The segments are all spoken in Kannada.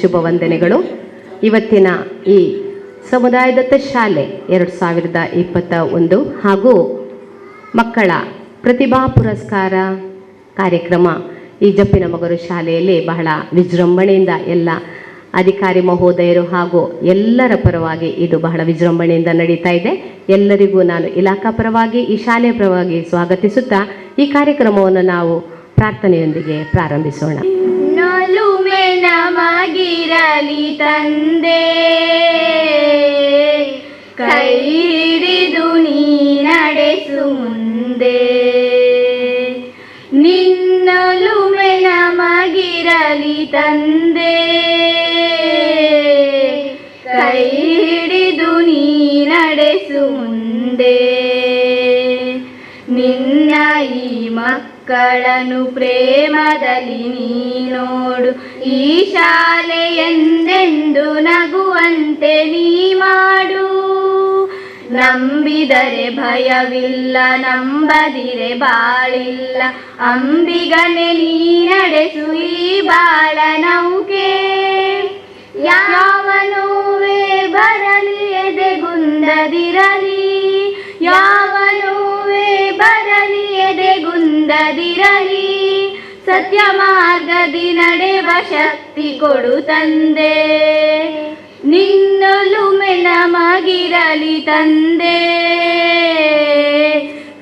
ಶುಭ ವಂದನೆಗಳು. ಇವತ್ತಿನ ಈ ಸಮುದಾಯದತ್ತ ಶಾಲೆ 2021 ಹಾಗೂ ಮಕ್ಕಳ ಪ್ರತಿಭಾ ಪುರಸ್ಕಾರ ಕಾರ್ಯಕ್ರಮ ಈ ಜಪ್ಪಿನಮೊಗರು ಶಾಲೆಯಲ್ಲಿ ಬಹಳ ವಿಜೃಂಭಣೆಯಿಂದ ಎಲ್ಲ ಅಧಿಕಾರಿ ಮಹೋದಯರು ಹಾಗೂ ಎಲ್ಲರ ಪರವಾಗಿ ಇದು ಬಹಳ ವಿಜೃಂಭಣೆಯಿಂದ ನಡೀತಾ ಇದೆ. ಎಲ್ಲರಿಗೂ ನಾನು ಇಲಾಖಾ ಪರವಾಗಿ ಈ ಶಾಲೆಯ ಪರವಾಗಿ ಸ್ವಾಗತಿಸುತ್ತಾ ಈ ಕಾರ್ಯಕ್ರಮವನ್ನು ನಾವು ಪ್ರಾರ್ಥನೆಯೊಂದಿಗೆ ಪ್ರಾರಂಭಿಸೋಣ. ನೊಲುಮೆ ನಮಗಿರಲಿ ತಂದೆ, ಕೈ ಹಿಡಿದು ನೀ ನಡೆಸು ಮುಂದೆ. ನಿನ್ನೊಲುಮೆ ನಮಗಿರಲಿ ತಂದೆ, ಕೈ ಹಿಡಿದು ನೀ ನಡೆಸು ಮುಂದೆ. ನಿನ್ನ ಈ ಮಕ್ಕಳನ್ನು ಪ್ರೇಮದಲ್ಲಿ ನೀ ನೋಡು, ಈ ಶಾಲೆ ಎಂದೆಂದು ನಗುವಂತೆ ನೀ ಮಾಡು. ನಂಬಿದರೆ ಭಯವಿಲ್ಲ, ನಂಬದಿರೆ ಬಾಳಿಲ್ಲ, ಅಂಬಿಗನೆ ನೀ ನಡೆಸು ಈ ಬಾಳ ನೌಕೆ. ಯಾವ ನೋವೇ ಬರಲಿ ಎದೆಗುಂದದಿರಲಿ, ಯಾವ ನೋವೇ ಬರಲಿ ಎದೆಗುಂದದಿರಲಿ, ಸತ್ಯ ಮಾರ್ಗದಿ ನಡೆವ ಶಕ್ತಿ ಕೊಡು ತಂದೆ. ನಿನ್ನೊಲುಮೆ ನಮಗಿರಲಿ ತಂದೆ,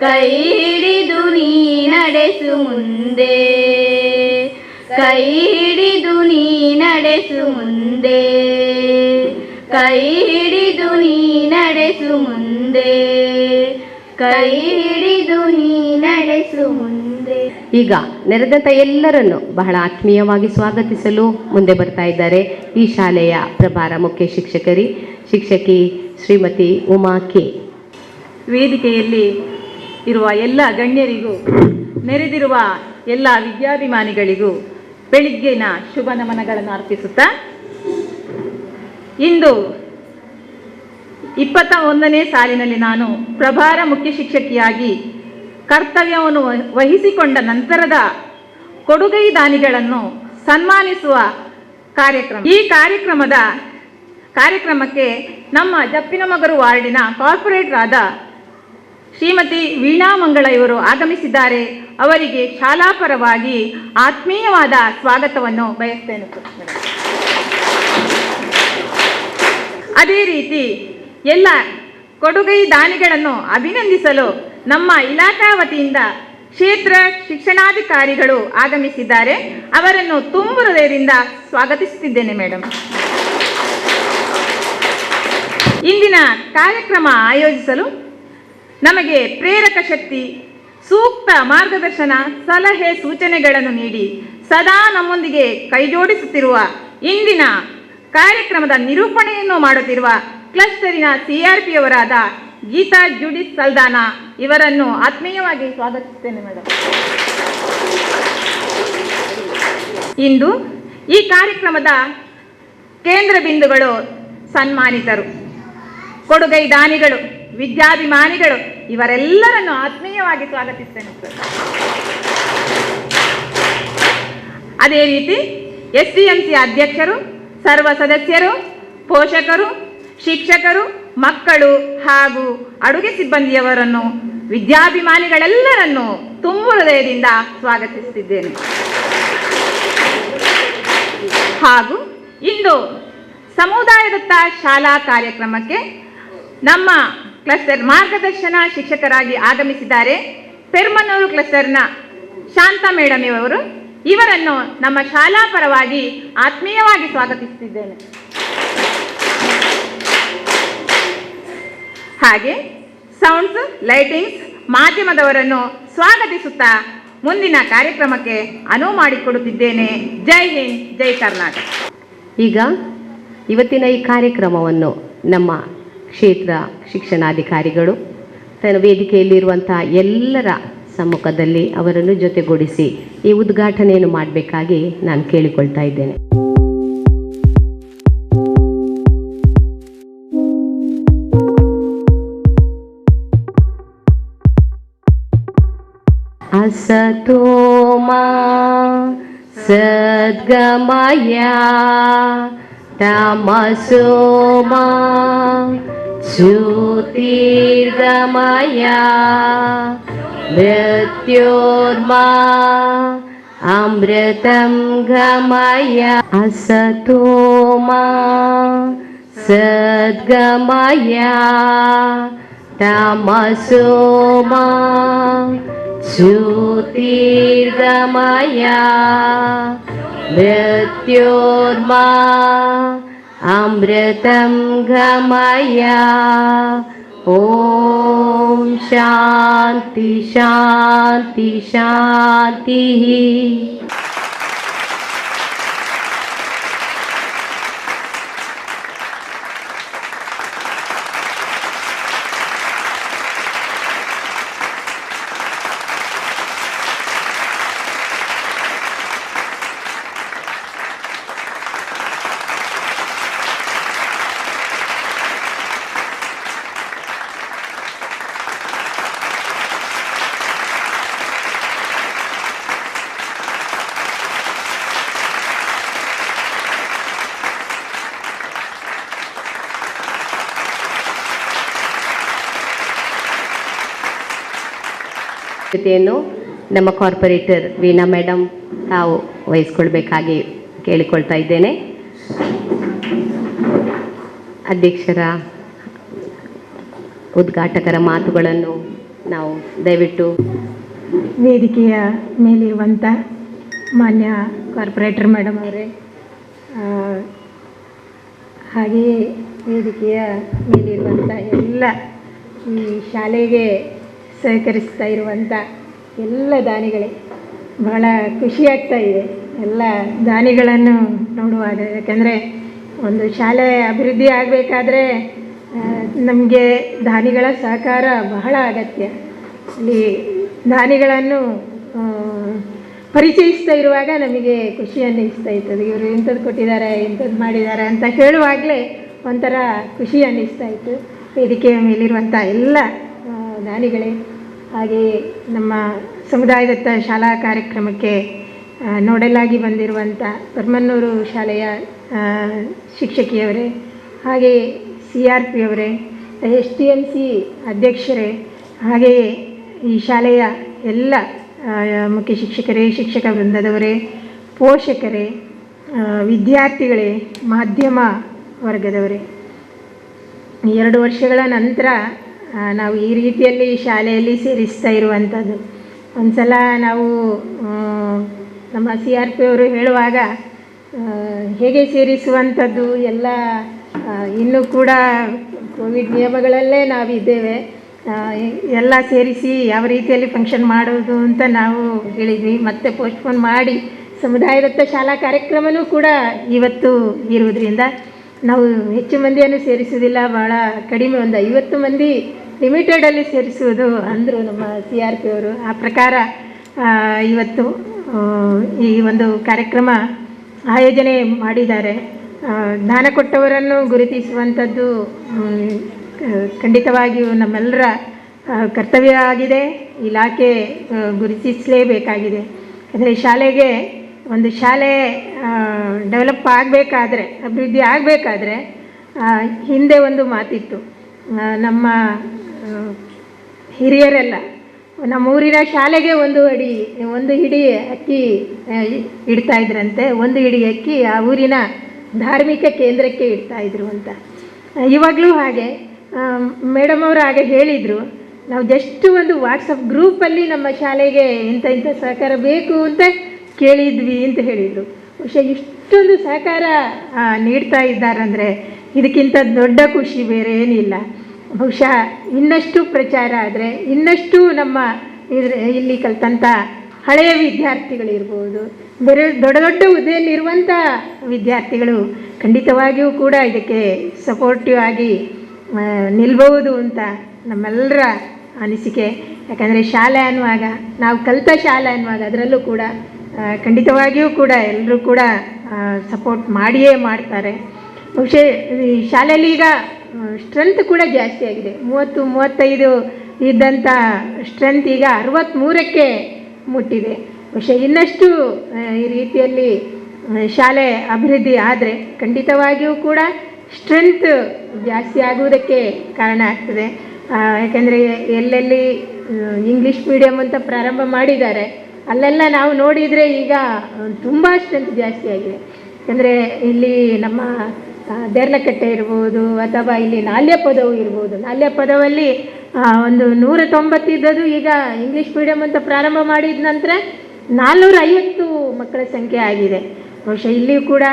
ಕೈ ಹಿಡಿದು ನೀ ನಡೆಸು ಮುಂದೆ, ಕೈ ಹಿಡಿದು ನೀ ನಡೆಸು ಮುಂದೆ, ಕೈ ಹಿಡಿದು ನೀ ನಡೆಸು ಮುಂದೆ, ಕೈ ಹಿಡಿದು ನೀ ನಡೆಸು ಮುಂದೆ. ಈಗ ನೆರೆದಂಥ ಎಲ್ಲರನ್ನು ಬಹಳ ಆತ್ಮೀಯವಾಗಿ ಸ್ವಾಗತಿಸಲು ಮುಂದೆ ಬರ್ತಾ ಇದ್ದಾರೆ ಈ ಶಾಲೆಯ ಪ್ರಭಾರ ಮುಖ್ಯ ಶಿಕ್ಷಕಿ ಶ್ರೀಮತಿ ಉಮಾ ಕೆ. ವೇದಿಕೆಯಲ್ಲಿ ಇರುವ ಎಲ್ಲ ಗಣ್ಯರಿಗೂ, ನೆರೆದಿರುವ ಎಲ್ಲ ವಿದ್ಯಾಭಿಮಾನಿಗಳಿಗೂ ಬೆಳಿಗ್ಗಿನ ಶುಭ ನಮನಗಳನ್ನು ಅರ್ಪಿಸುತ್ತಾ, ಇಂದು 21ನೇ ಸಾಲಿನಲ್ಲಿ ನಾನು ಪ್ರಭಾರ ಮುಖ್ಯ ಶಿಕ್ಷಕಿಯಾಗಿ ಕರ್ತವ್ಯವನ್ನು ವಹಿಸಿಕೊಂಡ ನಂತರದ ಕೊಡುಗೈ ದಾನಿಗಳನ್ನು ಸನ್ಮಾನಿಸುವ ಕಾರ್ಯಕ್ರಮ. ಈ ಕಾರ್ಯಕ್ರಮಕ್ಕೆ ನಮ್ಮ ಜಪ್ಪಿನಮೊಗರು ವಾರ್ಡಿನ ಕಾರ್ಪೊರೇಟರ್ ಆದ ಶ್ರೀಮತಿ ವೀಣಾ ಮಂಗಳ ಇವರು ಆಗಮಿಸಿದ್ದಾರೆ. ಅವರಿಗೆ ಶಾಲಾ ಪರವಾಗಿ ಆತ್ಮೀಯವಾದ ಸ್ವಾಗತವನ್ನು ಬಯಸ್ತೇನೆ. ಅದೇ ರೀತಿ ಎಲ್ಲ ಕೊಡುಗೈ ದಾನಿಗಳನ್ನು ಅಭಿನಂದಿಸಲು ನಮ್ಮ ಇಲಾಖಾ ವತಿಯಿಂದ ಕ್ಷೇತ್ರ ಶಿಕ್ಷಣಾಧಿಕಾರಿಗಳು ಆಗಮಿಸಿದ್ದಾರೆ. ಅವರನ್ನು ತುಂಬು ಹೃದಯದಿಂದ ಸ್ವಾಗತಿಸುತ್ತಿದ್ದೇನೆ ಮೇಡಮ್. ಇಂದಿನ ಕಾರ್ಯಕ್ರಮ ಆಯೋಜಿಸಲು ನಮಗೆ ಪ್ರೇರಕ ಶಕ್ತಿ, ಸೂಕ್ತ ಮಾರ್ಗದರ್ಶನ, ಸಲಹೆ ಸೂಚನೆಗಳನ್ನು ನೀಡಿ ಸದಾ ನಮ್ಮೊಂದಿಗೆ ಕೈಜೋಡಿಸುತ್ತಿರುವ, ಇಂದಿನ ಕಾರ್ಯಕ್ರಮದ ನಿರೂಪಣೆಯನ್ನು ಮಾಡುತ್ತಿರುವ ಕ್ಲಸ್ಟರಿನ CRP ಅವರಾದ ಗೀತಾ ಜುಡಿಸ್ ಸಲ್ದಾನ ಇವರನ್ನು ಆತ್ಮೀಯವಾಗಿ ಸ್ವಾಗತಿಸುತ್ತೇನೆ ಮೇಡಮ್. ಇಂದು ಈ ಕಾರ್ಯಕ್ರಮದ ಕೇಂದ್ರ ಬಿಂದುಗಳು ಸನ್ಮಾನಿತರು, ಕೊಡುಗೈ ದಾನಿಗಳು, ವಿದ್ಯಾಭಿಮಾನಿಗಳು, ಇವರೆಲ್ಲರನ್ನು ಆತ್ಮೀಯವಾಗಿ ಸ್ವಾಗತಿಸುತ್ತೇನೆ ಸರ್. ಅದೇ ರೀತಿ SDMC ಅಧ್ಯಕ್ಷರು, ಸರ್ವ ಸದಸ್ಯರು, ಪೋಷಕರು, ಶಿಕ್ಷಕರು, ಮಕ್ಕಳು ಹಾಗೂ ಅಡುಗೆ ಸಿಬ್ಬಂದಿಯವರನ್ನು, ವಿದ್ಯಾಭಿಮಾನಿಗಳೆಲ್ಲರನ್ನು ತುಂಬು ಹೃದಯದಿಂದ ಸ್ವಾಗತಿಸುತ್ತಿದ್ದೇನೆ. ಹಾಗೂ ಇಂದು ಸಮುದಾಯದತ್ತ ಶಾಲಾ ಕಾರ್ಯಕ್ರಮಕ್ಕೆ ನಮ್ಮ ಕ್ಲಸ್ಟರ್ ಮಾರ್ಗದರ್ಶನ ಶಿಕ್ಷಕರಾಗಿ ಆಗಮಿಸಿದ್ದಾರೆ ಪೆರ್ಮನೂರು ಕ್ಲಸ್ಟರ್ನ ಶಾಂತಾ ಮೇಡಮ್ ಇವರು. ಇವರನ್ನು ನಮ್ಮ ಶಾಲಾ ಪರವಾಗಿ ಆತ್ಮೀಯವಾಗಿ ಸ್ವಾಗತಿಸುತ್ತಿದ್ದೇನೆ. ಹಾಗೆ ಸೌಂಡ್ಸ್, ಲೈಟಿಂಗ್ಸ್, ಮಾಧ್ಯಮದವರನ್ನು ಸ್ವಾಗತಿಸುತ್ತಾ ಮುಂದಿನ ಕಾರ್ಯಕ್ರಮಕ್ಕೆ ಅನುವು ಮಾಡಿಕೊಡುತ್ತಿದ್ದೇನೆ. ಜೈ ಹಿಂದ್, ಜೈ ಕರ್ನಾಟಕ. ಈಗ ಇವತ್ತಿನ ಈ ಕಾರ್ಯಕ್ರಮವನ್ನು ನಮ್ಮ ಕ್ಷೇತ್ರ ಶಿಕ್ಷಣಾಧಿಕಾರಿಗಳು ತನ್ನ ವೇದಿಕೆಯಲ್ಲಿರುವಂಥ ಎಲ್ಲರ ಸಮ್ಮುಖದಲ್ಲಿ ಅವರನ್ನು ಜೊತೆಗೂಡಿಸಿ ಈ ಉದ್ಘಾಟನೆಯನ್ನು ಮಾಡಬೇಕಾಗಿ ನಾನು ಕೇಳಿಕೊಳ್ತಾ ಇದ್ದೇನೆ. असतो मा सद्गमया ಸದ್ಗಮಯ ತಮಸೋ ಮಾ ಜ್ಯೋತಿರ್ಗಮಯ ಮೃತ್ಯೋರ್ಮಾ ಅಮೃತಂ ಗಮಯ ಅಸತೋ ಮಾ ಸದ್ಗಮಯ ತಮಸೋ ಮಾ ಜ್ಯೋತಿರ್ಗಮಯ ಮೃತ್ಯೋರ್ಮಾ ಅಮೃತಂ ಗಮಯ ಓಂ ಶಾಂತಿ ಶಾಂತಿ ಶಾಂತಿ. ಜೊತೆಯನ್ನು ನಮ್ಮ ಕಾರ್ಪೊರೇಟರ್ ವೀಣಾ ಮೇಡಮ್ ತಾವು ವಹಿಸ್ಕೊಳ್ಬೇಕಾಗಿ ಕೇಳಿಕೊಳ್ತಾ ಇದ್ದೇನೆ. ಅಧ್ಯಕ್ಷರ ಉದ್ಘಾಟಕರ ಮಾತುಗಳನ್ನು ನಾವು ದಯವಿಟ್ಟು. ವೇದಿಕೆಯ ಮೇಲಿರುವಂಥ ಮಾನ್ಯ ಕಾರ್ಪೊರೇಟರ್ ಮೇಡಮ್ ಅವರೇ, ಹಾಗೆಯೇ ವೇದಿಕೆಯ ಮೇಲಿರುವಂಥ ಎಲ್ಲ ಈ ಶಾಲೆಗೆ ಸಹಕರಿಸ್ತಾ ಇರುವಂಥ ಎಲ್ಲ ದಾನಿಗಳೇ, ಬಹಳ ಖುಷಿಯಾಗ್ತಾ ಇದೆ ಎಲ್ಲ ದಾನಿಗಳನ್ನು ನೋಡುವಾಗ. ಯಾಕೆಂದರೆ ಒಂದು ಶಾಲೆ ಅಭಿವೃದ್ಧಿ ಆಗಬೇಕಾದ್ರೆ ನಮಗೆ ದಾನಿಗಳ ಸಹಕಾರ ಬಹಳ ಅಗತ್ಯ. ಅಲ್ಲಿ ದಾನಿಗಳನ್ನು ಪರಿಚಯಿಸ್ತಾ ಇರುವಾಗ ನಮಗೆ ಖುಷಿ ಅನ್ನಿಸ್ತಾ ಇರ್ತದೆ. ಇವರು ಇಂಥದ್ದು ಕೊಟ್ಟಿದ್ದಾರೆ, ಇಂಥದ್ದು ಮಾಡಿದ್ದಾರೆ ಅಂತ ಹೇಳುವಾಗಲೇ ಒಂಥರ ಖುಷಿ ಅನ್ನಿಸ್ತಾ ಇತ್ತು. ವೇದಿಕೆಯ ಮೇಲಿರುವಂಥ ಎಲ್ಲ ದಾನಿಗಳೇ, ಹಾಗೆಯೇ ನಮ್ಮ ಸಮುದಾಯದತ್ತ ಶಾಲಾ ಕಾರ್ಯಕ್ರಮಕ್ಕೆ ನೋಡೆಲ್ ಆಗಿ ಬಂದಿರುವಂಥ ಪರ್ಮನ್ನೂರು ಶಾಲೆಯ ಶಿಕ್ಷಕಿಯವರೇ, ಹಾಗೆಯೇ CRP ಅವರೇ, STMC ಅಧ್ಯಕ್ಷರೇ, ಹಾಗೆಯೇ ಈ ಶಾಲೆಯ ಎಲ್ಲ ಮುಖ್ಯ ಶಿಕ್ಷಕರೇ, ಶಿಕ್ಷಕ ವೃಂದದವರೇ, ಪೋಷಕರೇ, ವಿದ್ಯಾರ್ಥಿಗಳೇ, ಮಾಧ್ಯಮ ವರ್ಗದವರೇ, 2 ವರ್ಷಗಳ ನಂತರ ನಾವು ಈ ರೀತಿಯಲ್ಲಿ ಶಾಲೆಯಲ್ಲಿ ಸೇರಿಸ್ತಾ ಇರುವಂಥದ್ದು. ಒಂದು ಸಲ ನಾವು ನಮ್ಮ CRP ಅವರು ಹೇಳುವಾಗ ಹೇಗೆ ಸೇರಿಸುವಂಥದ್ದು ಎಲ್ಲ ಇನ್ನೂ ಕೂಡ ಕೋವಿಡ್ ನಿಯಮಗಳಲ್ಲೇ ನಾವಿದ್ದೇವೆ, ಎಲ್ಲ ಸೇರಿಸಿ ಯಾವ ರೀತಿಯಲ್ಲಿ ಫಂಕ್ಷನ್ ಮಾಡೋದು ಅಂತ ನಾವು ಹೇಳಿದ್ವಿ. ಮತ್ತೆ ಪೋಸ್ಟ್ಪೋನ್ ಮಾಡಿ ಸಮುದಾಯದತ್ತ ಶಾಲಾ ಕಾರ್ಯಕ್ರಮವೂ ಕೂಡ ಇವತ್ತು ಇರುವುದರಿಂದ ನಾವು ಹೆಚ್ಚು ಮಂದಿಯನ್ನು ಸೇರಿಸುವುದಿಲ್ಲ, ಭಾಳ ಕಡಿಮೆ ಒಂದು 50 ಮಂದಿ ಲಿಮಿಟೆಡಲ್ಲಿ ಸೇರಿಸುವುದು ಅಂದರು ನಮ್ಮ CRP ಅವರು. ಆ ಪ್ರಕಾರ ಇವತ್ತು ಈ ಒಂದು ಕಾರ್ಯಕ್ರಮ ಆಯೋಜನೆ ಮಾಡಿದ್ದಾರೆ. ದಾನ ಕೊಟ್ಟವರನ್ನು ಗುರುತಿಸುವಂಥದ್ದು ಖಂಡಿತವಾಗಿಯೂ ನಮ್ಮೆಲ್ಲರ ಕರ್ತವ್ಯ ಆಗಿದೆ. ಇಲಾಖೆ ಗುರುತಿಸಲೇಬೇಕಾಗಿದೆ. ಅಂದರೆ ಶಾಲೆಗೆ ಒಂದು ಶಾಲೆ ಡೆವಲಪ್ ಆಗಬೇಕಾದ್ರೆ, ಅಭಿವೃದ್ಧಿ ಆಗಬೇಕಾದ್ರೆ ಹಿಂದೆ ಒಂದು ಮಾತಿತ್ತು. ನಮ್ಮ ಹಿರಿಯರೆಲ್ಲ ನಮ್ಮ ಊರಿನ ಶಾಲೆಗೆ ಒಂದು ಹಿಡಿ ಅಕ್ಕಿ ಇಡ್ತಾ ಇದ್ರಂತೆ, ಒಂದು ಹಿಡಿ ಅಕ್ಕಿ ಆ ಊರಿನ ಧಾರ್ಮಿಕ ಕೇಂದ್ರಕ್ಕೆ ಇಡ್ತಾಯಿದ್ರು ಅಂತ. ಇವಾಗಲೂ ಹಾಗೆ ಮೇಡಮ್ ಅವರು ಹಾಗೆ ಹೇಳಿದರು. ನಾವು ಜಸ್ಟ್ ಒಂದು ವಾಟ್ಸಪ್ ಗ್ರೂಪಲ್ಲಿ ನಮ್ಮ ಶಾಲೆಗೆ ಇಂಥ ಸಹಕಾರ ಬೇಕು ಅಂತ ಕೇಳಿದ್ವಿ ಅಂತ ಹೇಳಿದರು. ಬಹುಶಃ ಇಷ್ಟೊಂದು ಸಹಕಾರ ನೀಡ್ತಾ ಇದ್ದಾರಂದರೆ ಇದಕ್ಕಿಂತ ದೊಡ್ಡ ಖುಷಿ ಬೇರೆ ಏನಿಲ್ಲ. ಬಹುಶಃ ಇನ್ನಷ್ಟು ಪ್ರಚಾರ ಆದರೆ ಇನ್ನಷ್ಟು ನಮ್ಮ ಇಲ್ಲಿ ಕಲಿತಂಥ ಹಳೆಯ ವಿದ್ಯಾರ್ಥಿಗಳಿರ್ಬೋದು, ಬೇರೆ ದೊಡ್ಡ ದೊಡ್ಡ ಹುದ್ದೆಯಲ್ಲಿರುವಂಥ ವಿದ್ಯಾರ್ಥಿಗಳು ಖಂಡಿತವಾಗಿಯೂ ಕೂಡ ಇದಕ್ಕೆ ಸಪೋರ್ಟಿವ್ ಆಗಿ ನಿಲ್ಬಹುದು ಅಂತ ನಮ್ಮೆಲ್ಲರ ಅನಿಸಿಕೆ. ಯಾಕಂದರೆ ಶಾಲೆ ಅನ್ನುವಾಗ, ನಾವು ಕಲಿತ ಶಾಲೆ ಅನ್ನುವಾಗ ಅದರಲ್ಲೂ ಕೂಡ ಖಂಡಿತವಾಗಿಯೂ ಕೂಡ ಎಲ್ಲರೂ ಕೂಡ ಸಪೋರ್ಟ್ ಮಾಡಿಯೇ ಮಾಡ್ತಾರೆ. ಬಹುಶಃ ಈ ಶಾಲೆಯಲ್ಲಿ ಈಗ ಸ್ಟ್ರೆಂತ್ ಕೂಡ ಜಾಸ್ತಿ ಆಗಿದೆ. 30-35 ಇದ್ದಂಥ ಸ್ಟ್ರೆಂತ್ ಈಗ 63ಕ್ಕೆ ಮುಟ್ಟಿದೆ. ಬಹುಶಃ ಇನ್ನಷ್ಟು ಈ ರೀತಿಯಲ್ಲಿ ಶಾಲೆ ಅಭಿವೃದ್ಧಿ ಆದರೆ ಖಂಡಿತವಾಗಿಯೂ ಕೂಡ ಸ್ಟ್ರೆಂತ್ ಜಾಸ್ತಿ ಆಗುವುದಕ್ಕೆ ಕಾರಣ ಆಗ್ತದೆ. ಯಾಕೆಂದರೆ ಎಲ್ಲೆಲ್ಲಿ ಇಂಗ್ಲೀಷ್ ಮೀಡಿಯಮ್ ಅಂತ ಪ್ರಾರಂಭ ಮಾಡಿದ್ದಾರೆ ಅಲ್ಲೆಲ್ಲ ನಾವು ನೋಡಿದರೆ ಈಗ ತುಂಬ ಸ್ಟ್ರೆಂತ್ ಜಾಸ್ತಿ ಆಗಿದೆ. ಯಾಕಂದರೆ ಇಲ್ಲಿ ನಮ್ಮ ದೇರ್ಲಕಟ್ಟೆ ಇರ್ಬೋದು ಅಥವಾ ಇಲ್ಲಿ ನಾಲ್ಯಪದವು ಇರ್ಬೋದು. ನಾಲ್ಯಪದವಲ್ಲಿ ಒಂದು 190 ಇದ್ದದ್ದು ಈಗ ಇಂಗ್ಲೀಷ್ ಮೀಡಿಯಮ್ ಅಂತ ಪ್ರಾರಂಭ ಮಾಡಿದ ನಂತರ 450 ಮಕ್ಕಳ ಸಂಖ್ಯೆ ಆಗಿದೆ. ಬಹುಶಃ ಇಲ್ಲಿಯೂ ಕೂಡ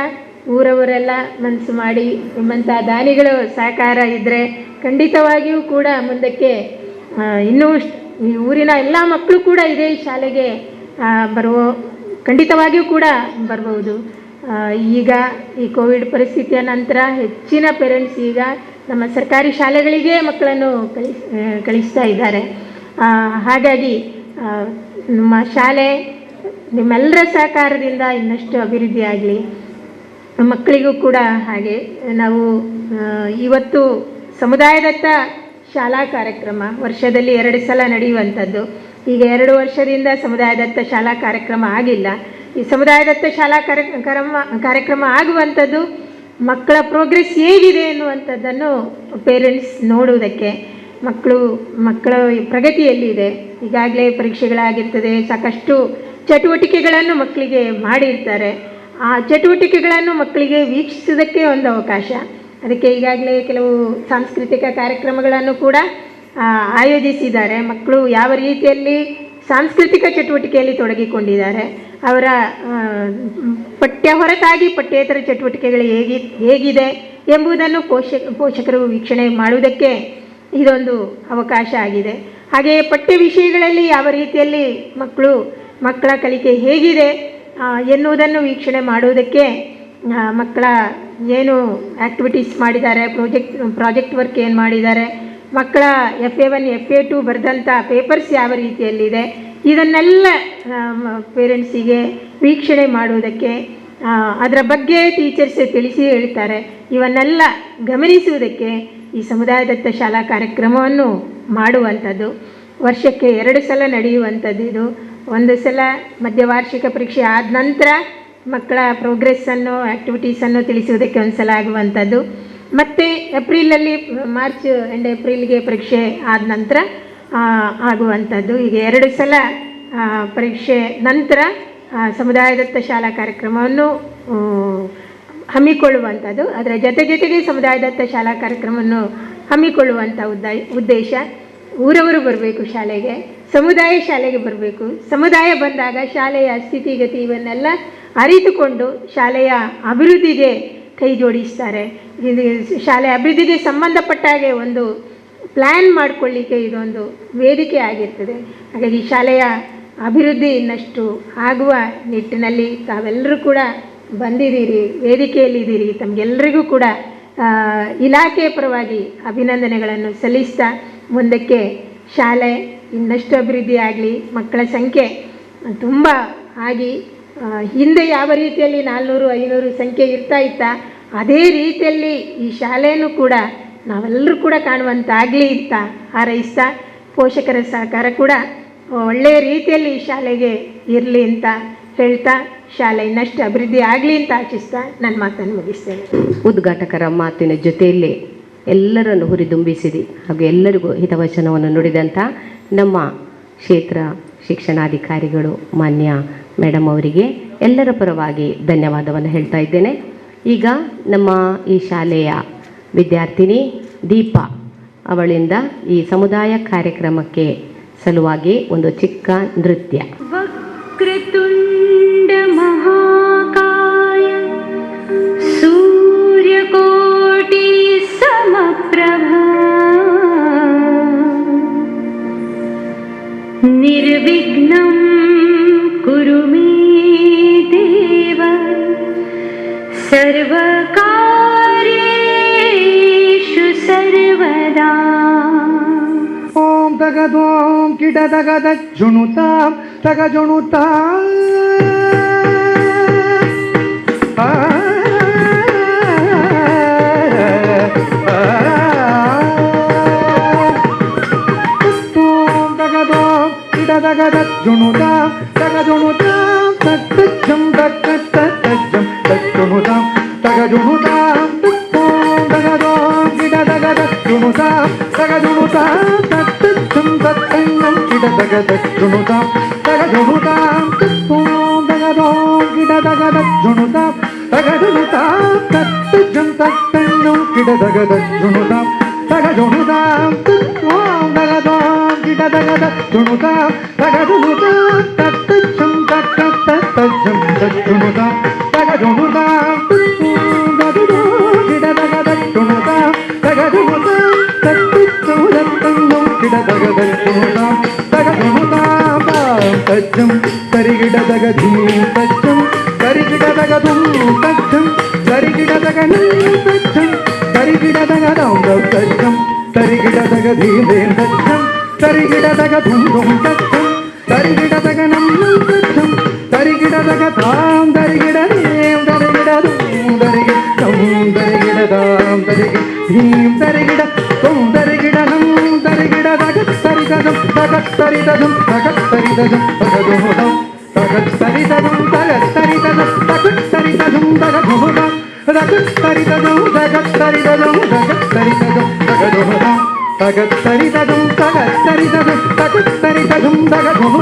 ಊರವರೆಲ್ಲ ಮನಸ್ಸು ಮಾಡಿ ನಿಮ್ಮಂಥ ದಾನಿಗಳು ಸಹಕಾರ ಇದ್ದರೆ ಖಂಡಿತವಾಗಿಯೂ ಕೂಡ ಮುಂದಕ್ಕೆ ಇನ್ನೂ ಈ ಊರಿನ ಎಲ್ಲ ಮಕ್ಕಳು ಕೂಡ ಇದೇ ಶಾಲೆಗೆ ಖಂಡಿತವಾಗಿಯೂ ಕೂಡ ಬರ್ಬೋದು. ಈಗ ಈ ಕೋವಿಡ್ ಪರಿಸ್ಥಿತಿಯ ನಂತರ ಹೆಚ್ಚಿನ ಪೇರೆಂಟ್ಸ್ ಈಗ ನಮ್ಮ ಸರ್ಕಾರಿ ಶಾಲೆಗಳಿಗೆ ಮಕ್ಕಳನ್ನು ಕಳಿಸ್ತಾ ಇದ್ದಾರೆ. ಹಾಗಾಗಿ ನಮ್ಮ ಶಾಲೆ ನಿಮ್ಮೆಲ್ಲರ ಸಹಕಾರದಿಂದ ಇನ್ನಷ್ಟು ಅಭಿವೃದ್ಧಿ ಆಗಲಿ. ಮಕ್ಕಳಿಗೂ ಕೂಡ ಹಾಗೆ ನಾವು ಇವತ್ತು ಸಮುದಾಯದತ್ತ ಶಾಲಾ ಕಾರ್ಯಕ್ರಮ ವರ್ಷದಲ್ಲಿ 2 ಸಲ ನಡೆಯುವಂಥದ್ದು. ಈಗ 2 ವರ್ಷದಿಂದ ಸಮುದಾಯದತ್ತ ಶಾಲಾ ಕಾರ್ಯಕ್ರಮ ಆಗಿಲ್ಲ. ಈ ಸಮುದಾಯದತ್ತ ಶಾಲಾ ಕಾರ್ಯಕ್ರಮ ಆಗುವಂಥದ್ದು ಮಕ್ಕಳ ಪ್ರೋಗ್ರೆಸ್ ಹೇಗಿದೆ ಎನ್ನುವಂಥದ್ದನ್ನು ಪೇರೆಂಟ್ಸ್ ನೋಡುವುದಕ್ಕೆ, ಮಕ್ಕಳ ಪ್ರಗತಿಯಲ್ಲಿದೆ. ಈಗಾಗಲೇ ಪರೀಕ್ಷೆಗಳಾಗಿರ್ತದೆ, ಸಾಕಷ್ಟು ಚಟುವಟಿಕೆಗಳನ್ನು ಮಕ್ಕಳಿಗೆ ಮಾಡಿರ್ತಾರೆ. ಆ ಚಟುವಟಿಕೆಗಳನ್ನು ಮಕ್ಕಳಿಗೆ ವೀಕ್ಷಿಸೋದಕ್ಕೆ ಒಂದು ಅವಕಾಶ. ಅದಕ್ಕೆ ಈಗಾಗಲೇ ಕೆಲವು ಸಾಂಸ್ಕೃತಿಕ ಕಾರ್ಯಕ್ರಮಗಳನ್ನು ಕೂಡ ಆಯೋಜಿಸಿದ್ದಾರೆ. ಮಕ್ಕಳು ಯಾವ ರೀತಿಯಲ್ಲಿ ಸಾಂಸ್ಕೃತಿಕ ಚಟುವಟಿಕೆಯಲ್ಲಿ ತೊಡಗಿಕೊಂಡಿದ್ದಾರೆ, ಅವರ ಪಠ್ಯ ಹೊರತಾಗಿ ಪಠ್ಯೇತರ ಚಟುವಟಿಕೆಗಳು ಹೇಗಿದೆ ಎಂಬುದನ್ನು ಪೋಷಕರು ವೀಕ್ಷಣೆ ಮಾಡುವುದಕ್ಕೆ ಇದೊಂದು ಅವಕಾಶ ಆಗಿದೆ. ಹಾಗೆಯೇ ಪಠ್ಯ ವಿಷಯಗಳಲ್ಲಿ ಯಾವ ರೀತಿಯಲ್ಲಿ ಮಕ್ಕಳ ಕಲಿಕೆ ಹೇಗಿದೆ ಎನ್ನುವುದನ್ನು ವೀಕ್ಷಣೆ ಮಾಡುವುದಕ್ಕೆ ಮಕ್ಕಳ ಏನು ಆ್ಯಕ್ಟಿವಿಟೀಸ್ ಮಾಡಿದ್ದಾರೆ, ಪ್ರಾಜೆಕ್ಟ್ ವರ್ಕ್ ಏನು ಮಾಡಿದ್ದಾರೆ, ಮಕ್ಕಳ FA1 FA2 ಬರೆದಂಥ ಪೇಪರ್ಸ್ ಯಾವ ರೀತಿಯಲ್ಲಿದೆ, ಇದನ್ನೆಲ್ಲ ಪೇರೆಂಟ್ಸಿಗೆ ವೀಕ್ಷಣೆ ಮಾಡುವುದಕ್ಕೆ, ಅದರ ಬಗ್ಗೆ ಟೀಚರ್ಸ್ ತಿಳಿಸಿ ಹೇಳ್ತಾರೆ. ಇವನ್ನೆಲ್ಲ ಗಮನಿಸುವುದಕ್ಕೆ ಈ ಸಮುದಾಯದತ್ತ ಶಾಲಾ ಕಾರ್ಯಕ್ರಮವನ್ನು ಮಾಡುವಂಥದ್ದು. ವರ್ಷಕ್ಕೆ 2 ಸಲ ನಡೆಯುವಂಥದ್ದು. ಇದು ಒಂದು ಸಲ ಮಧ್ಯವಾರ್ಷಿಕ ಪರೀಕ್ಷೆ ಆದ ನಂತರ ಮಕ್ಕಳ ಪ್ರೋಗ್ರೆಸ್ಸನ್ನು ಆ್ಯಕ್ಟಿವಿಟೀಸನ್ನು ತಿಳಿಸುವುದಕ್ಕೆ ಒಂದು ಸಲ ಆಗುವಂಥದ್ದು. ಮತ್ತು ಮಾರ್ಚ್ ಎಂಡ್ ಏಪ್ರಿಲ್ಗೆ ಪರೀಕ್ಷೆ ಆದ ನಂತರ ಆಗುವಂಥದ್ದು. ಈಗ 2 ಸಲ ಪರೀಕ್ಷೆ ನಂತರ ಸಮುದಾಯದತ್ತ ಶಾಲಾ ಕಾರ್ಯಕ್ರಮವನ್ನು ಹಮ್ಮಿಕೊಳ್ಳುವಂಥದ್ದು. ಅದರ ಜೊತೆಗೆ ಸಮುದಾಯದತ್ತ ಶಾಲಾ ಕಾರ್ಯಕ್ರಮವನ್ನು ಹಮ್ಮಿಕೊಳ್ಳುವಂಥ ಉದ್ದೇಶ ಊರವರು ಬರಬೇಕು ಶಾಲೆಗೆ, ಸಮುದಾಯ ಶಾಲೆಗೆ ಬರಬೇಕು. ಸಮುದಾಯ ಬಂದಾಗ ಶಾಲೆಯ ಸ್ಥಿತಿಗತಿ ಇವನ್ನೆಲ್ಲ ಅರಿತುಕೊಂಡು ಶಾಲೆಯ ಅಭಿವೃದ್ಧಿಗೆ ಕೈ ಜೋಡಿಸ್ತಾರೆ. ಇದು ಶಾಲೆ ಅಭಿವೃದ್ಧಿಗೆ ಸಂಬಂಧಪಟ್ಟ ಹಾಗೆ ಒಂದು ಪ್ಲ್ಯಾನ್ ಮಾಡಿಕೊಳ್ಳಿಕ್ಕೆ ಇದೊಂದು ವೇದಿಕೆ ಆಗಿರ್ತದೆ. ಹಾಗಾಗಿ ಶಾಲೆಯ ಅಭಿವೃದ್ಧಿ ಇನ್ನಷ್ಟು ಆಗುವ ನಿಟ್ಟಿನಲ್ಲಿ ತಾವೆಲ್ಲರೂ ಕೂಡ ಬಂದಿದ್ದೀರಿ, ವೇದಿಕೆಯಲ್ಲಿದ್ದೀರಿ. ತಮಗೆಲ್ಲರಿಗೂ ಕೂಡ ಇಲಾಖೆ ಪರವಾಗಿ ಅಭಿನಂದನೆಗಳನ್ನು ಸಲ್ಲಿಸ್ತಾ ಮುಂದಕ್ಕೆ ಶಾಲೆ ಇನ್ನಷ್ಟು ಅಭಿವೃದ್ಧಿ ಆಗಲಿ, ಮಕ್ಕಳ ಸಂಖ್ಯೆ ತುಂಬ ಆಗಿ ಹಿಂದೆ ಯಾವ ರೀತಿಯಲ್ಲಿ 400-500 ಸಂಖ್ಯೆ ಇತ್ತಾ ಅದೇ ರೀತಿಯಲ್ಲಿ ಈ ಶಾಲೆಯನ್ನು ಕೂಡ ನಾವೆಲ್ಲರೂ ಕೂಡ ಕಾಣುವಂತಾಗಲಿ ಅಂತ ಹಾರೈಸ್ತಾ, ಪೋಷಕರ ಸಹಕಾರ ಕೂಡ ಒಳ್ಳೆಯ ರೀತಿಯಲ್ಲಿ ಈ ಶಾಲೆಗೆ ಇರಲಿ ಅಂತ ಹೇಳ್ತಾ, ಶಾಲೆ ಇನ್ನಷ್ಟು ಅಭಿವೃದ್ಧಿ ಆಗಲಿ ಅಂತ ಆಶಿಸ್ತಾ ನನ್ನ ಮಾತನ್ನು ಮುಗಿಸ್ತೇನೆ. ಉದ್ಘಾಟಕರ ಮಾತಿನ ಜೊತೆಯಲ್ಲಿ ಎಲ್ಲರನ್ನು ಹುರಿದುಂಬಿಸಿದಿ ಹಾಗೂ ಎಲ್ಲರಿಗೂ ಹಿತವಚನವನ್ನು ನುಡಿದಂಥ ನಮ್ಮ ಕ್ಷೇತ್ರ ಶಿಕ್ಷಣಾಧಿಕಾರಿಗಳು ಮಾನ್ಯ ಮೇಡಮ್ ಅವರಿಗೆ ಎಲ್ಲರ ಪರವಾಗಿ ಧನ್ಯವಾದವನ್ನು ಹೇಳ್ತಾ ಇದ್ದೇನೆ. ಈಗ ನಮ್ಮ ಈ ಶಾಲೆಯ ವಿದ್ಯಾರ್ಥಿನಿ ದೀಪಾ ಅವಳಿಂದ ಈ ಸಮುದಾಯ ಕಾರ್ಯಕ್ರಮಕ್ಕೆ ಸಲುವಾಗಿ ಒಂದು ಚಿಕ್ಕ ನೃತ್ಯ. ವಕ್ರತುಂಡ ಮಹಾಕಾಯ ಸೂರ್ಯಕೋಟಿ ಸಮಪ್ರಭಾ ನಿರ್ವಿಘ್ನಂ ಕುರು ಮೇ ದೇವ ಸರ್ವಕಾರ್ಯೇಷು ಸರ್ವದಾ. ಓಂ ತಗದೋಂ ಕಿಟ ತಗದ ಜುಣುತಾಂ ತಗ ಜುಣುತಾಂ ಜುಣುತಾಂ ತಗ ಜುಣುತಾಂ ತಟ್ಟಂ ತಟ್ಟಂ ಜುಣುತಾಂ ತಗ ಜುಣುತಾಂ ತತ್ತಂ ತತ್ತಂ ಕಿಡ ತಗ ಜುಣುತಾಂ ತಗ ಜುಣುತಾಂ ತತ್ತೋಂ ತಗದೋಂ ಕಿಡ ತಗ ಜುಣುತಾಂ ತಗ ಜುಣುತಾಂ ತತ್ತಂ ತತ್ತಂ ಕಿಡ ತಗ ಜುಣುತಾಂ ತಗ ಜುಣುತಾಂ ತತ್ತೋಂ ತಗದೋಂ ಕಿಡ ತಗ ಜುಣುತಾಂ ತಗ ಜುಣುತಾಂ ತತ್ತಂ ತತ್ತಂ ಜುಣುತಾಂ ತಗ ಜುಣುತಾಂ ತತ್ತೋಂ ತಗದೋಂ ಕಿಡ ತಗ ಜುಣುತಾಂ ತಗ ಜುಣುತಾಂ ತತ್ತಂ ತತ್ತಂ ಕಿಡ ತಗ ಜುಣುತಾಂ ತಗ ಜುಣುತಾಂ ತಜ್ಜಂ ತರಿಗಿಡ ತಗ ಧೀಂ ತಜ್ಜಂ ತರಿಗಿಡ ತಗ ಧೂಂ ತಜ್ಜಂ ತರಿಗಿಡ ತಗ ನೀಂ ತಜ್ಜಂ ತರಿಗಿಡ ತಗ ದೌಂ ತಜ್ಜಂ ತರಿಗಿಡ ತಗ ಧೀಂ ತಜ್ಜಂ ತರಿಗಿಡ ತಗ ಧೂಂ ಧೂಂ ತಜ್ಜಂ ತರಿಗಿಡ ತಗ ನಂ ತಜ್ಜಂ ತರಿಗಿಡ ತಗ ತಾಂ ತರಿಗಿಡ ನೀಂ ತರಿಗಿಡ ಧೂಂ ತರಿಗಿಡ ದೌಂ ತರಿಗಿಡ ತಾಂ ತರಿಗಿಡ ಧೀಂ ತರಿಗಿಡ ದೌಂ ತರಿಗಿಡ ನಂ ತರಿಗಿಡ ತಗ ತರಿದಂ ತಗ ತರಿದಂ ತಗ ತರಿದಂ ತಗ ಧೂಂ ತಗ ತರಿದಂ ತಗ ತರಿದಂ ತಗ ತರಿದಂ ತಗ ಧೂಂ ತಗ ತರಿದಂ ತಗ ತರಿದಂ ತಗ ತರಿದಂ ತಗ ಧೂಂ ತಗ ತರಿದಂ ತಗ ತರಿದಂ ತಗ ತರಿದಂ ತಗ ಧೂಂ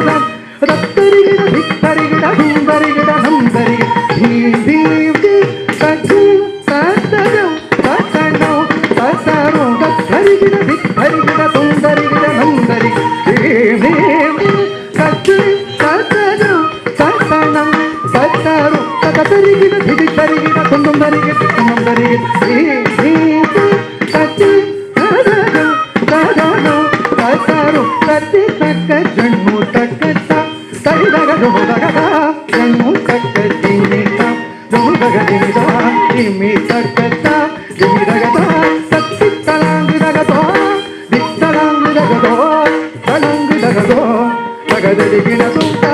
ತರಿಗಿಡ ತರಿಗಿಡ ಧೂಂ ತರಿಗಿಡ ನಂ ತರಿಗಿಡ ಧೀಂ ಧೀಂ ಧೀಂ ತಜ್ಜಂ ತಜ್ಜಂ ತಜ್ಜಂ ತಜ್ಜಂ ತರಿಗಿಡ ತರಿಗಿಡ ಧೂಂ ತರಿಗಿಡ ನಂ ತರಿಗಿಡ ಧೀಂ ಧೀಂ ತಜ್ಜಂ ತಜ್ಜಂ ತಜ್ಜಂ ತಜ್ಜಂ ತಗ ತರಿಗಿಡ ಧಿದಿ ತರಿಗಿಡ ತುಂದುಂ ತರಿಗಿಡ ತುಂದುಂ ತರಿಗಿಡ ಧೀಂ ಧೀಂ ತಜ್ಜಂ ತಜ್ಜಂ ತಜ್ಜಂ ತಜ್ಜಂ ತತ್ತಿ ತಕ್ಕ ಜಣ್ಣು ತಕ್ಕತ್ತ ತರಿದಗ ಧುಮದಗ ಜಣ್ಣು ತಕ್ಕ ಜಿಮಿತ ಧುಮದಗ ಜಿಮಿತ ಜಿಮಿ ತಕ್ಕತ್ತ ಜಿಮಿದಗ ತತ್ತಿ ತಲಾಂಗಿದಗ ದಿತ್ತಲಾಂಗಿದಗ ತಲಾಂಗಿದಗ ತಗದಡಿ ಗಿಡ ಸುತ್ತ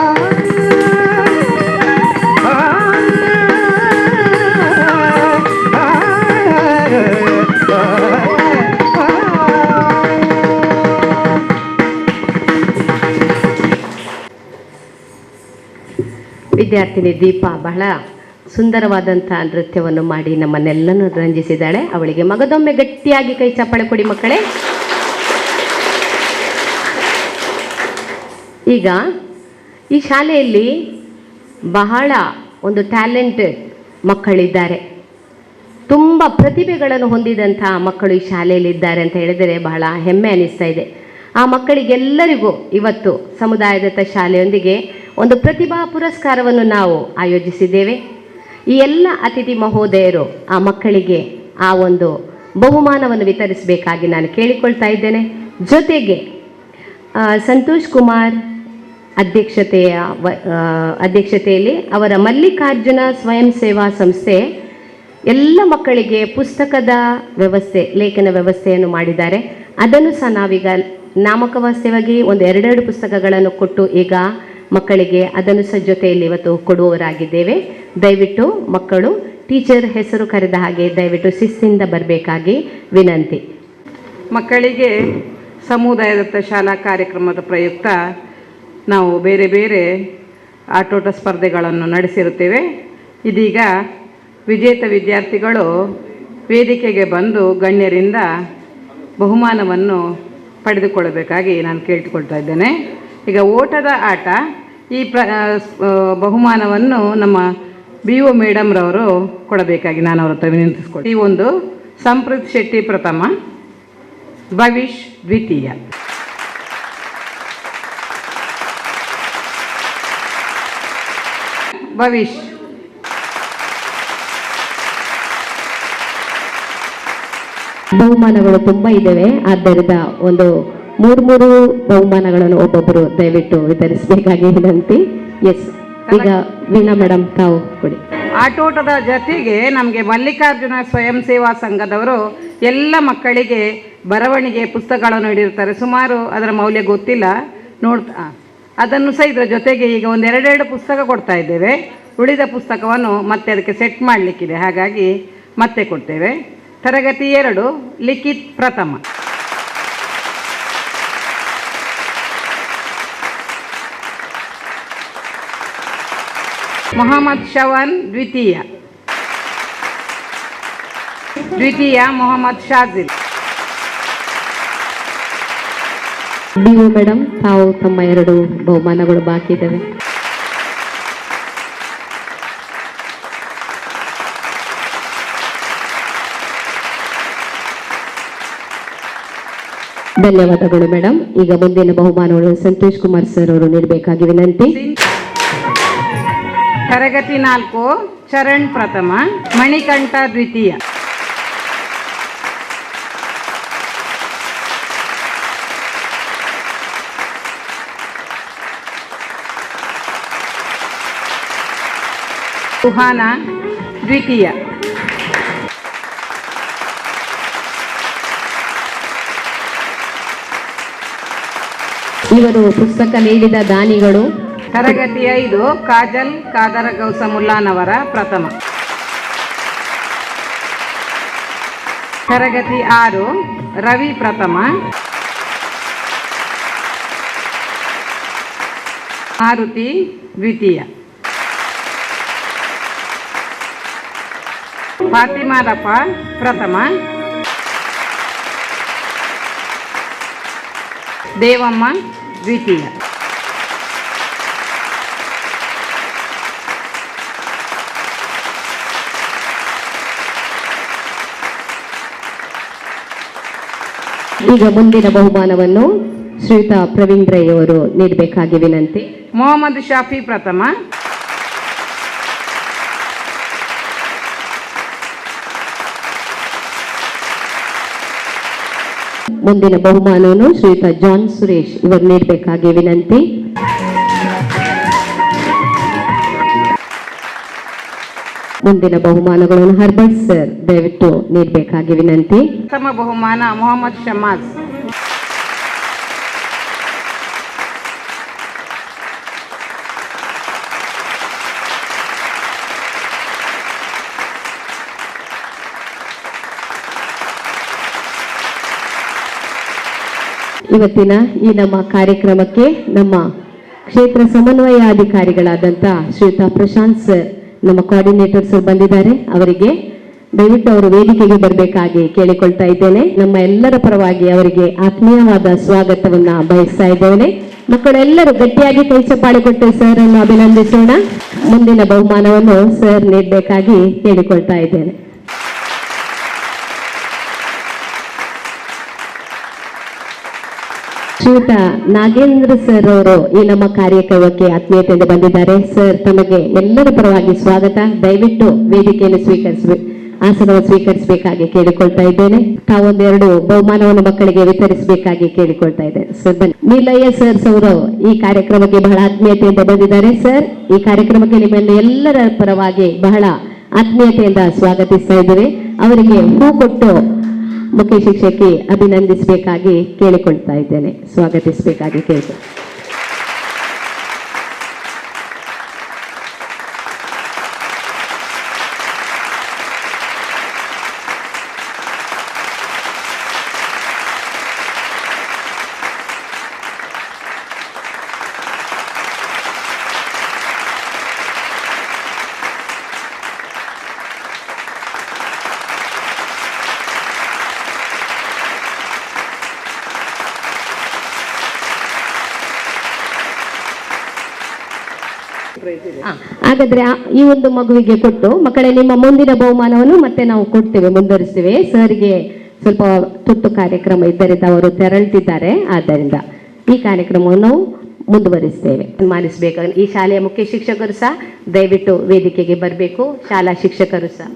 ವಿದ್ಯಾರ್ಥಿನಿ ದೀಪಾ ಬಹಳ ಸುಂದರವಾದಂಥ ನೃತ್ಯವನ್ನು ಮಾಡಿ ನಮ್ಮನ್ನೆಲ್ಲನೂ ರಂಜಿಸಿದ್ದಾಳೆ. ಅವಳಿಗೆ ಮಗದೊಮ್ಮೆ ಗಟ್ಟಿಯಾಗಿ ಕೈ ಚಪ್ಪಾಳೆ ಕೊಡಿ ಮಕ್ಕಳೇ. ಈಗ ಈ ಶಾಲೆಯಲ್ಲಿ ಬಹಳ ಒಂದು ಟ್ಯಾಲೆಂಟೆಡ್ ಮಕ್ಕಳಿದ್ದಾರೆ, ತುಂಬ ಪ್ರತಿಭೆಗಳನ್ನು ಹೊಂದಿದಂಥ ಮಕ್ಕಳು ಈ ಶಾಲೆಯಲ್ಲಿದ್ದಾರೆ ಅಂತ ಹೇಳಿದರೆ ಬಹಳ ಹೆಮ್ಮೆ ಅನ್ನಿಸ್ತಾ ಇದೆ. ಆ ಮಕ್ಕಳಿಗೆಲ್ಲರಿಗೂ ಇವತ್ತು ಸಮುದಾಯದತ್ತ ಶಾಲೆಯೊಂದಿಗೆ ಒಂದು ಪ್ರತಿಭಾ ಪುರಸ್ಕಾರವನ್ನು ನಾವು ಆಯೋಜಿಸಿದ್ದೇವೆ. ಈ ಎಲ್ಲ ಅತಿಥಿ ಮಹೋದಯರು ಆ ಮಕ್ಕಳಿಗೆ ಆ ಒಂದು ಬಹುಮಾನವನ್ನು ವಿತರಿಸಬೇಕಾಗಿ ನಾನು ಕೇಳಿಕೊಳ್ತಾ ಇದ್ದೇನೆ. ಜೊತೆಗೆ ಸಂತೋಷ್ ಕುಮಾರ್ ಅಧ್ಯಕ್ಷತೆಯಲ್ಲಿ ಅವರ ಮಲ್ಲಿಕಾರ್ಜುನ ಸ್ವಯಂ ಸೇವಾ ಸಂಸ್ಥೆ ಎಲ್ಲ ಮಕ್ಕಳಿಗೆ ಪುಸ್ತಕದ ವ್ಯವಸ್ಥೆ, ಲೇಖನ ವ್ಯವಸ್ಥೆಯನ್ನು ಮಾಡಿದ್ದಾರೆ. ಅದನ್ನು ಸಹ ನಾವೀಗ ನಾಮಕವಾಸ್ತವಾಗಿ ಒಂದು 2 ಪುಸ್ತಕಗಳನ್ನು ಕೊಟ್ಟು ಈಗ ಮಕ್ಕಳಿಗೆ ಅದನ್ನು ಸಹ ಜೊತೆಯಲ್ಲಿ ಇವತ್ತು ಕೊಡುವವರಾಗಿದ್ದೇವೆ. ದಯವಿಟ್ಟು ಮಕ್ಕಳು ಟೀಚರ್ ಹೆಸರು ಕರೆದ ಹಾಗೆ ದಯವಿಟ್ಟು ಶಿಸ್ತಿಂದ ಬರಬೇಕಾಗಿ ವಿನಂತಿ. ಮಕ್ಕಳಿಗೆ ಸಮುದಾಯದತ್ತ ಶಾಲಾ ಕಾರ್ಯಕ್ರಮದ ಪ್ರಯುಕ್ತ ನಾವು ಬೇರೆ ಬೇರೆ ಆಟೋಟ ಸ್ಪರ್ಧೆಗಳನ್ನು ನಡೆಸಿರುತ್ತೇವೆ. ಇದೀಗ ವಿಜೇತ ವಿದ್ಯಾರ್ಥಿಗಳು ವೇದಿಕೆಗೆ ಬಂದು ಗಣ್ಯರಿಂದ ಬಹುಮಾನವನ್ನು ಪಡೆದುಕೊಳ್ಳಬೇಕಾಗಿ ನಾನು ಕೇಳಿಕೊಳ್ತಾ ಇದ್ದೇನೆ. ಈಗ ಓಟದ ಆಟ, ಈ ಬಹುಮಾನವನ್ನು ನಮ್ಮ BO ಮೇಡಮ್ರವರು ಕೊಡಬೇಕಾಗಿ ನಾನು ಅವರ ಹತ್ರ ವಿನಂತಿಸ್ಕೊಳ್ತೀನಿ. ಈ ಒಂದು ಸಂಪ್ರೀತ್ ಶೆಟ್ಟಿ ಪ್ರಥಮ, ಭವಿಷ್ ದ್ವಿತೀಯ. ಭವಿಷ್. ಬಹುಮಾನಗಳು ತುಂಬ ಇದ್ದಾವೆ, ಆದ್ದರಿಂದ ಒಂದು 3 ಬಹುಮಾನಗಳನ್ನು ಒಬ್ಬೊಬ್ಬರು ದಯವಿಟ್ಟು ವಿತರಿಸಬೇಕಾಗಿ ವಿನಂತಿ. ಎಸ್, ಈಗ ವೀಣಾ ಮೇಡಮ್ ತಾವು ಕೊಡಿ. ಆಟೋಟದ ಜೊತೆಗೆ ನಮಗೆ ಮಲ್ಲಿಕಾರ್ಜುನ ಸ್ವಯಂ ಸೇವಾ ಸಂಘದವರು ಎಲ್ಲ ಮಕ್ಕಳಿಗೆ ಬರವಣಿಗೆ ಪುಸ್ತಕಗಳನ್ನು ನೀಡಿರ್ತಾರೆ. ಸುಮಾರು ಅದರ ಮೌಲ್ಯ ಗೊತ್ತಿಲ್ಲ, ಅದನ್ನು ಸಹ ಇದರ ಜೊತೆಗೆ ಈಗ ಒಂದು 2 ಪುಸ್ತಕ ಕೊಡ್ತಾ ಇದ್ದೇವೆ. ಉಳಿದ ಪುಸ್ತಕವನ್ನು ಮತ್ತೆ ಅದಕ್ಕೆ ಸೆಟ್ ಮಾಡಲಿಕ್ಕಿದೆ, ಹಾಗಾಗಿ ಮತ್ತೆ ಕೊಡ್ತೇವೆ. ತರಗತಿ 2 ಲಿಖಿತ್ ಪ್ರಥಮ. ಮೊಹಮ್ಮದ್ ಶವನ್ ದ್ವಿತೀಯ ಮೊಹಮ್ಮದ್ ಶಾಜಿಲ್. ಡಿಒ ಮೇಡಮ್, ತಾವು ತಮ್ಮ 2 ಬಹುಮಾನಗಳು ಬಾಕಿ ಇದ್ದಾವೆ. ಧನ್ಯವಾದಗಳು ಮೇಡಮ್. ಈಗ ಮುಂದಿನ ಬಹುಮಾನವನ್ನು ಸಂತೋಷ್ ಕುಮಾರ್ ಸರ್ ಅವರು ನೀಡಬೇಕಾಗಿ ವಿನಂತಿ. ತರಗತಿ 4 ಚರಣ್ ಪ್ರಥಮ, ಮಣಿಕಂಠ ದ್ವಿತೀಯ. ಸುಹಾನ ದ್ವಿತೀಯ. ಇವರು ಪುಸ್ತಕ ನೀಡಿದ ದಾನಿಗಳು. ತರಗತಿ 5 ಕಾಜಲ್ ಕಾದರ ಗೌಸಮುಲ್ಲಾನವರ ಪ್ರಥಮ. ತರಗತಿ 6 ರವಿ ಪ್ರಥಮ. ಮಾರುತಿ ದ್ವಿತೀಯ. ಫಾತಿಮಾರಪ್ಪ ಪ್ರಥಮ. ದೇವಮ್ಮ ದ್ವಿತೀಯ. ಈಗ ಮುಂದಿನ ಬಹುಮಾನವನ್ನು ಶ್ರೀಯುತ ಪ್ರವೀಣ್ ರೈ ಅವರು ನೀಡಬೇಕಾಗಿ ವಿನಂತಿ. ಮೊಹಮ್ಮದ್ ಶಾಫಿ ಪ್ರಥಮ. ಮುಂದಿನ ಬಹುಮಾನವನ್ನು ಶ್ರೀಯುತ ಜಾನ್ ಸುರೇಶ್ ಇವರು ನೀಡಬೇಕಾಗಿ ವಿನಂತಿ. ಮುಂದಿನ ಬಹುಮಾನಗಳನ್ನು ಹರ್ಬರ್ಟ್ ಸರ್ ದಯವಿಟ್ಟು ನೀಡಬೇಕಾಗಿ ವಿನಂತಿ. ಪ್ರಥಮ ಬಹುಮಾನ ಮೊಹಮ್ಮದ್ ಶಮಾಜ್. ಇವತ್ತಿನ ಈ ನಮ್ಮ ಕಾರ್ಯಕ್ರಮಕ್ಕೆ ನಮ್ಮ ಕ್ಷೇತ್ರ ಸಮನ್ವಯಾಧಿಕಾರಿಗಳಾದಂಥ ಶ್ರೀಯುತ ಪ್ರಶಾಂತ್ ಸರ್, ನಮ್ಮ ಕೋಆರ್ಡಿನೇಟರ್ ಸರ್ ಬಂದಿದ್ದಾರೆ. ಅವರಿಗೆ ದಯವಿಟ್ಟು ಅವರು ವೇದಿಕೆಗೆ ಬರಬೇಕಾಗಿ ಕೇಳಿಕೊಳ್ತಾ ಇದ್ದೇನೆ. ನಮ್ಮ ಎಲ್ಲರ ಪರವಾಗಿ ಅವರಿಗೆ ಆತ್ಮೀಯವಾದ ಸ್ವಾಗತವನ್ನ ಬಯಸ್ತಾ ಇದ್ದೇನೆ. ಮಕ್ಕಳೆಲ್ಲರೂ ಗಟ್ಟಿಯಾಗಿ ಕೈ ಚಪ್ಪಾಳೆ ಕೊಟ್ಟು ಸರ್ ಅನ್ನು ಅಭಿನಂದಿಸೋಣ. ಮುಂದಿನ ಬಹುಮಾನವನ್ನು ಸರ್ ನೀಡಬೇಕಾಗಿ ಕೇಳಿಕೊಳ್ತಾ ಇದ್ದೇನೆ. ಶ್ರೀಯುತ ನಾಗೇಂದ್ರ ಸರ್ ಅವರು ಈ ನಮ್ಮ ಕಾರ್ಯಕ್ರಮಕ್ಕೆ ಆತ್ಮೀಯತೆಯಿಂದ ಬಂದಿದ್ದಾರೆ. ಸರ್, ತಮಗೆ ಎಲ್ಲರ ಪರವಾಗಿ ಸ್ವಾಗತ. ದಯವಿಟ್ಟು ವೇದಿಕೆಯನ್ನು ಆಸನವನ್ನು ಸ್ವೀಕರಿಸಬೇಕಾಗಿ ಕೇಳಿಕೊಳ್ತಾ ಇದ್ದೇನೆ. ತಾವೊಂದೆರಡು ಬಹುಮಾನವನ್ನು ಮಕ್ಕಳಿಗೆ ವಿತರಿಸಬೇಕಾಗಿ ಕೇಳಿಕೊಳ್ತಾ ಇದ್ದೇನೆ. ಸರ್ ಬನ್ನಿ. ನೀಲಯ್ಯ ಸರ್ ಅವರು ಈ ಕಾರ್ಯಕ್ರಮಕ್ಕೆ ಬಹಳ ಆತ್ಮೀಯತೆಯಿಂದ ಬಂದಿದ್ದಾರೆ. ಸರ್, ಈ ಕಾರ್ಯಕ್ರಮಕ್ಕೆ ನಿಮ್ಮನ್ನು ಎಲ್ಲರ ಪರವಾಗಿ ಬಹಳ ಆತ್ಮೀಯತೆಯಿಂದ ಸ್ವಾಗತಿಸ್ತಾ ಇದ್ದೇವೆ. ಅವರಿಗೆ ಹೂ ಕೊಟ್ಟು ಮುಖ್ಯ ಶಿಕ್ಷಕಿ ಅಭಿನಂದಿಸಬೇಕಾಗಿ ಕೇಳಿಕೊಳ್ತಾ ಇದ್ದೇನೆ, ಸ್ವಾಗತಿಸಬೇಕಾಗಿ ಕೇಳ್ತೇನೆ. ಹಾಗಾದ್ರೆ ಈ ಒಂದು ಮಗುವಿಗೆ ಕೊಟ್ಟು ಮಕ್ಕಳೇ ನಿಮ್ಮ ಮುಂದಿನ ಬಹುಮಾನವನ್ನು ಮತ್ತೆ ನಾವು ಕೊಡ್ತೇವೆ, ಮುಂದುವರಿಸ್ತೇವೆ. ಸರ್ಗೆ ಸ್ವಲ್ಪ ತುರ್ತು ಕಾರ್ಯಕ್ರಮ ಇದ್ದರಿಂದ ಅವರು ತೆರಳುತ್ತಿದ್ದಾರೆ. ಆದ್ದರಿಂದ ಈ ಕಾರ್ಯಕ್ರಮವನ್ನು ನಾವು ಮುಂದುವರಿಸ್ತೇವೆ. ಸನ್ಮಾನಿಸಬೇಕಾಗಿ ಈ ಶಾಲೆಯ ಮುಖ್ಯ ಶಿಕ್ಷಕರು ಸಹ ದಯವಿಟ್ಟು ವೇದಿಕೆಗೆ ಬರಬೇಕು. ಶಾಲಾ ಶಿಕ್ಷಕರು ಸಹ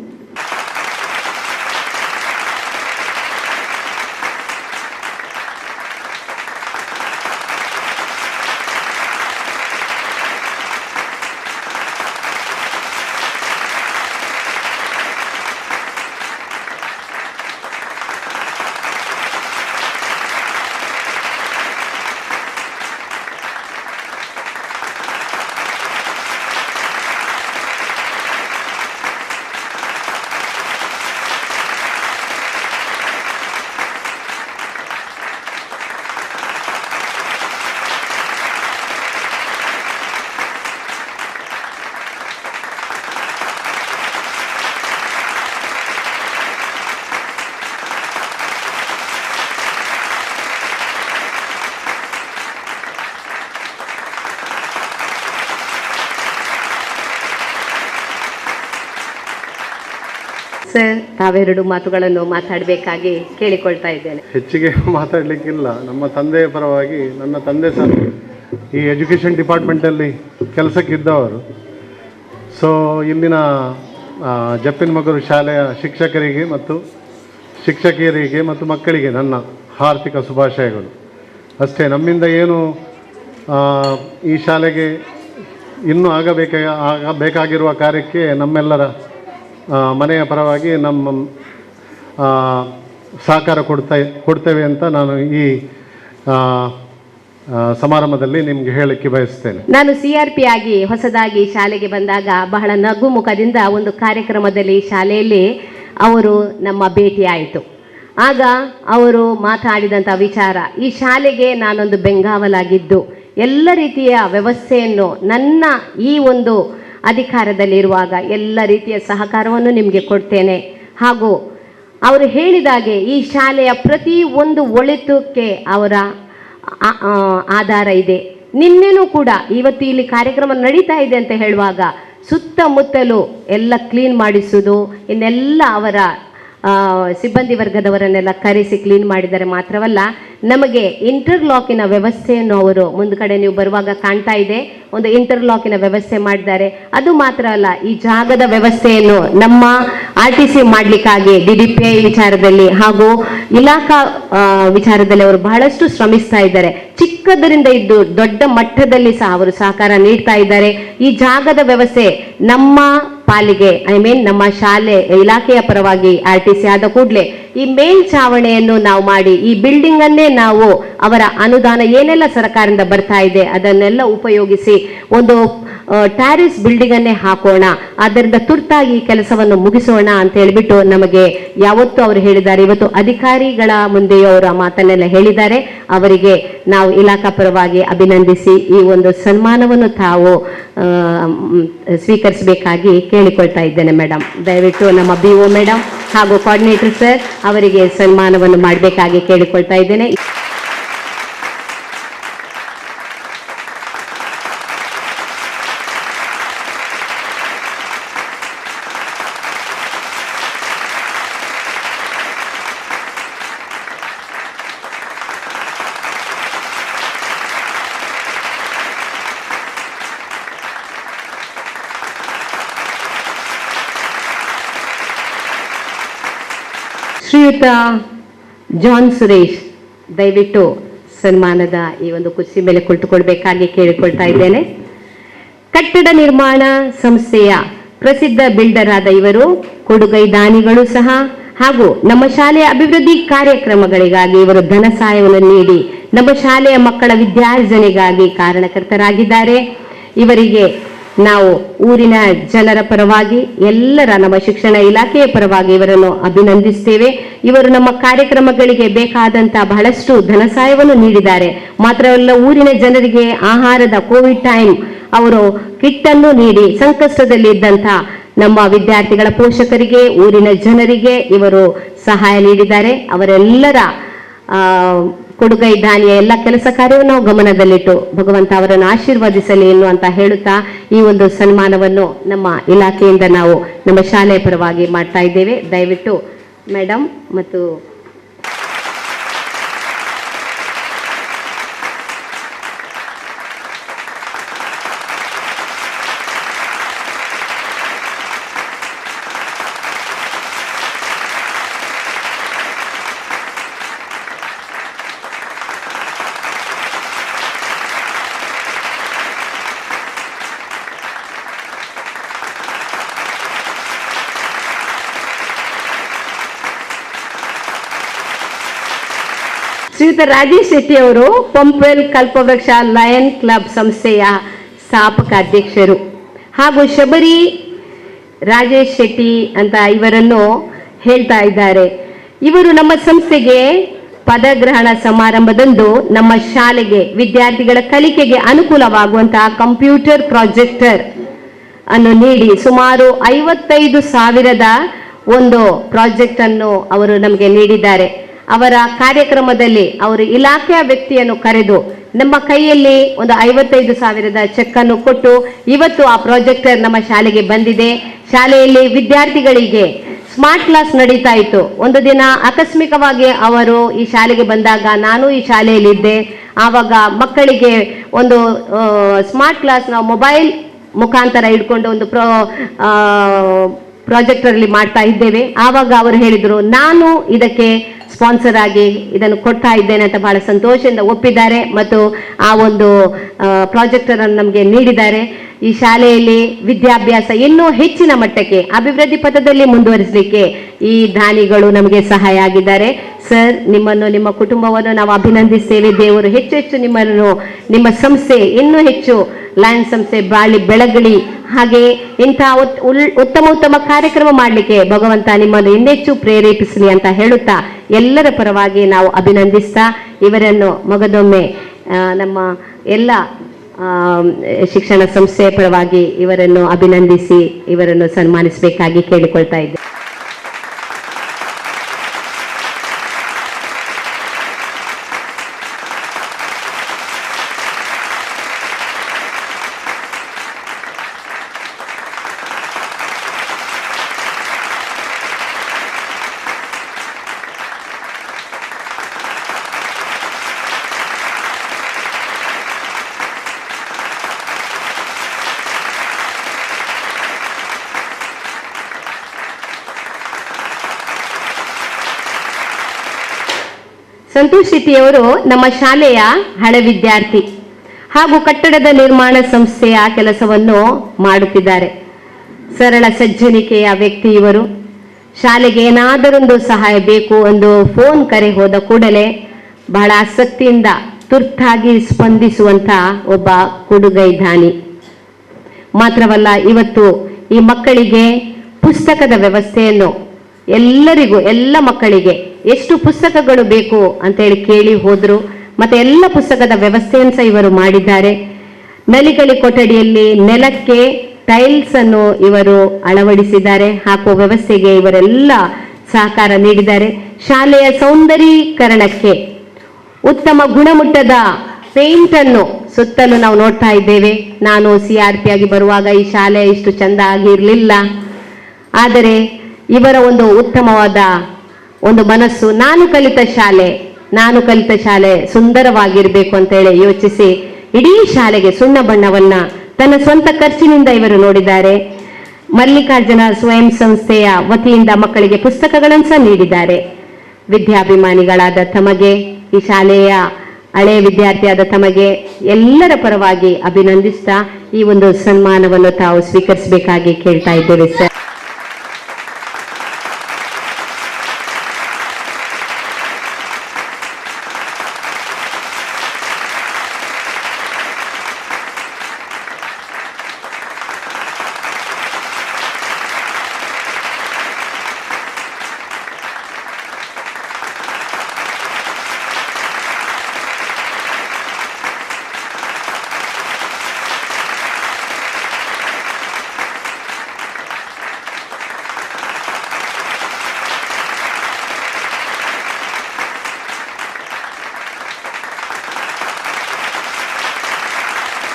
ಸರ್, ತಾವೆರಡು ಮಾತುಗಳನ್ನು ಮಾತಾಡಬೇಕಾಗಿ ಕೇಳಿಕೊಳ್ತಾ ಇದ್ದೇನೆ. ಹೆಚ್ಚಿಗೆ ಮಾತಾಡಲಿಕ್ಕಿಲ್ಲ. ನಮ್ಮ ತಂದೆಯ ಪರವಾಗಿ, ನನ್ನ ತಂದೆ ಸಹ ಈ ಎಜುಕೇಷನ್ ಡಿಪಾರ್ಟ್ಮೆಂಟಲ್ಲಿ ಕೆಲಸಕ್ಕಿದ್ದವರು. ಸೊ ಇಲ್ಲಿನ ಜಪ್ಪಿನಮೊಗರು ಶಾಲೆಯ ಶಿಕ್ಷಕರಿಗೆ ಮತ್ತು ಶಿಕ್ಷಕಿಯರಿಗೆ ಮತ್ತು ಮಕ್ಕಳಿಗೆ ನನ್ನ ಹಾರ್ದಿಕ ಶುಭಾಶಯಗಳು. ಅಷ್ಟೇ, ನಮ್ಮಿಂದ ಏನು ಈ ಶಾಲೆಗೆ ಇನ್ನೂ ಆಗಬೇಕಾಗಿರುವ ಕಾರ್ಯಕ್ಕೆ ನಮ್ಮೆಲ್ಲರ ಮನೆಯ ಪರವಾಗಿ ನಮ್ಮ ಸಹಕಾರ ಕೊಡ್ತೇವೆ ಅಂತ ನಾನು ಈ ಸಮಾರಂಭದಲ್ಲಿ ನಿಮಗೆ ಹೇಳಕ್ಕೆ ಬಯಸ್ತೇನೆ. ನಾನು CRP ಆಗಿ ಹೊಸದಾಗಿ ಶಾಲೆಗೆ ಬಂದಾಗ ಬಹಳ ನಗು ಮುಖದಿಂದ ಒಂದು ಕಾರ್ಯಕ್ರಮದಲ್ಲಿ ಶಾಲೆಯಲ್ಲಿ ಅವರು ನಮ್ಮ ಭೇಟಿಯಾಯಿತು. ಆಗ ಅವರು ಮಾತಾಡಿದಂಥ ವಿಚಾರ, ಈ ಶಾಲೆಗೆ ನಾನೊಂದು ಬೆಂಗಾವಲಾಗಿದ್ದು ಎಲ್ಲ ರೀತಿಯ ವ್ಯವಸ್ಥೆಯನ್ನು ನನ್ನ ಈ ಒಂದು ಅಧಿಕಾರದಲ್ಲಿರುವಾಗ ಎಲ್ಲ ರೀತಿಯ ಸಹಕಾರವನ್ನು ನಿಮಗೆ ಕೊಡ್ತೇನೆ. ಹಾಗೂ ಅವರು ಹೇಳಿದಾಗೆ ಈ ಶಾಲೆಯ ಪ್ರತಿ ಒಂದು ಒಳಿತಕ್ಕೆ ಅವರ ಆಧಾರ ಇದೆ. ನಿನ್ನೆನೂ ಕೂಡ ಇವತ್ತು ಇಲ್ಲಿ ಕಾರ್ಯಕ್ರಮ ನಡೀತಾ ಇದೆ ಅಂತ ಹೇಳುವಾಗ ಸುತ್ತಮುತ್ತಲು ಎಲ್ಲ ಕ್ಲೀನ್ ಮಾಡಿಸುವುದು, ಇನ್ನೆಲ್ಲ ಅವರ ಸಿಬ್ಬಂದಿ ವರ್ಗದವರನ್ನೆಲ್ಲ ಕರೆಸಿ ಕ್ಲೀನ್ ಮಾಡಿದರೆ ಮಾತ್ರವಲ್ಲ, ನಮಗೆ ಇಂಟರ್ಲಾಕಿನ ವ್ಯವಸ್ಥೆಯನ್ನು ಅವರು ಮುಂದ್ಗಡೆ ನೀವು ಬರುವಾಗ ಕಾಣ್ತಾ ಇದೆ, ಒಂದು ಇಂಟರ್ಲಾಕಿನ ವ್ಯವಸ್ಥೆ ಮಾಡಿದ್ದಾರೆ. ಅದು ಮಾತ್ರ ಅಲ್ಲ, ಈ ಜಾಗದ ವ್ಯವಸ್ಥೆಯನ್ನು ನಮ್ಮ RTC ಮಾಡಲಿಕ್ಕಾಗಿ DDPI ವಿಚಾರದಲ್ಲಿ ಹಾಗೂ ಇಲಾಖಾ ವಿಚಾರದಲ್ಲಿ ಅವರು ಬಹಳಷ್ಟು ಶ್ರಮಿಸ್ತಾ ಇದ್ದಾರೆ. ಚಿಕ್ಕದರಿಂದ ಇದ್ದು ದೊಡ್ಡ ಮಟ್ಟದಲ್ಲಿ ಸಹ ಅವರು ಸಹಕಾರ ನೀಡ್ತಾ ಇದ್ದಾರೆ. ಈ ಜಾಗದ ವ್ಯವಸ್ಥೆ ನಮ್ಮ ಪಾಲಿಗೆ, ನಮ್ಮ ಶಾಲೆ ಇಲಾಖೆಯ ಪರವಾಗಿ RTC ಆದ ಕೂಡಲೇ ಈ ಮೇಲ್ಛಾವಣಿಯನ್ನು ನಾವು ಮಾಡಿ, ಈ ಬಿಲ್ಡಿಂಗ್ ಅನ್ನೇ ನಾವು ಅವರ ಅನುದಾನ ಏನೆಲ್ಲ ಸರ್ಕಾರದಿಂದ ಬರ್ತಾ ಇದೆ ಅದನ್ನೆಲ್ಲ ಉಪಯೋಗಿಸಿ ಒಂದು ಟ್ಯಾರಿಸ್ ಬಿಲ್ಡಿಂಗ್ ಅನ್ನೇ ಹಾಕೋಣ, ಅದರಿಂದ ತುರ್ತಾಗಿ ಕೆಲಸವನ್ನು ಮುಗಿಸೋಣ ಅಂತ ಹೇಳಿಬಿಟ್ಟು ನಮಗೆ ಯಾವತ್ತೂ ಅವರು ಹೇಳಿದ್ದಾರೆ. ಇವತ್ತು ಅಧಿಕಾರಿಗಳ ಮುಂದೆಯೂ ಅವರು ಆ ಮಾತನ್ನೆಲ್ಲ ಹೇಳಿದ್ದಾರೆ. ಅವರಿಗೆ ನಾವು ಇಲಾಖಾ ಪರವಾಗಿ ಅಭಿನಂದಿಸಿ ಈ ಒಂದು ಸನ್ಮಾನವನ್ನು ತಾವು ಸ್ವೀಕರಿಸಬೇಕಾಗಿ ಕೇಳಿಕೊಳ್ತಾ ಇದ್ದೇನೆ. ಮೇಡಮ್, ದಯವಿಟ್ಟು ನಮ್ಮ BO ಮೇಡಮ್ ಹಾಗೂ ಕೋಆರ್ಡಿನೇಟರ್ ಸರ್ ಅವರಿಗೆ ಸನ್ಮಾನವನ್ನು ಮಾಡಬೇಕಾಗಿ ಕೇಳಿಕೊಳ್ತಾ ಇದ್ದೇನೆ. ಶ್ರೀಯುತ ಜಾನ್ ಸುರೇಶ್, ದಯವಿಟ್ಟು ಸನ್ಮಾನದ ಈ ಒಂದು ಕುರ್ಚಿ ಮೇಲೆ ಕುಳಿತುಕೊಳ್ಬೇಕಾಗಿ ಕೇಳಿಕೊಳ್ತಾ ಇದ್ದೇನೆ. ಕಟ್ಟಡ ನಿರ್ಮಾಣ ಸಂಸ್ಥೆಯ ಪ್ರಸಿದ್ಧ ಬಿಲ್ಡರ್ ಆದ ಇವರು ಕೊಡುಗೈ ದಾನಿಗಳು ಸಹ, ಹಾಗೂ ನಮ್ಮ ಶಾಲೆಯ ಅಭಿವೃದ್ಧಿ ಕಾರ್ಯಕ್ರಮಗಳಿಗಾಗಿ ಇವರು ಧನ ಸಹಾಯವನ್ನು ನೀಡಿ ನಮ್ಮ ಶಾಲೆಯ ಮಕ್ಕಳ ವಿದ್ಯಾರ್ಜನೆಗಾಗಿ ಕಾರಣಕರ್ತರಾಗಿದ್ದಾರೆ. ಇವರಿಗೆ ನಾವು ಊರಿನ ಜನರ ಪರವಾಗಿ, ಎಲ್ಲರ ನಮ್ಮ ಶಿಕ್ಷಣ ಇಲಾಖೆಯ ಪರವಾಗಿ ಇವರನ್ನು ಅಭಿನಂದಿಸ್ತೇವೆ. ಇವರು ನಮ್ಮ ಕಾರ್ಯಕ್ರಮಗಳಿಗೆ ಬೇಕಾದಂತ ಬಹಳಷ್ಟು ಧನ ಸಹಾಯವನ್ನು ನೀಡಿದ್ದಾರೆ. ಮಾತ್ರವಲ್ಲ, ಊರಿನ ಜನರಿಗೆ ಆಹಾರದ ಕೋವಿಡ್ ಟೈಮ್ ಅವರು ಕಿಟ್ ಅನ್ನು ನೀಡಿ ಸಂಕಷ್ಟದಲ್ಲಿ ಇದ್ದಂತ ನಮ್ಮ ವಿದ್ಯಾರ್ಥಿಗಳ ಪೋಷಕರಿಗೆ, ಊರಿನ ಜನರಿಗೆ ಇವರು ಸಹಾಯ ನೀಡಿದ್ದಾರೆ. ಅವರೆಲ್ಲರ ಕೊಡುಗೈ ದಾನಿಯ ಎಲ್ಲ ಕೆಲಸ ಕಾರ್ಯವನ್ನು ನಾವು ಗಮನದಲ್ಲಿಟ್ಟು ಭಗವಂತ ಅವರನ್ನು ಆಶೀರ್ವದಿಸಲಿ ಎನ್ನುವಂತ ಹೇಳುತ್ತಾ ಈ ಒಂದು ಸನ್ಮಾನವನ್ನು ನಮ್ಮ ಇಲಾಖೆಯಿಂದ ನಾವು ನಮ್ಮ ಶಾಲೆಯ ಪರವಾಗಿ ಮಾಡ್ತಾ ಇದ್ದೇವೆ. ದಯವಿಟ್ಟು ಮೇಡಮ್ ಮತ್ತು ಶ್ರೀಯುತ ರಾಜೇಶ್ ಶೆಟ್ಟಿ ಅವರು ಪಂಪ್ವೆಲ್ ಕಲ್ಪವೃಕ್ಷ ಲಯನ್ ಕ್ಲಬ್ ಸಂಸ್ಥೆಯ ಸ್ಥಾಪಕ ಅಧ್ಯಕ್ಷರು, ಹಾಗೂ ಶಬರಿ ರಾಜೇಶ್ ಶೆಟ್ಟಿ ಅಂತ ಇವರನ್ನು ಹೇಳ್ತಾ ಇದ್ದಾರೆ. ಇವರು ನಮ್ಮ ಸಂಸ್ಥೆಗೆ ಪದಗ್ರಹಣ ಸಮಾರಂಭದಂದು ನಮ್ಮ ಶಾಲೆಗೆ ವಿದ್ಯಾರ್ಥಿಗಳ ಕಲಿಕೆಗೆ ಅನುಕೂಲವಾಗುವಂತಹ ಕಂಪ್ಯೂಟರ್ ಪ್ರಾಜೆಕ್ಟರ್ ಅನ್ನು ನೀಡಿ ಸುಮಾರು 55,000ದ ಒಂದು ಪ್ರಾಜೆಕ್ಟ್ ಅನ್ನು ಅವರು ನಮಗೆ ನೀಡಿದ್ದಾರೆ. ಅವರ ಕಾರ್ಯಕ್ರಮದಲ್ಲಿ ಅವರು ಇಲಾಖೆಯ ವ್ಯಕ್ತಿಯನ್ನು ಕರೆದು ನಮ್ಮ ಕೈಯಲ್ಲಿ ಒಂದು 55,000ದ ಚೆಕ್ ಅನ್ನು ಕೊಟ್ಟು ಇವತ್ತು ಆ ಪ್ರಾಜೆಕ್ಟರ್ ನಮ್ಮ ಶಾಲೆಗೆ ಬಂದಿದೆ. ಶಾಲೆಯಲ್ಲಿ ವಿದ್ಯಾರ್ಥಿಗಳಿಗೆ ಸ್ಮಾರ್ಟ್ ಕ್ಲಾಸ್ ನಡೀತಾ ಇತ್ತು. ಒಂದು ದಿನ ಆಕಸ್ಮಿಕವಾಗಿ ಅವರು ಈ ಶಾಲೆಗೆ ಬಂದಾಗ ನಾನು ಈ ಶಾಲೆಯಲ್ಲಿದ್ದೆ. ಆವಾಗ ಮಕ್ಕಳಿಗೆ ಒಂದು ಸ್ಮಾರ್ಟ್ ಕ್ಲಾಸ್ ನಾವು ಮೊಬೈಲ್ ಮುಖಾಂತರ ಇಟ್ಕೊಂಡು ಒಂದು ಪ್ರಾಜೆಕ್ಟರಲ್ಲಿ ಮಾಡ್ತಾ ಇದ್ದೇವೆ. ಆವಾಗ ಅವರು ಹೇಳಿದರು, ನಾನು ಇದಕ್ಕೆ ಸ್ಪಾನ್ಸರ್ ಆಗಿ ಇದನ್ನು ಕೊಡ್ತಾ ಇದ್ದೇನೆ ಅಂತ ಬಹಳ ಸಂತೋಷದಿಂದ ಒಪ್ಪಿದ್ದಾರೆ ಮತ್ತು ಆ ಒಂದು ಪ್ರಾಜೆಕ್ಟರ್ ಅನ್ನು ನಮಗೆ ನೀಡಿದ್ದಾರೆ. ಈ ಶಾಲೆಯಲ್ಲಿ ವಿದ್ಯಾಭ್ಯಾಸ ಇನ್ನೂ ಹೆಚ್ಚಿನ ಮಟ್ಟಕ್ಕೆ ಅಭಿವೃದ್ಧಿ ಪಥದಲ್ಲಿ ಮುಂದುವರಿಸಲಿಕ್ಕೆ ಈ ದಾನಿಗಳು ನಮಗೆ ಸಹಾಯ ಆಗಿದ್ದಾರೆ. ಸರ್, ನಿಮ್ಮನ್ನು ನಿಮ್ಮ ಕುಟುಂಬವನ್ನು ನಾವು ಅಭಿನಂದಿಸ್ತೇವೆ. ದೇವರು ಹೆಚ್ಚು ಹೆಚ್ಚು ನಿಮ್ಮನ್ನು, ನಿಮ್ಮ ಸಂಸ್ಥೆ ಇನ್ನೂ ಹೆಚ್ಚು ಲಯನ್ ಸಂಸ್ಥೆ ಬೆಳಗಲಿ. ಹಾಗೆ ಇಂಥ ಉತ್ತಮ ಉತ್ತಮ ಕಾರ್ಯಕ್ರಮ ಮಾಡಲಿಕ್ಕೆ ಭಗವಂತ ನಿಮ್ಮನ್ನು ಇನ್ನೆಚ್ಚು ಪ್ರೇರೇಪಿಸಲಿ ಅಂತ ಹೇಳುತ್ತಾ ಎಲ್ಲರ ಪರವಾಗಿ ನಾವು ಅಭಿನಂದಿಸ್ತಾ ಇವರನ್ನು ಮಗದೊಮ್ಮೆ ನಮ್ಮ ಎಲ್ಲ ಶಿಕ್ಷಣ ಸಂಸ್ಥೆಯ ಪರವಾಗಿ ಇವರನ್ನು ಅಭಿನಂದಿಸಿ ಇವರನ್ನು ಸನ್ಮಾನಿಸಬೇಕಾಗಿ ಕೇಳಿಕೊಳ್ತಾ ಇದ್ದೆ. ಸಂತೋಷ್ ಶೆಟ್ಟಿಯವರು ನಮ್ಮ ಶಾಲೆಯ ಹಳೆ ವಿದ್ಯಾರ್ಥಿ ಹಾಗೂ ಕಟ್ಟಡದ ನಿರ್ಮಾಣ ಸಂಸ್ಥೆಯ ಕೆಲಸವನ್ನು ಮಾಡುತ್ತಿದ್ದಾರೆ. ಸರಳ ಸಜ್ಜನಿಕೆಯ ವ್ಯಕ್ತಿ ಇವರು. ಶಾಲೆಗೆ ಏನಾದರೊಂದು ಸಹಾಯ ಬೇಕು ಎಂದು ಫೋನ್ ಕರೆ ಹೋದ ಕೂಡಲೇ ಬಹಳ ಆಸಕ್ತಿಯಿಂದ ತುರ್ತಾಗಿ ಸ್ಪಂದಿಸುವಂತ ಒಬ್ಬ ಕೊಡುಗೈದಾನಿ. ಮಾತ್ರವಲ್ಲ, ಇವತ್ತು ಈ ಮಕ್ಕಳಿಗೆ ಪುಸ್ತಕದ ವ್ಯವಸ್ಥೆಯನ್ನು ಎಲ್ಲರಿಗೂ, ಎಲ್ಲ ಮಕ್ಕಳಿಗೆ ಎಷ್ಟು ಪುಸ್ತಕಗಳು ಬೇಕು ಅಂತೇಳಿ ಕೇಳಿ ಹೋದ್ರು. ಮತ್ತೆ ಎಲ್ಲ ಪುಸ್ತಕದ ವ್ಯವಸ್ಥೆಯನ್ನು ಸಹ ಇವರು ಮಾಡಿದ್ದಾರೆ. ನಲಿಗಲಿ ಕೊಠಡಿಯಲ್ಲಿ ನೆಲಕ್ಕೆ ಟೈಲ್ಸ್ ಅನ್ನು ಇವರು ಅಳವಡಿಸಿದ್ದಾರೆ. ಹಾಕುವ ವ್ಯವಸ್ಥೆಗೆ ಇವರೆಲ್ಲ ಸಹಕಾರ ನೀಡಿದ್ದಾರೆ. ಶಾಲೆಯ ಸೌಂದರೀಕರಣಕ್ಕೆ ಉತ್ತಮ ಗುಣಮಟ್ಟದ ಪೇಂಟ್ ಅನ್ನು ಸುತ್ತಲೂ ನಾವು ನೋಡ್ತಾ ಇದ್ದೇವೆ. ನಾನು CRP ಆಗಿ ಬರುವಾಗ ಈ ಶಾಲೆ ಇಷ್ಟು ಚಂದ ಆಗಿರಲಿಲ್ಲ. ಆದರೆ ಇವರ ಒಂದು ಉತ್ತಮವಾದ ಒಂದು ಮನಸ್ಸು, ನಾನು ಕಲಿತ ಶಾಲೆ ಸುಂದರವಾಗಿರ್ಬೇಕು ಅಂತ ಹೇಳಿ ಯೋಚಿಸಿ ಇಡೀ ಶಾಲೆಗೆ ಸುಣ್ಣ ಬಣ್ಣವನ್ನ ತನ್ನ ಸ್ವಂತ ಖರ್ಚಿನಿಂದ ಇವರು ನೋಡಿದ್ದಾರೆ. ಮಲ್ಲಿಕಾರ್ಜುನ ಸ್ವಯಂ ಸಂಸ್ಥೆಯ ವತಿಯಿಂದ ಮಕ್ಕಳಿಗೆ ಪುಸ್ತಕಗಳನ್ನು ಸಹ ನೀಡಿದ್ದಾರೆ. ವಿದ್ಯಾಭಿಮಾನಿಗಳಾದ ತಮಗೆ, ಈ ಶಾಲೆಯ ಹಳೆಯ ವಿದ್ಯಾರ್ಥಿಯಾದ ತಮಗೆ ಎಲ್ಲರ ಪರವಾಗಿ ಅಭಿನಂದಿಸ್ತಾ ಈ ಒಂದು ಸನ್ಮಾನವನ್ನು ತಾವು ಸ್ವೀಕರಿಸಬೇಕಾಗಿ ಕೇಳ್ತಾ ಇದ್ದೇವೆ ಸರ್.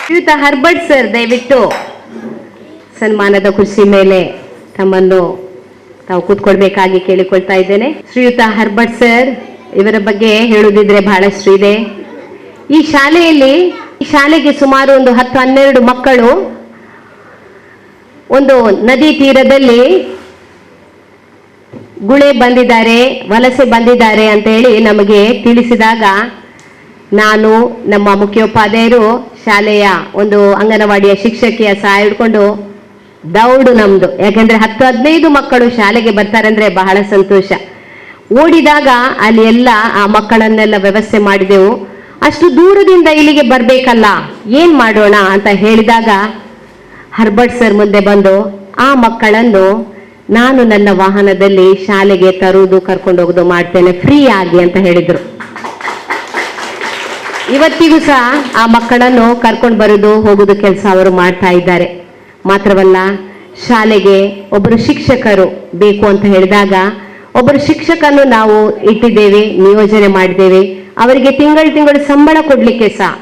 ಶ್ರೀಯುತ ಹರ್ಬರ್ಟ್ ಸರ್, ದಯವಿಟ್ಟು ಸನ್ಮಾನದ ಕುರ್ಚಿ ಮೇಲೆ ತಮ್ಮನ್ನು ತಾವು ಕೂತ್ಕೊಳ್ಬೇಕಾಗಿ ಕೇಳಿಕೊಳ್ತಾ ಇದ್ದೇನೆ. ಶ್ರೀಯುತ ಹರ್ಬರ್ಟ್ ಸರ್, ಇವರ ಬಗ್ಗೆ ಹೇಳುವುದಿದ್ರೆ ಬಹಳಷ್ಟು ಇದೆ. ಈ ಶಾಲೆಗೆ ಸುಮಾರು ಒಂದು 10-12 ಮಕ್ಕಳು ಒಂದು ನದಿ ತೀರದಲ್ಲಿ ಗುಳೆ ಬಂದಿದ್ದಾರೆ, ವಲಸೆ ಬಂದಿದ್ದಾರೆ ಅಂತ ಹೇಳಿ ನಮಗೆ ತಿಳಿಸಿದಾಗ ನಾನು, ನಮ್ಮ ಮುಖ್ಯೋಪಾಧ್ಯಾಯರು, ಶಾಲೆಯ ಒಂದು ಅಂಗನವಾಡಿಯ ಶಿಕ್ಷಕಿಯ ಸಹಾಯ ಹಿಡ್ಕೊಂಡು ದೌಡು ನಮ್ದು. ಯಾಕಂದ್ರೆ 10-15 ಮಕ್ಕಳು ಶಾಲೆಗೆ ಬರ್ತಾರೆ ಅಂದ್ರೆ ಬಹಳ ಸಂತೋಷ. ಓಡಿದಾಗ ಅಲ್ಲಿ ಎಲ್ಲ ಆ ಮಕ್ಕಳನ್ನೆಲ್ಲ ವ್ಯವಸ್ಥೆ ಮಾಡಿದೆವು. ಅಷ್ಟು ದೂರದಿಂದ ಇಲ್ಲಿಗೆ ಬರ್ಬೇಕಲ್ಲ, ಏನ್ ಮಾಡೋಣ ಅಂತ ಹೇಳಿದಾಗ ಹರ್ಬರ್ಟ್ ಸರ್ ಮುಂದೆ ಬಂದು ಆ ಮಕ್ಕಳನ್ನು ನಾನು ನನ್ನ ವಾಹನದಲ್ಲಿ ಶಾಲೆಗೆ ತರುವುದು, ಕರ್ಕೊಂಡು ಹೋಗೋದು ಮಾಡ್ತೇನೆ ಫ್ರೀ ಆಗಿ ಅಂತ ಹೇಳಿದ್ರು. ಇವತ್ತಿಗೂ ಸಹ ಆ ಮಕ್ಕಳನ್ನು ಕರ್ಕೊಂಡು ಬರುವುದು, ಹೋಗುದು ಕೆಲಸ ಅವರು ಮಾಡ್ತಾ ಇದ್ದಾರೆ. ಮಾತ್ರವಲ್ಲ, ಶಾಲೆಗೆ ಒಬ್ಬರು ಶಿಕ್ಷಕರು ಬೇಕು ಅಂತ ಹೇಳಿದಾಗ ಒಬ್ಬರು ಶಿಕ್ಷಕನ್ನು ನಾವು ಇಟ್ಟಿದ್ದೇವೆ, ನಿಯೋಜನೆ ಮಾಡಿದ್ದೇವೆ. ಅವರಿಗೆ ತಿಂಗಳು ಸಂಬಳ ಕೊಡ್ಲಿಕ್ಕೆ ಸಹ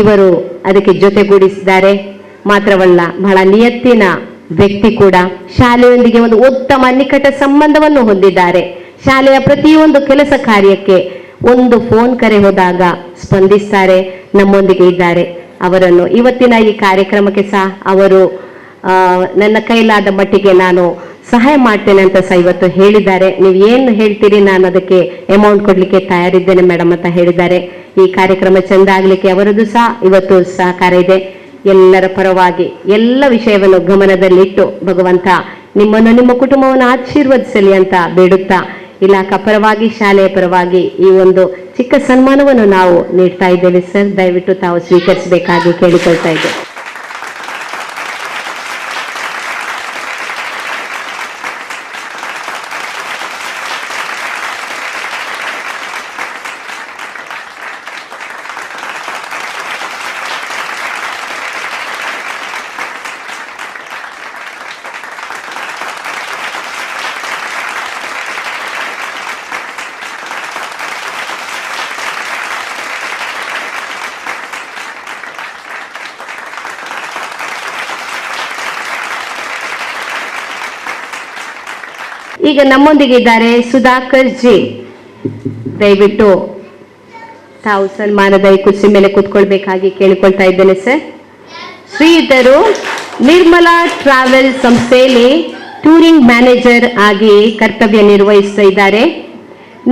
ಇವರು ಅದಕ್ಕೆ ಜೊತೆಗೂಡಿಸಿದ್ದಾರೆ. ಮಾತ್ರವಲ್ಲ, ಬಹಳ ನಿಯತ್ತಿನ ವ್ಯಕ್ತಿ ಕೂಡ ಶಾಲೆಯೊಂದಿಗೆ ಒಂದು ಉತ್ತಮ ನಿಕಟ ಸಂಬಂಧವನ್ನು ಹೊಂದಿದ್ದಾರೆ. ಶಾಲೆಯ ಪ್ರತಿಯೊಂದು ಕೆಲಸ ಕಾರ್ಯಕ್ಕೆ ಒಂದು ಫೋನ್ ಕರೆ ಹೋದಾಗ ಸ್ಪಂದಿಸ್ತಾರೆ, ನಮ್ಮೊಂದಿಗೆ ಇದ್ದಾರೆ. ಅವರನ್ನು ಇವತ್ತಿನ ಈ ಕಾರ್ಯಕ್ರಮಕ್ಕೆ ಸಹ ಅವರು ನನ್ನ ಕೈಲಾದ ಮಟ್ಟಿಗೆ ನಾನು ಸಹಾಯ ಮಾಡ್ತೇನೆ ಅಂತ ಸಹ ಇವತ್ತು ಹೇಳಿದ್ದಾರೆ. ನೀವು ಏನು ಹೇಳ್ತೀರಿ, ನಾನು ಅದಕ್ಕೆ ಅಮೌಂಟ್ ಕೊಡ್ಲಿಕ್ಕೆ ತಯಾರಿದ್ದೇನೆ ಮೇಡಮ್ ಅಂತ ಹೇಳಿದ್ದಾರೆ. ಈ ಕಾರ್ಯಕ್ರಮ ಚೆಂದ ಆಗ್ಲಿಕ್ಕೆ ಅವರದ್ದು ಸಹ ಇವತ್ತು ಸಹಕಾರ ಇದೆ. ಎಲ್ಲರ ಪರವಾಗಿ ಎಲ್ಲ ವಿಷಯವನ್ನು ಗಮನದಲ್ಲಿಟ್ಟು ಭಗವಂತ ನಿಮ್ಮನ್ನು ನಿಮ್ಮ ಕುಟುಂಬವನ್ನು ಆಶೀರ್ವದಿಸಲಿ ಅಂತ ಬೇಡುತ್ತಾ, ಇಲಾಖಾ ಪರವಾಗಿ ಶಾಲೆಯ ಪರವಾಗಿ ಈ ಒಂದು ಚಿಕ್ಕ ಸನ್ಮಾನವನ್ನು ನಾವು ನೀಡ್ತಾ ಇದ್ದೇವೆ ಸರ್. ದಯವಿಟ್ಟು ತಾವು ಸ್ವೀಕರಿಸಬೇಕಾಗಿ ಕೇಳಿಕೊಳ್ತಾ ಇದ್ದೇವೆ. ಈಗ ನಮ್ಮೊಂದಿಗೆ ಇದ್ದಾರೆ ಸುಧಾಕರ್ ಜಿ. ದಯವಿಟ್ಟು ತಾವು ಸನ್ಮಾನದ ಈ ಕುರ್ಚಿ ಮೇಲೆ ಕೂತ್ಕೊಳ್ಬೇಕಾಗಿ ಕೇಳಿಕೊಳ್ತಾ ಇದ್ದೇನೆ ಸರ್. ಶ್ರೀಯುತರು ನಿರ್ಮಲಾ ಟ್ರಾವೆಲ್ ಸಂಸ್ಥೆಯಲ್ಲಿ ಟೂರಿಂಗ್ ಮ್ಯಾನೇಜರ್ ಆಗಿ ಕರ್ತವ್ಯ ನಿರ್ವಹಿಸ್ತಾ ಇದ್ದಾರೆ.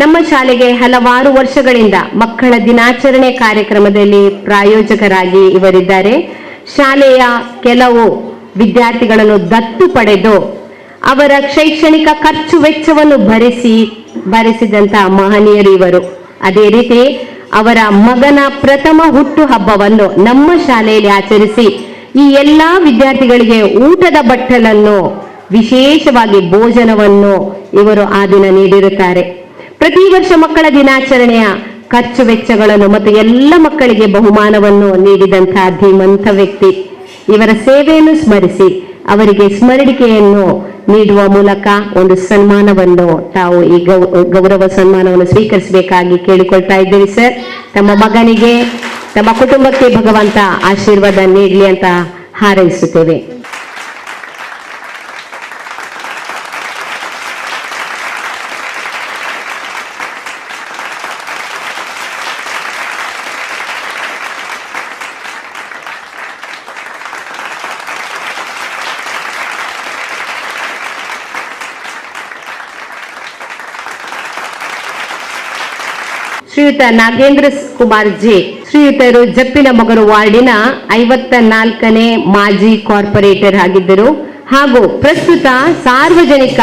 ನಮ್ಮ ಶಾಲೆಗೆ ಹಲವಾರು ವರ್ಷಗಳಿಂದ ಮಕ್ಕಳ ದಿನಾಚರಣೆ ಕಾರ್ಯಕ್ರಮದಲ್ಲಿ ಪ್ರಾಯೋಜಕರಾಗಿ ಇವರಿದ್ದಾರೆ. ಶಾಲೆಯ ಕೆಲವು ವಿದ್ಯಾರ್ಥಿಗಳನ್ನು ದತ್ತು ಪಡೆದು ಅವರ ಶೈಕ್ಷಣಿಕ ಖರ್ಚು ವೆಚ್ಚವನ್ನು ಭರಿಸಿದಂತ ಮಹನೀಯರು ಇವರು. ಅದೇ ರೀತಿ ಅವರ ಮಗನ ಪ್ರಥಮ ಹುಟ್ಟು ಹಬ್ಬವನ್ನು ನಮ್ಮ ಶಾಲೆಯಲ್ಲಿ ಆಚರಿಸಿ ಈ ಎಲ್ಲಾ ವಿದ್ಯಾರ್ಥಿಗಳಿಗೆ ಊಟದ ಬಟ್ಟಲನ್ನು, ವಿಶೇಷವಾಗಿ ಭೋಜನವನ್ನು ಇವರು ಆ ದಿನ ನೀಡಿರುತ್ತಾರೆ. ಪ್ರತಿ ವರ್ಷ ಮಕ್ಕಳ ದಿನಾಚರಣೆಯ ಖರ್ಚು ವೆಚ್ಚಗಳನ್ನು ಮತ್ತು ಎಲ್ಲ ಮಕ್ಕಳಿಗೆ ಬಹುಮಾನವನ್ನು ನೀಡಿದಂತಹ ಧೀಮಂತ ವ್ಯಕ್ತಿ. ಇವರ ಸೇವೆಯನ್ನು ಸ್ಮರಿಸಿ ಅವರಿಗೆ ಸ್ಮರಣಿಕೆಯನ್ನು ನೀಡುವ ಮೂಲಕ ಒಂದು ಸನ್ಮಾನವನ್ನು ತಾವು ಈ ಗೌರವ ಸನ್ಮಾನವನ್ನು ಸ್ವೀಕರಿಸಬೇಕಾಗಿ ಕೇಳಿಕೊಳ್ತಾ ಇದ್ದೇವೆ ಸರ್. ತಮ್ಮ ಮಗನಿಗೆ, ತಮ್ಮ ಕುಟುಂಬಕ್ಕೆ ಭಗವಂತ ಆಶೀರ್ವಾದ ನೀಡಲಿ ಅಂತ ಹಾರೈಸುತ್ತೇವೆ. ಶ್ರೀಯುತ ನಾಗೇಂದ್ರ ಕುಮಾರ್ ಜಿ. ಶ್ರೀಯುತರು ಜಪ್ಪಿನಮೊಗರು ವಾರ್ಡಿನ 54ನೇ ಮಾಜಿ ಕಾರ್ಪೊರೇಟರ್ ಆಗಿದ್ದರು ಹಾಗೂ ಪ್ರಸ್ತುತ ಸಾರ್ವಜನಿಕ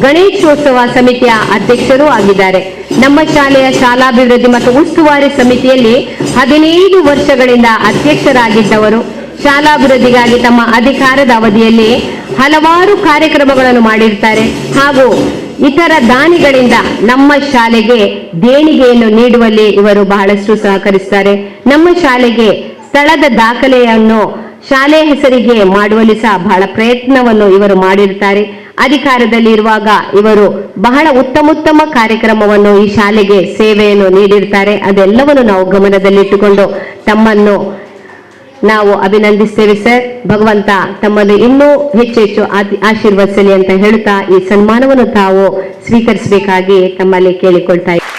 ಗಣೇಶೋತ್ಸವ ಸಮಿತಿಯ ಅಧ್ಯಕ್ಷರೂ ಆಗಿದ್ದಾರೆ. ನಮ್ಮ ಶಾಲೆಯ ಶಾಲಾಭಿವೃದ್ಧಿ ಮತ್ತು ಉಸ್ತುವಾರಿ ಸಮಿತಿಯಲ್ಲಿ 15 ವರ್ಷಗಳಿಂದ ಅಧ್ಯಕ್ಷರಾಗಿದ್ದವರು. ಶಾಲಾಭಿವೃದ್ಧಿಗಾಗಿ ತಮ್ಮ ಅಧಿಕಾರದ ಅವಧಿಯಲ್ಲಿ ಹಲವಾರು ಕಾರ್ಯಕ್ರಮಗಳನ್ನು ಮಾಡಿರ್ತಾರೆ ಹಾಗೂ ಇತರ ದಾನಿಗಳಿಂದ ನಮ್ಮ ಶಾಲೆಗೆ ದೇಣಿಗೆಯನ್ನು ನೀಡುವಲ್ಲಿ ಇವರು ಬಹಳಷ್ಟು ಸಹಕರಿಸುತ್ತಾರೆ. ನಮ್ಮ ಶಾಲೆಗೆ ಸ್ಥಳದ ದಾಖಲೆಯನ್ನು ಶಾಲೆ ಹೆಸರಿಗೆ ಮಾಡುವಲ್ಲಿ ಸಹ ಬಹಳ ಪ್ರಯತ್ನವನ್ನು ಇವರು ಮಾಡಿರುತ್ತಾರೆ. ಅಧಿಕಾರದಲ್ಲಿ ಇರುವಾಗ ಇವರು ಬಹಳ ಉತ್ತಮ ಕಾರ್ಯಕ್ರಮವನ್ನು ಈ ಶಾಲೆಗೆ ಸೇವೆಯನ್ನು ನೀಡಿರ್ತಾರೆ. ಅದೆಲ್ಲವನ್ನು ನಾವು ಗಮನದಲ್ಲಿಟ್ಟುಕೊಂಡು ತಮ್ಮನ್ನು ನಾವು ಅಭಿನಂದಿಸ್ತೇವೆ ಸರ್. ಭಗವಂತ ತಮ್ಮನ್ನು ಇನ್ನೂ ಹೆಚ್ಚು ಆಶೀರ್ವದಿಸಲಿ ಅಂತ ಹೇಳುತ್ತಾ ಈ ಸನ್ಮಾನವನ್ನು ತಾವು ಸ್ವೀಕರಿಸಬೇಕಾಗಿ ತಮ್ಮಲ್ಲಿ ಕೇಳಿಕೊಳ್ತಾ ಇದ್ದೇವೆ.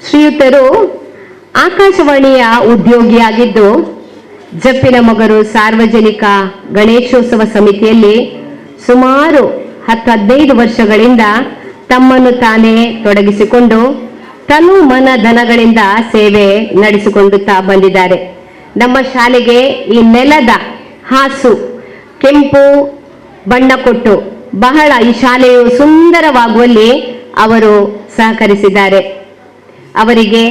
ಶ್ರೀಯುತರು ಆಕಾಶವಾಣಿಯ ಉದ್ಯೋಗಿಯಾಗಿದ್ದು ಜಪ್ಪಿನಮೊಗರು ಸಾರ್ವಜನಿಕ ಗಣೇಶೋತ್ಸವ ಸಮಿತಿಯಲ್ಲಿ ಸುಮಾರು 10-15 ವರ್ಷಗಳಿಂದ ತಮ್ಮನ್ನು ತಾನೇ ತೊಡಗಿಸಿಕೊಂಡು ತನು ಮನ ಧನಗಳಿಂದ ಸೇವೆ ನಡೆಸಿಕೊಳ್ಳುತ್ತಾ ಬಂದಿದ್ದಾರೆ. ನಮ್ಮ ಶಾಲೆಗೆ ಈ ನೆಲದ ಹಾಸು ಕೆಂಪು ಬಣ್ಣ ಕೊಟ್ಟು ಬಹಳ ಈ ಶಾಲೆಯು ಸುಂದರವಾಗುವಲ್ಲಿ ಅವರು ಸಹಕರಿಸಿದ್ದಾರೆ. ಅವರಿಗೆ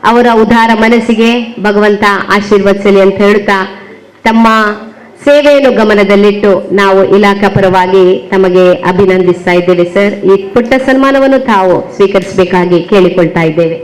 ಅವರ ಉದಾರ ಮನಸ್ಸಿಗೆ ಭಗವಂತ ಆಶೀರ್ವದಿಸಲಿ ಅಂತ ಹೇಳ್ತಾ ತಮ್ಮ ಸೇವೆಯನ್ನು ಗಮನದಲ್ಲಿಟ್ಟು ನಾವು ಇಲಾಖಾ ಪರವಾಗಿ ತಮಗೆ ಅಭಿನಂದಿಸ್ತಾ ಇದ್ದೇವೆ ಸರ್. ಈ ಪುಟ್ಟ ಸನ್ಮಾನವನ್ನು ತಾವು ಸ್ವೀಕರಿಸಬೇಕಾಗಿ ಕೇಳಿಕೊಳ್ತಾ ಇದ್ದೇವೆ.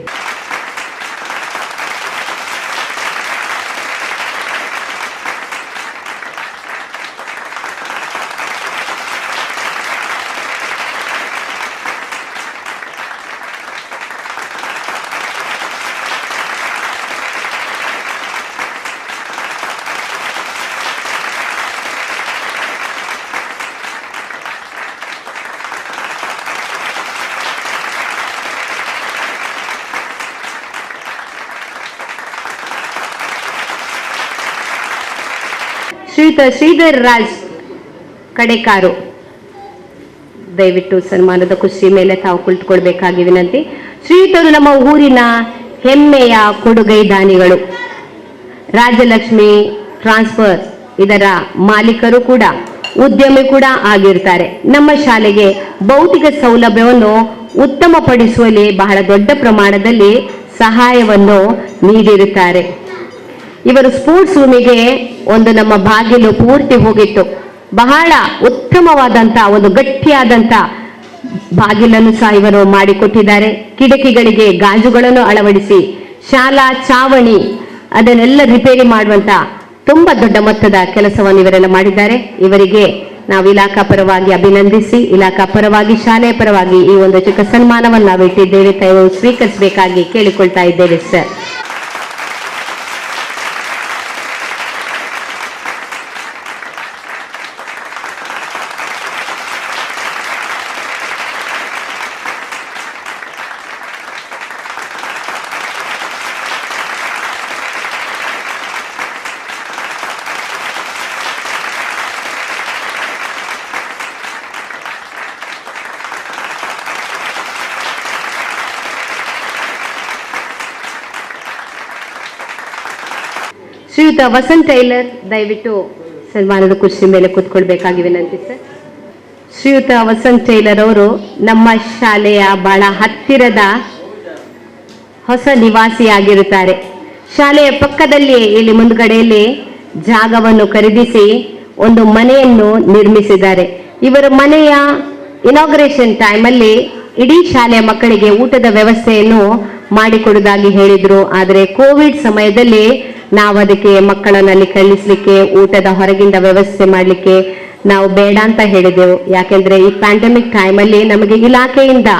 ಶ್ರೀಯುತ ಶ್ರೀಧರ್ ರಾಜ್ ಕಡೆಕಾರು, ದಯವಿಟ್ಟು ಸನ್ಮಾನದ ಕುರ್ಚಿ ಮೇಲೆ ತಾವು ಕುಳಿತುಕೊಳ್ಬೇಕಾಗಿ ವಿನಂತಿ. ಶ್ರೀಯುತರು ನಮ್ಮ ಊರಿನ ಹೆಮ್ಮೆಯ ಕೊಡುಗೈ ದಾನಿಗಳು, ರಾಜಲಕ್ಷ್ಮಿ ಟ್ರಾನ್ಸ್ಫರ್ ಇದರ ಮಾಲೀಕರು ಕೂಡ ಉದ್ಯಮಿ ಕೂಡ ಆಗಿರ್ತಾರೆ. ನಮ್ಮ ಶಾಲೆಗೆ ಭೌತಿಕ ಸೌಲಭ್ಯವನ್ನು ಉತ್ತಮಪಡಿಸುವಲ್ಲಿ ಬಹಳ ದೊಡ್ಡ ಪ್ರಮಾಣದಲ್ಲಿ ಸಹಾಯವನ್ನು ನೀಡಿರುತ್ತಾರೆ. ಇವರು ಸ್ಪೋರ್ಟ್ಸ್ ರೂಮಿಗೆ ಒಂದು ನಮ್ಮ ಬಾಗಿಲು ಪೂರ್ತಿ ಹೋಗಿತ್ತು. ಬಹಳ ಉತ್ತಮವಾದಂಥ ಒಂದು ಗಟ್ಟಿಯಾದಂಥ ಬಾಗಿಲನ್ನು ಸಹ ಇವರು ಮಾಡಿಕೊಟ್ಟಿದ್ದಾರೆ. ಕಿಟಕಿಗಳಿಗೆ ಗಾಜುಗಳನ್ನು ಅಳವಡಿಸಿ ಶಾಲಾ ಚಾವಣಿ ಅದನ್ನೆಲ್ಲ ರಿಪೇರಿ ಮಾಡುವಂತ ತುಂಬಾ ದೊಡ್ಡ ಮೊತ್ತದ ಕೆಲಸವನ್ನು ಇವರೆಲ್ಲ ಮಾಡಿದ್ದಾರೆ. ಇವರಿಗೆ ನಾವು ಇಲಾಖಾ ಪರವಾಗಿ ಅಭಿನಂದಿಸಿ ಇಲಾಖಾ ಪರವಾಗಿ ಶಾಲೆಯ ಪರವಾಗಿ ಈ ಒಂದು ಚಿಕ್ಕ ಸನ್ಮಾನವನ್ನು ನಾವು ಇಟ್ಟಿದ್ದೇವೆ. ತಾವು ಸ್ವೀಕರಿಸಬೇಕಾಗಿ ಕೇಳಿಕೊಳ್ತಾ ಇದ್ದೇವೆ ಸರ್. ಶ್ರೀಯುತ ವಸಂತ್ ಟೈಲರ್, ದಯವಿಟ್ಟು ಸನ್ಮಾನದ ಕುರ್ಚಿ ಮೇಲೆ ಕೂತ್ಕೊಳ್ಬೇಕಾಗಿ ವಿನಂತಿ ಸರ್. ಶ್ರೀಯುತ ವಸಂತ್ ಟೈಲರ್ ಅವರು ನಮ್ಮ ಶಾಲೆಯ ಬಹಳ ಹತ್ತಿರದ ಹೊಸ ನಿವಾಸಿಯಾಗಿರುತ್ತಾರೆ. ಶಾಲೆಯ ಪಕ್ಕದಲ್ಲಿ ಇಲ್ಲಿ ಮುಂದ್ಗಡೆಯಲ್ಲಿ ಜಾಗವನ್ನು ಖರೀದಿಸಿ ಒಂದು ಮನೆಯನ್ನು ನಿರ್ಮಿಸಿದ್ದಾರೆ. ಇವರ ಮನೆಯ ಇನಾಗ್ರೇಷನ್ ಟೈಮಲ್ಲಿ ಇಡೀ ಶಾಲೆಯ ಮಕ್ಕಳಿಗೆ ಊಟದ ವ್ಯವಸ್ಥೆಯನ್ನು ಮಾಡಿಕೊಡುವುದಾಗಿ ಹೇಳಿದ್ರು. ಆದರೆ ಕೋವಿಡ್ ಸಮಯದಲ್ಲಿ ನಾವು ಅದಕ್ಕೆ ಮಕ್ಕಳನ್ನು ಅಲ್ಲಿ ಕಳಿಸ್ಲಿಕ್ಕೆ ಊಟದ ಹೊರಗಿಂದ ವ್ಯವಸ್ಥೆ ಮಾಡಲಿಕ್ಕೆ ನಾವು ಬೇಡ ಅಂತ ಹೇಳಿದೆವು. ಯಾಕೆಂದ್ರೆ ಈ ಪ್ಯಾಂಡಮಿಕ್ ಟೈಮಲ್ಲಿ ನಮಗೆ ಇಲಾಖೆಯಿಂದ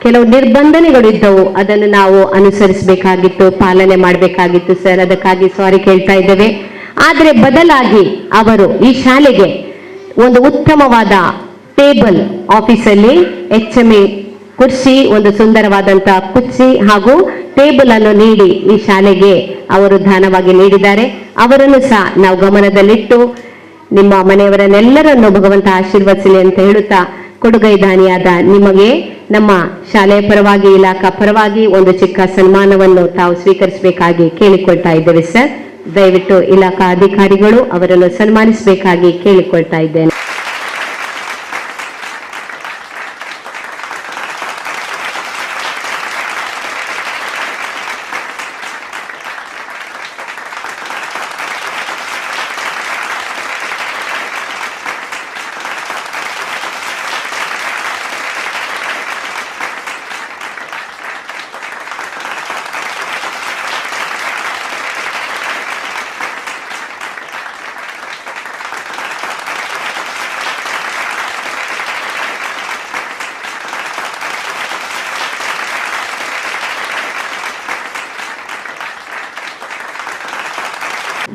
ಕೆಲವು ನಿರ್ಬಂಧನೆಗಳು ಇದ್ದವು, ಅದನ್ನು ನಾವು ಅನುಸರಿಸಬೇಕಾಗಿತ್ತು, ಪಾಲನೆ ಮಾಡಬೇಕಾಗಿತ್ತು ಸರ್. ಅದಕ್ಕಾಗಿ ಸಾರಿ ಕೇಳ್ತಾ ಇದ್ದೇವೆ. ಆದರೆ ಬದಲಾಗಿ ಅವರು ಈ ಶಾಲೆಗೆ ಒಂದು ಉತ್ತಮವಾದ ಟೇಬಲ್, ಆಫೀಸಲ್ಲಿ HME ಕುರ್ಚಿ, ಒಂದು ಸುಂದರವಾದಂತಹ ಕುರ್ಚಿ ಹಾಗೂ ಟೇಬಲ್ ಅನ್ನು ನೀಡಿ ಈ ಶಾಲೆಗೆ ಅವರು ದಾನವಾಗಿ ನೀಡಿದ್ದಾರೆ. ಅವರನ್ನು ಸಹ ನಾವು ಗಮನದಲ್ಲಿಟ್ಟು ನಿಮ್ಮ ಮನೆಯವರನ್ನೆಲ್ಲರನ್ನು ಭಗವಂತ ಆಶೀರ್ವದಿಸಲಿ ಅಂತ ಹೇಳುತ್ತಾ, ಕೊಡುಗೈ ದಾನಿಯಾದ ನಿಮಗೆ ನಮ್ಮ ಶಾಲೆಯ ಪರವಾಗಿ ಇಲಾಖಾ ಪರವಾಗಿ ಒಂದು ಚಿಕ್ಕ ಸನ್ಮಾನವನ್ನು ತಾವು ಸ್ವೀಕರಿಸಬೇಕಾಗಿ ಕೇಳಿಕೊಳ್ತಾ ಇದ್ದೇವೆ ಸರ್. ದಯವಿಟ್ಟು ಇಲಾಖಾ ಅಧಿಕಾರಿಗಳು ಅವರನ್ನು ಸನ್ಮಾನಿಸಬೇಕಾಗಿ ಕೇಳಿಕೊಳ್ತಾ ಇದ್ದೇನೆ.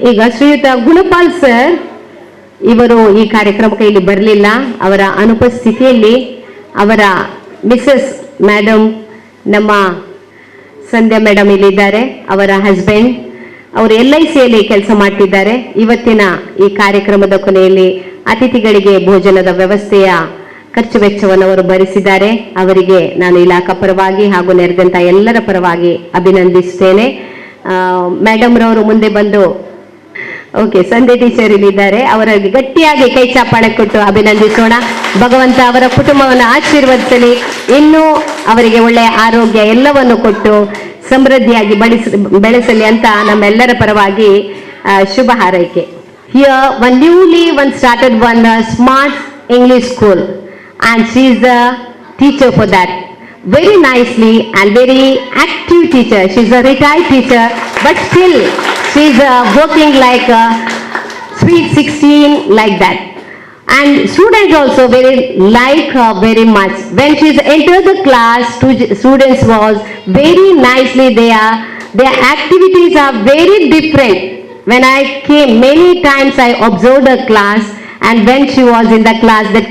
ಈಗ ಶ್ರೀಯುತ ಗುಣಪಾಲ್ ಸರ್ ಇವರು ಈ ಕಾರ್ಯಕ್ರಮಕ್ಕೆ ಇಲ್ಲಿ ಬರಲಿಲ್ಲ. ಅವರ ಅನುಪಸ್ಥಿತಿಯಲ್ಲಿ ಅವರ ಮಿಸಸ್ ಮೇಡಮ್, ನಮ್ಮ ಸಂಧ್ಯಾ ಮೇಡಮ್ ಇಲ್ಲಿದ್ದಾರೆ. ಅವರ ಹಸ್ಬೆಂಡ್ ಅವರು LICಯಲ್ಲಿ ಕೆಲಸ ಮಾಡ್ತಿದ್ದಾರೆ. ಇವತ್ತಿನ ಈ ಕಾರ್ಯಕ್ರಮದ ಕೊನೆಯಲ್ಲಿ ಅತಿಥಿಗಳಿಗೆ ಭೋಜನದ ವ್ಯವಸ್ಥೆಯ ಖರ್ಚು ವೆಚ್ಚವನ್ನು ಅವರು ಭರಿಸಿದ್ದಾರೆ. ಅವರಿಗೆ ನಾನು ಇಲಾಖಾ ಪರವಾಗಿ ಹಾಗೂ ನೆರೆದಂತ ಎಲ್ಲರ ಪರವಾಗಿ ಅಭಿನಂದಿಸ್ತೇನೆ. ಮೇಡಮ್ ರವರು ಮುಂದೆ ಬಂದು, ಓಕೆ, ಸಂಧ್ಯಾ ಟೀಚರ್ ಇಲ್ಲಿದ್ದಾರೆ, ಅವರಿಗೆ ಗಟ್ಟಿಯಾಗಿ ಕೈ ಚಾಪಾಳೆ ಕೊಟ್ಟು ಅಭಿನಂದಿಸೋಣ. ಭಗವಂತ ಅವರ ಕುಟುಂಬವನ್ನು ಆಶೀರ್ವದಿಸಲಿ, ಇನ್ನೂ ಅವರಿಗೆ ಒಳ್ಳೆಯ ಆರೋಗ್ಯ ಎಲ್ಲವನ್ನು ಕೊಟ್ಟು ಸಮೃದ್ಧಿಯಾಗಿ ಬೆಳೆಸಲಿ ಅಂತ ನಮ್ಮೆಲ್ಲರ ಪರವಾಗಿ ಶುಭ ಹಾರೈಕೆ. Here one started one smart English school and she is the teacher for that. Very nicely and very active teacher. She is a retired teacher but still she is working like a sweet 16 like that. And students also very like her very much. When she entered the class, students was very nicely their activities are very different. When I came, many times I observed her class, and when she was in the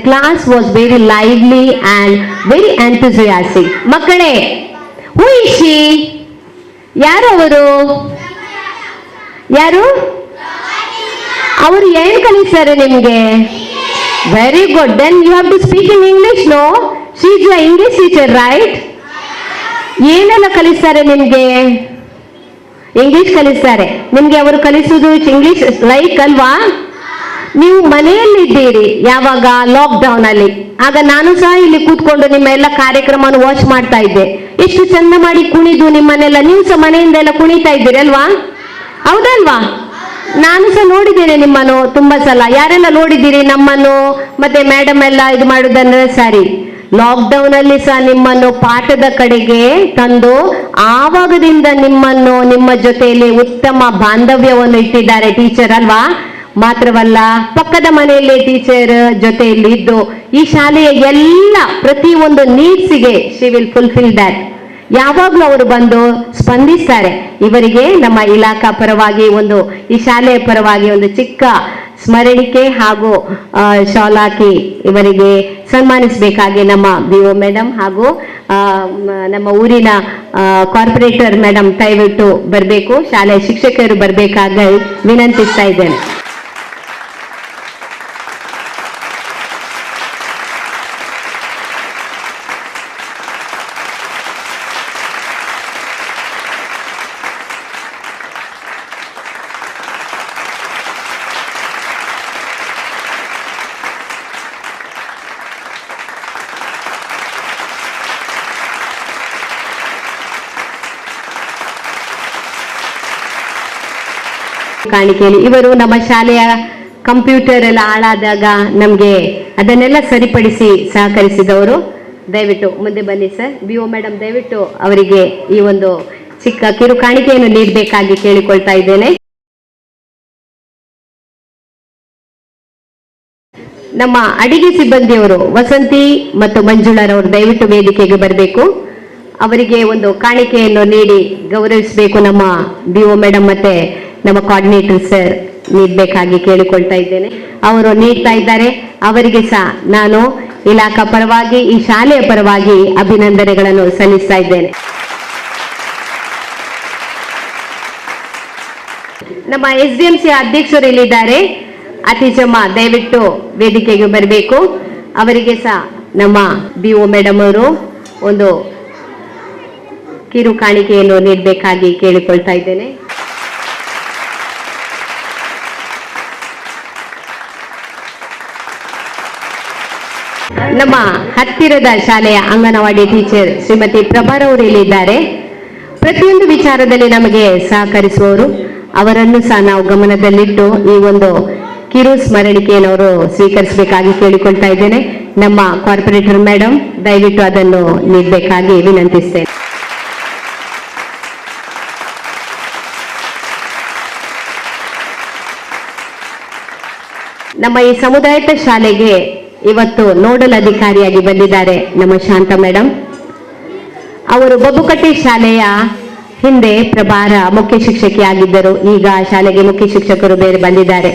class was very lively and very enthusiastic. Makkale, who is she? Yaru avaru? Yaru? Avaru ಏನು ಕಲಿಸ್ತಾರೆ ನಿಮಗೆ? Very good. Then you have to speak in English, no? She is your English teacher, right? ಏನೆಲ್ಲ ಕಲಿಸ್ತಾರೆ ನಿಮಗೆ? ಇಂಗ್ಲಿಷ್ ಕಲಿಸ್ತಾರೆ ನಿಮ್ಗೆ. ಅವರು ಕಲಿಸುವುದು ಇಂಗ್ಲಿಷ್ ಲೈಕ್ ಅಲ್ವಾ? ನೀವು ಮನೆಯಲ್ಲಿದ್ದೀರಿ ಯಾವಾಗ ಲಾಕ್ಡೌನ್ ಅಲ್ಲಿ, ಆಗ ನಾನು ಸಹ ಇಲ್ಲಿ ಕೂತ್ಕೊಂಡು ನಿಮ್ಮ ಎಲ್ಲ ಕಾರ್ಯಕ್ರಮವನ್ನು ವಾಚ್ ಮಾಡ್ತಾ ಇದ್ದೆ. ಎಷ್ಟು ಚಂದ ಮಾಡಿ ಕುಣಿದು ನಿಮ್ಮನ್ನೆಲ್ಲ, ನೀವು ಸಹ ಮನೆಯಿಂದ ಎಲ್ಲ ಕುಣಿತಾ ಇದ್ದೀರಿ ಅಲ್ವಾ? ಹೌದಲ್ವಾ? ನಾನು ಸಹ ನೋಡಿದ್ದೇನೆ ನಿಮ್ಮನ್ನು ತುಂಬಾ ಸಲ. ಯಾರೆಲ್ಲ ನೋಡಿದ್ದೀರಿ ನಮ್ಮನ್ನು ಮತ್ತೆ ಮೇಡಮ್ ಎಲ್ಲ ಇದು ಮಾಡುವುದಂದ್ರೆ ಸರಿ. ಲಾಕ್ಡೌನ್ ಅಲ್ಲಿ ಸಹ ನಿಮ್ಮನ್ನು ಪಾಠದ ಕಡೆಗೆ ತಂದು ಆವಾಗದಿಂದ ನಿಮ್ಮನ್ನು ನಿಮ್ಮ ಜೊತೆಯಲ್ಲಿ ಉತ್ತಮ ಬಾಂಧವ್ಯವನ್ನು ಇಟ್ಟಿದ್ದಾರೆ ಟೀಚರ್ ಅಲ್ವಾ? ಮಾತ್ರವಲ್ಲ, ಪಕ್ಕದ ಮನೆಯಲ್ಲೇ ಟೀಚರ್ ಜೊತೆಯಲ್ಲಿ ಇದ್ದು ಈ ಶಾಲೆಯ ಎಲ್ಲ ಪ್ರತಿಯೊಂದು ನೀಡ್ಸಿಗೆ ಶಿ ವಿಲ್ ಫುಲ್ಫಿಲ್ ದಟ್. ಯಾವಾಗಲೂ ಅವರು ಬಂದು ಸ್ಪಂದಿಸ್ತಾರೆ. ಇವರಿಗೆ ನಮ್ಮ ಇಲಾಖಾ ಪರವಾಗಿ ಈ ಶಾಲೆಯ ಪರವಾಗಿ ಒಂದು ಚಿಕ್ಕ ಸ್ಮರಣಿಕೆ ಹಾಗೂ ಶಾಲ್ ಹಾಕಿ ಇವರಿಗೆ ಸನ್ಮಾನಿಸಬೇಕಾಗಿ ನಮ್ಮ BO ಮೇಡಮ್ ಹಾಗೂ ನಮ್ಮ ಊರಿನ ಕಾರ್ಪೊರೇಟರ್ ಮೇಡಮ್ ದಯವಿಟ್ಟು ಬರಬೇಕು, ಶಾಲೆಯ ಶಿಕ್ಷಕರು ಬರಬೇಕಾಗಿ ವಿನಂತಿಸ್ತಾ ಇದ್ದೇನೆ. ಕಾಣಿಕೆಯಲ್ಲಿ ಇವರು ನಮ್ಮ ಶಾಲೆಯ ಕಂಪ್ಯೂಟರ್ ಎಲ್ಲ ಹಾಳಾದಾಗ ನಮಗೆ ಅದನ್ನೆಲ್ಲ ಸರಿಪಡಿಸಿ ಸಹಕರಿಸಿದವರು. ದಯವಿಟ್ಟು ಮುಂದೆ ಬನ್ನಿ ಸರ್. BO ಮೇಡಮ್ ದಯವಿಟ್ಟು ಅವರಿಗೆ ಈ ಒಂದು ಚಿಕ್ಕ ಕಿರು ಕಾಣಿಕೆಯನ್ನು ನೀಡಬೇಕಾಗಿ ಕೇಳಿಕೊಳ್ತಾ ಇದ್ದೇನೆ. ನಮ್ಮ ಅಡಿಗೆ ಸಿಬ್ಬಂದಿಯವರು ವಸಂತಿ ಮತ್ತು ಮಂಜುಳರವರು ದಯವಿಟ್ಟು ವೇದಿಕೆಗೆ ಬರಬೇಕು. ಅವರಿಗೆ ಒಂದು ಕಾಣಿಕೆಯನ್ನು ನೀಡಿ ಗೌರವಿಸಬೇಕು ನಮ್ಮ BO ಮೇಡಮ್ ಮತ್ತೆ ನಮ್ಮ ಕೋಆರ್ಡಿನೇಟರ್ ಸರ್ ನೀಡಬೇಕಾಗಿ ಕೇಳಿಕೊಳ್ತಾ ಇದ್ದೇನೆ. ಅವರು ನೀಡ್ತಾ ಇದ್ದಾರೆ. ಅವರಿಗೆ ಸಹ ನಾನು ಇಲಾಖಾ ಪರವಾಗಿ ಈ ಶಾಲೆಯ ಪರವಾಗಿ ಅಭಿನಂದನೆಗಳನ್ನು ಸಲ್ಲಿಸ್ತಾ ಇದ್ದೇನೆ. ನಮ್ಮ SDMC ಅಧ್ಯಕ್ಷರು ಇಲ್ಲಿದ್ದಾರೆ, ಅತಿಜಮ್ಮ ದಯವಿಟ್ಟು ವೇದಿಕೆಗೆ ಬರಬೇಕು. ಅವರಿಗೆ ಸಹ ನಮ್ಮ BO ಮೇಡಮ್ ಅವರು ಒಂದು ಕಿರು ಕಾಣಿಕೆಯನ್ನು ನೀಡಬೇಕಾಗಿ ಕೇಳಿಕೊಳ್ತಾ ಇದ್ದೇನೆ. ನಮ್ಮ ಹತ್ತಿರದ ಶಾಲೆಯ ಅಂಗನವಾಡಿ ಟೀಚರ್ ಶ್ರೀಮತಿ ಪ್ರಭಾರವರು ಇಲ್ಲಿದ್ದಾರೆ. ಪ್ರತಿಯೊಂದು ವಿಚಾರದಲ್ಲಿ ನಮಗೆ ಸಹಕರಿಸುವವರು, ಅವರನ್ನು ಸಹ ನಾವು ಗಮನದಲ್ಲಿಟ್ಟು ಈ ಒಂದು ಕಿರು ಸ್ಮರಣಿಕೆಯನ್ನು ಅವರು ಸ್ವೀಕರಿಸಬೇಕಾಗಿ ಕೇಳಿಕೊಳ್ತಾ ಇದ್ದೇನೆ. ನಮ್ಮ ಕಾರ್ಪೊರೇಟರ್ ಮೇಡಮ್ ದಯವಿಟ್ಟು ಅದನ್ನು ನೀಡಬೇಕಾಗಿ ವಿನಂತಿಸ್ತೇನೆ. ನಮ್ಮ ಈ ಸಮುದಾಯದ ಶಾಲೆಗೆ ಇವತ್ತು ನೋಡಲ್ ಅಧಿಕಾರಿಯಾಗಿ ಬಂದಿದ್ದಾರೆ ನಮ್ಮ ಶಾಂತ ಮೇಡಮ್. ಅವರು ಬಬ್ಬುಕಟ್ಟೆ ಶಾಲೆಯ ಹಿಂದೆ ಪ್ರಭಾರ ಮುಖ್ಯ ಶಿಕ್ಷಕಿಯಾಗಿದ್ದರು. ಈಗ ಶಾಲೆಗೆ ಮುಖ್ಯ ಶಿಕ್ಷಕರು ಬೇರೆ ಬಂದಿದ್ದಾರೆ.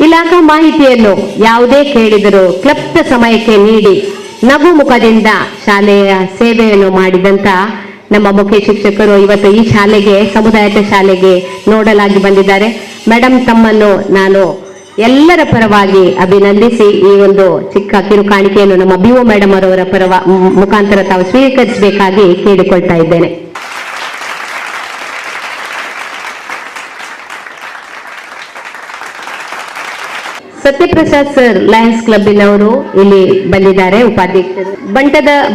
ಇಲಾಖಾ ಮಾಹಿತಿಯನ್ನು ಯಾವುದೇ ಕೇಳಿದರೂ ಕ್ಲಪ್ತ ಸಮಯಕ್ಕೆ ನೀಡಿ ನಗು ಮುಖದಿಂದ ಶಾಲೆಯ ಸೇವೆಯನ್ನು ಮಾಡಿದಂತ ನಮ್ಮ ಮುಖ್ಯ ಶಿಕ್ಷಕರು ಇವತ್ತು ಈ ಶಾಲೆಗೆ, ಸಮುದಾಯದ ಶಾಲೆಗೆ ನೋಡಲಾಗಿ ಬಂದಿದ್ದಾರೆ. ಮೇಡಮ್, ತಮ್ಮನ್ನು ನಾನು ಎಲ್ಲರ ಪರವಾಗಿ ಅಭಿನಂದಿಸಿ ಈ ಒಂದು ಚಿಕ್ಕ ಕಿರು ಕಾಣಿಕೆಯನ್ನು ನಮ್ಮ BO ಮೇಡಮ್ ಅವರ ಮುಖಾಂತರ ತಾವು ಸ್ವೀಕರಿಸಬೇಕಾಗಿ ಕೇಳಿಕೊಳ್ತಾ ಇದ್ದೇನೆ. ಸತ್ಯಪ್ರಸಾದ್ ಸರ್ ಲಯನ್ಸ್ ಕ್ಲಬ್ಬಿನವರು ಇಲ್ಲಿ ಬಂದಿದ್ದಾರೆ, ಉಪಾಧ್ಯಕ್ಷರು.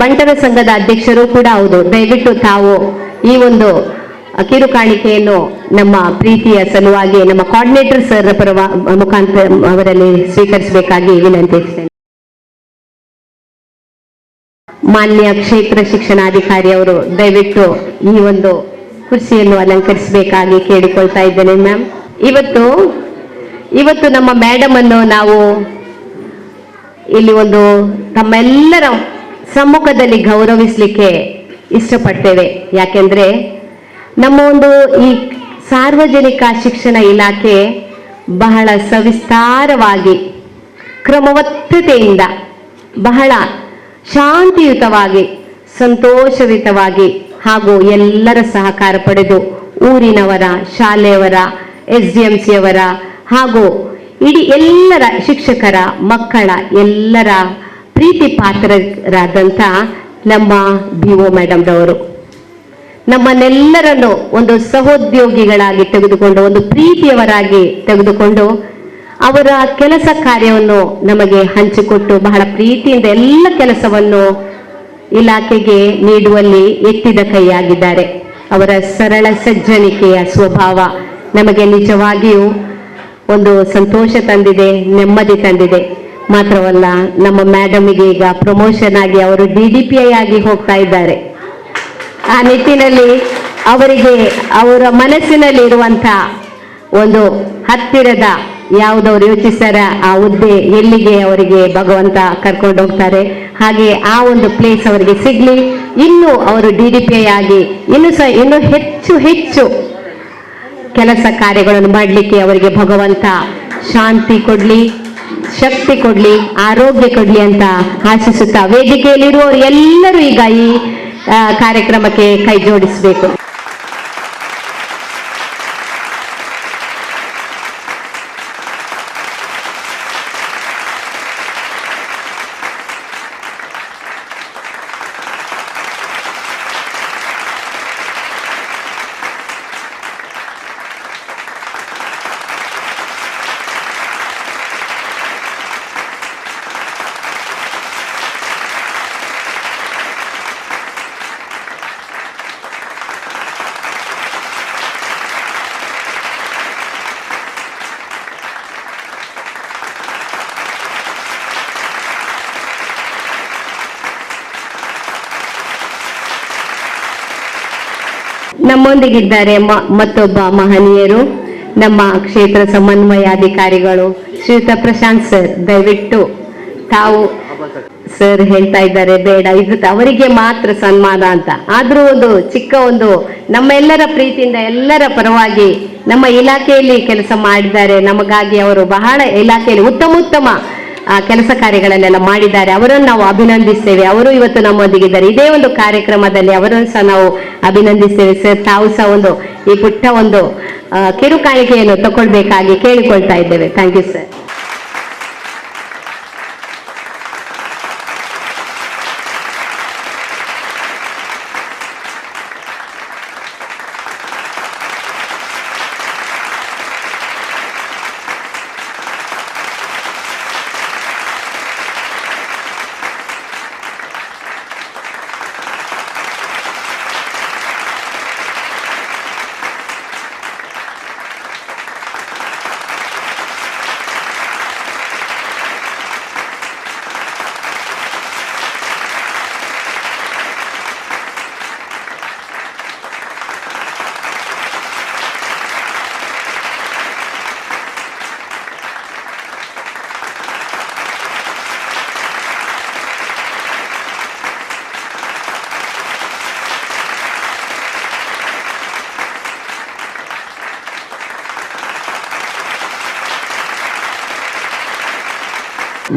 ಬಂಟರ ಸಂಘದ ಅಧ್ಯಕ್ಷರು ಕೂಡ ಹೌದು. ದಯವಿಟ್ಟು ತಾವು ಈ ಒಂದು ಕಿರು ಕಾಣಿಕೆಯನ್ನು ನಮ್ಮ ಪ್ರೀತಿಯ ಸಲುವಾಗಿ ನಮ್ಮ ಕೋಆರ್ಡಿನೇಟರ್ ಸರ್ ಮುಖಾಂತರ ಅವರಲ್ಲಿ ಸ್ವೀಕರಿಸಬೇಕಾಗಿ ವಿನಂತಿಸ್ತೇನೆ. ಮಾನ್ಯ ಕ್ಷೇತ್ರ ಶಿಕ್ಷಣಾಧಿಕಾರಿ ಅವರು ದಯವಿಟ್ಟು ಈ ಒಂದು ಕುರ್ಚಿಯನ್ನು ಅಲಂಕರಿಸಬೇಕಾಗಿ ಕೇಳಿಕೊಳ್ತಾ ಇದ್ದೇನೆ. ಮ್ಯಾಮ್, ಇವತ್ತು ನಮ್ಮ ಮೇಡಮ್ ಅನ್ನು ನಾವು ಇಲ್ಲಿ ಒಂದು ತಮ್ಮೆಲ್ಲರ ಸಮ್ಮುಖದಲ್ಲಿ ಗೌರವಿಸಲಿಕ್ಕೆ ಇಷ್ಟಪಡ್ತೇವೆ. ಯಾಕೆಂದ್ರೆ ನಮ್ಮ ಒಂದು ಈ ಸಾರ್ವಜನಿಕ ಶಿಕ್ಷಣ ಇಲಾಖೆ ಬಹಳ ಸವಿಸ್ತಾರವಾಗಿ ಕ್ರಮಬದ್ಧತೆಯಿಂದ ಬಹಳ ಶಾಂತಿಯುತವಾಗಿ ಸಂತೋಷಯುತವಾಗಿ ಹಾಗೂ ಎಲ್ಲರ ಸಹಕಾರ ಪಡೆದು ಊರಿನವರ, ಶಾಲೆಯವರ, SDMCಯವರ ಹಾಗೂ ಇಡೀ ಎಲ್ಲರ ಶಿಕ್ಷಕರ, ಮಕ್ಕಳ ಎಲ್ಲರ ಪ್ರೀತಿ ಪಾತ್ರರಾದಂಥ ನಮ್ಮ BO ಮೇಡಮ್ ರವರು ನಮ್ಮನ್ನೆಲ್ಲರನ್ನು ಒಂದು ಸಹೋದ್ಯೋಗಿಗಳಾಗಿ ತೆಗೆದುಕೊಂಡು, ಒಂದು ಪ್ರೀತಿಯವರಾಗಿ ತೆಗೆದುಕೊಂಡು ಅವರ ಕೆಲಸ ಕಾರ್ಯವನ್ನು ನಮಗೆ ಹಂಚಿಕೊಟ್ಟು ಬಹಳ ಪ್ರೀತಿಯಿಂದ ಎಲ್ಲ ಕೆಲಸವನ್ನು ಇಲಾಖೆಗೆ ನೀಡುವಲ್ಲಿ ಎತ್ತಿದ ಕೈಯಾಗಿದ್ದಾರೆ. ಅವರ ಸರಳ ಸಜ್ಜನಿಕೆಯ ಸ್ವಭಾವ ನಮಗೆ ನಿಜವಾಗಿಯೂ ಒಂದು ಸಂತೋಷ ತಂದಿದೆ, ನೆಮ್ಮದಿ ತಂದಿದೆ. ಮಾತ್ರವಲ್ಲ, ನಮ್ಮ ಮೇಡಮ್ಗೆ ಈಗ ಪ್ರಮೋಷನ್ ಆಗಿ ಅವರು DDPI ಆಗಿ ಹೋಗ್ತಾ ಇದ್ದಾರೆ. ಆ ನಿಟ್ಟಿನಲ್ಲಿ ಅವರಿಗೆ ಅವರ ಮನಸ್ಸಿನಲ್ಲಿ ಇರುವಂತ ಒಂದು ಹತ್ತಿರದ ಯಾವುದವರು ಯೋಚಿಸ್ತಾರ ಆ ಹುದ್ದೆ ಎಲ್ಲಿಗೆ ಅವರಿಗೆ ಭಗವಂತ ಕರ್ಕೊಂಡು ಹೋಗ್ತಾರೆ, ಹಾಗೆ ಆ ಒಂದು ಪ್ಲೇಸ್ ಅವರಿಗೆ ಸಿಗ್ಲಿ. ಇನ್ನು ಅವರು DDPI ಆಗಿ ಇನ್ನು ಹೆಚ್ಚು ಕೆಲಸ ಕಾರ್ಯಗಳನ್ನು ಮಾಡಲಿಕ್ಕೆ ಅವರಿಗೆ ಭಗವಂತ ಶಾಂತಿ ಕೊಡ್ಲಿ, ಶಕ್ತಿ ಕೊಡ್ಲಿ, ಆರೋಗ್ಯ ಕೊಡ್ಲಿ ಅಂತ ಆಶಿಸುತ್ತಾ ವೇದಿಕೆಯಲ್ಲಿರುವವರು ಎಲ್ಲರೂ ಈಗ ಈ ಕಾರ್ಯಕ್ರಮಕ್ಕೆ ಕೈ ಜೋಡಿಸಬೇಕು. ನಮ್ಮೊಂದಿಗಿದ್ದಾರೆ ಮತ್ತೊಬ್ಬ ಮಹನೀಯರು, ನಮ್ಮ ಕ್ಷೇತ್ರ ಸಮನ್ವಯಾಧಿಕಾರಿಗಳು ಶ್ರೀಯುತ ಪ್ರಶಾಂತ್ ಸರ್. ದಯವಿಟ್ಟು ತಾವು ಸರ್ ಹೇಳ್ತಾ ಇದ್ದಾರೆ ಬೇಡ, ಇದು ಅವರಿಗೆ ಮಾತ್ರ ಸನ್ಮಾನ ಅಂತ. ಆದ್ರೂ ಒಂದು ಚಿಕ್ಕ ಒಂದು ನಮ್ಮೆಲ್ಲರ ಪ್ರೀತಿಯಿಂದ ಎಲ್ಲರ ಪರವಾಗಿ ನಮ್ಮ ಇಲಾಖೆಯಲ್ಲಿ ಕೆಲಸ ಮಾಡಿದ್ದಾರೆ. ನಮಗಾಗಿ ಅವರು ಬಹಳ ಇಲಾಖೆಯಲ್ಲಿ ಉತ್ತಮ ಕೆಲಸ ಕಾರ್ಯಗಳನ್ನೆಲ್ಲ ಮಾಡಿದ್ದಾರೆ. ಅವರನ್ನು ನಾವು ಅಭಿನಂದಿಸ್ತೇವೆ. ಅವರು ಇವತ್ತು ನಮ್ಮೊಂದಿಗಿದ್ದಾರೆ. ಇದೇ ಒಂದು ಕಾರ್ಯಕ್ರಮದಲ್ಲಿ ಅವರನ್ನು ಸಹ ನಾವು ಅಭಿನಂದಿಸ್ತೇವೆ. ಸರ್, ತಾವು ಸಹ ಒಂದು ಈ ಪುಟ್ಟ ಒಂದು ಕಿರು ಕಾಣಿಕೆಯನ್ನು ತಗೊಳ್ಬೇಕಾಗಿ ಕೇಳಿಕೊಳ್ತಾ ಇದ್ದೇವೆ. Thank you sir.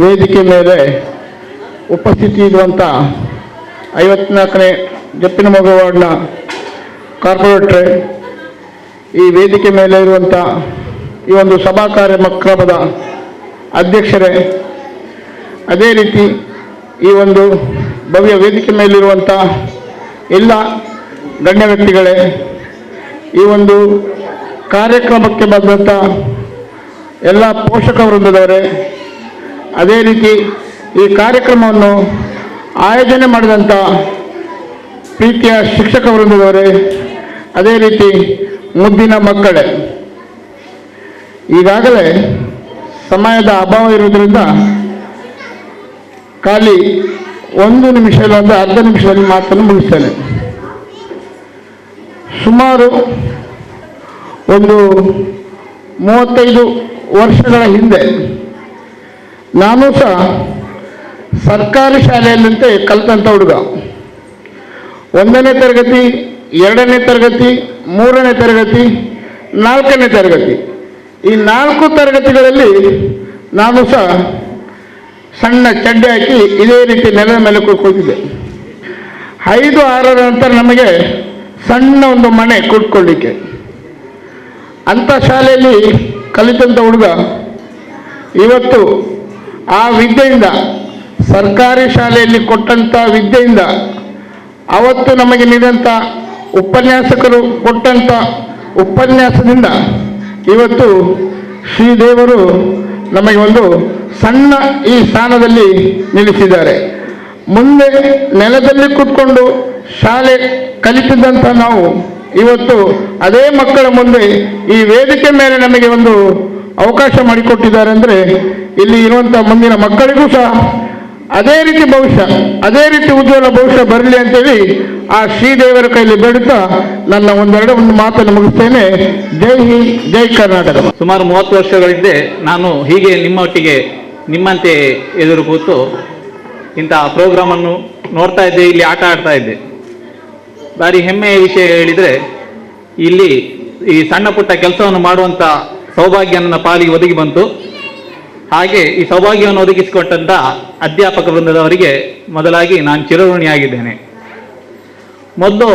ವೇದಿಕೆ ಮೇಲೆ ಉಪಸ್ಥಿತಿ ಇರುವಂಥ 54ನೇ ಜಪ್ಪಿನಮೊಗ್ಗು ವಾರ್ಡ್ನ ಕಾರ್ಪೊರೇಟ್ರೆ, ಈ ವೇದಿಕೆ ಮೇಲೆ ಇರುವಂಥ ಈ ಒಂದು ಸಭಾ ಕಾರ್ಯಕ್ರಮದ ಅಧ್ಯಕ್ಷರೇ, ಅದೇ ರೀತಿ ಈ ಒಂದು ಭವ್ಯ ವೇದಿಕೆ ಮೇಲಿರುವಂಥ ಎಲ್ಲ ಗಣ್ಯ ವ್ಯಕ್ತಿಗಳೇ, ಈ ಒಂದು ಕಾರ್ಯಕ್ರಮಕ್ಕೆ ಬಂದಂಥ ಎಲ್ಲ ಪೋಷಕ ವೃಂದದವರೇ, ಅದೇ ರೀತಿ ಈ ಕಾರ್ಯಕ್ರಮವನ್ನು ಆಯೋಜನೆ ಮಾಡಿದಂಥ ಪ್ರೀತಿಯ ಶಿಕ್ಷಕ ವೃಂದದವರೇ, ಅದೇ ರೀತಿ ಮುದ್ದಿನ ಮಕ್ಕಳೇ, ಈಗಾಗಲೇ ಸಮಯದ ಅಭಾವ ಇರುವುದರಿಂದ ಖಾಲಿ 1 ನಿಮಿಷ ಇಲ್ಲ ಅಂದರೆ ಅರ್ಧ ನಿಮಿಷದಲ್ಲಿ ಮಾತನ್ನು ಮುಗಿಸ್ತೇನೆ. ಸುಮಾರು ಒಂದು 35 ವರ್ಷಗಳ ಹಿಂದೆ ನಾನು ಸಹ ಸರ್ಕಾರಿ ಶಾಲೆಯಲ್ಲಂತೆ ಕಲಿತಂಥ ಹುಡುಗ. 1ನೇ ತರಗತಿ, 2ನೇ ತರಗತಿ, 3ನೇ ತರಗತಿ, 4ನೇ ತರಗತಿ, ಈ 4 ತರಗತಿಗಳಲ್ಲಿ ನಾನು ಸಹ ಸಣ್ಣ ಚಡ್ಡಿ ಹಾಕಿ ಇದೇ ರೀತಿ ನೆಲದ ಮೇಲೆ ಕೂತ್ಕೊಳ್ತಿದ್ದೆ. 5, 6ರ ನಂತರ ನಮಗೆ ಸಣ್ಣ ಒಂದು ಮನೆ ಕೂತ್ಕೊಳ್ಳಿಕ್ಕೆ. ಅಂಥ ಶಾಲೆಯಲ್ಲಿ ಕಲಿತಂಥ ಹುಡುಗ ಇವತ್ತು ಆ ವಿದ್ಯೆಯಿಂದ, ಸರ್ಕಾರಿ ಶಾಲೆಯಲ್ಲಿ ಕೊಟ್ಟಂಥ ವಿದ್ಯೆಯಿಂದ, ಅವತ್ತು ನಮಗೆ ನೀಡಿದಂಥ ಉಪನ್ಯಾಸಕರು ಕೊಟ್ಟಂಥ ಉಪನ್ಯಾಸದಿಂದ ಇವತ್ತು ಶ್ರೀದೇವರು ನಮಗೆ ಒಂದು ಸಣ್ಣ ಈ ಸ್ಥಾನದಲ್ಲಿ ನಿಲ್ಲಿಸಿದ್ದಾರೆ. ಮುಂದೆ ನೆಲದಲ್ಲಿ ಕೂತ್ಕೊಂಡು ಶಾಲೆ ಕಲಿತಿದ್ದಂಥ ನಾವು ಇವತ್ತು ಅದೇ ಮಕ್ಕಳ ಮುಂದೆ ಈ ವೇದಿಕೆ ಮೇಲೆ ನಮಗೆ ಒಂದು ಅವಕಾಶ ಮಾಡಿಕೊಟ್ಟಿದ್ದಾರೆ ಅಂದರೆ ಇಲ್ಲಿ ಇರುವಂಥ ಮುಂದಿನ ಮಕ್ಕಳಿಗೂ ಸಹ ಅದೇ ರೀತಿ ಭವಿಷ್ಯ, ಅದೇ ರೀತಿ ಉಜ್ವಲ ಭವಿಷ್ಯ ಬರಲಿ ಅಂತೇಳಿ ಆ ಶ್ರೀದೇವರ ಕೈಲಿ ಬೇಡುತ್ತಾ ನನ್ನ ಒಂದು ಮಾತನ್ನು ಮುಗಿಸ್ತೇನೆ. ಜೈ ಹಿಂದ್, ಜೈ ಕರ್ನಾಟಕ. ಸುಮಾರು 30 ವರ್ಷಗಳ ಹಿಂದೆ ನಾನು ಹೀಗೆ ನಿಮ್ಮೊಟ್ಟಿಗೆ ನಿಮ್ಮಂತೆ ಎದುರು ಕೂತು ಇಂಥ ಪ್ರೋಗ್ರಾಮನ್ನು ನೋಡ್ತಾ ಇದ್ದೆ, ಇಲ್ಲಿ ಆಟ ಆಡ್ತಾ ಇದ್ದೆ. ಭಾರಿ ಹೆಮ್ಮೆಯ ವಿಷಯ ಹೇಳಿದರೆ, ಇಲ್ಲಿ ಈ ಸಣ್ಣ ಪುಟ್ಟ ಕೆಲಸವನ್ನು ಮಾಡುವಂಥ ಸೌಭಾಗ್ಯ ನನ್ನ ಪಾಲಿಗೆ ಒದಗಿ ಬಂತು. ಹಾಗೆ ಈ ಸೌಭಾಗ್ಯವನ್ನು ಒದಗಿಸಿಕೊಟ್ಟಂಥ ಅಧ್ಯಾಪಕ ವೃಂದದವರಿಗೆ ಮೊದಲಾಗಿ ನಾನು ಚಿರಋಣಿಯಾಗಿದ್ದೇನೆ. ಮೊದಲು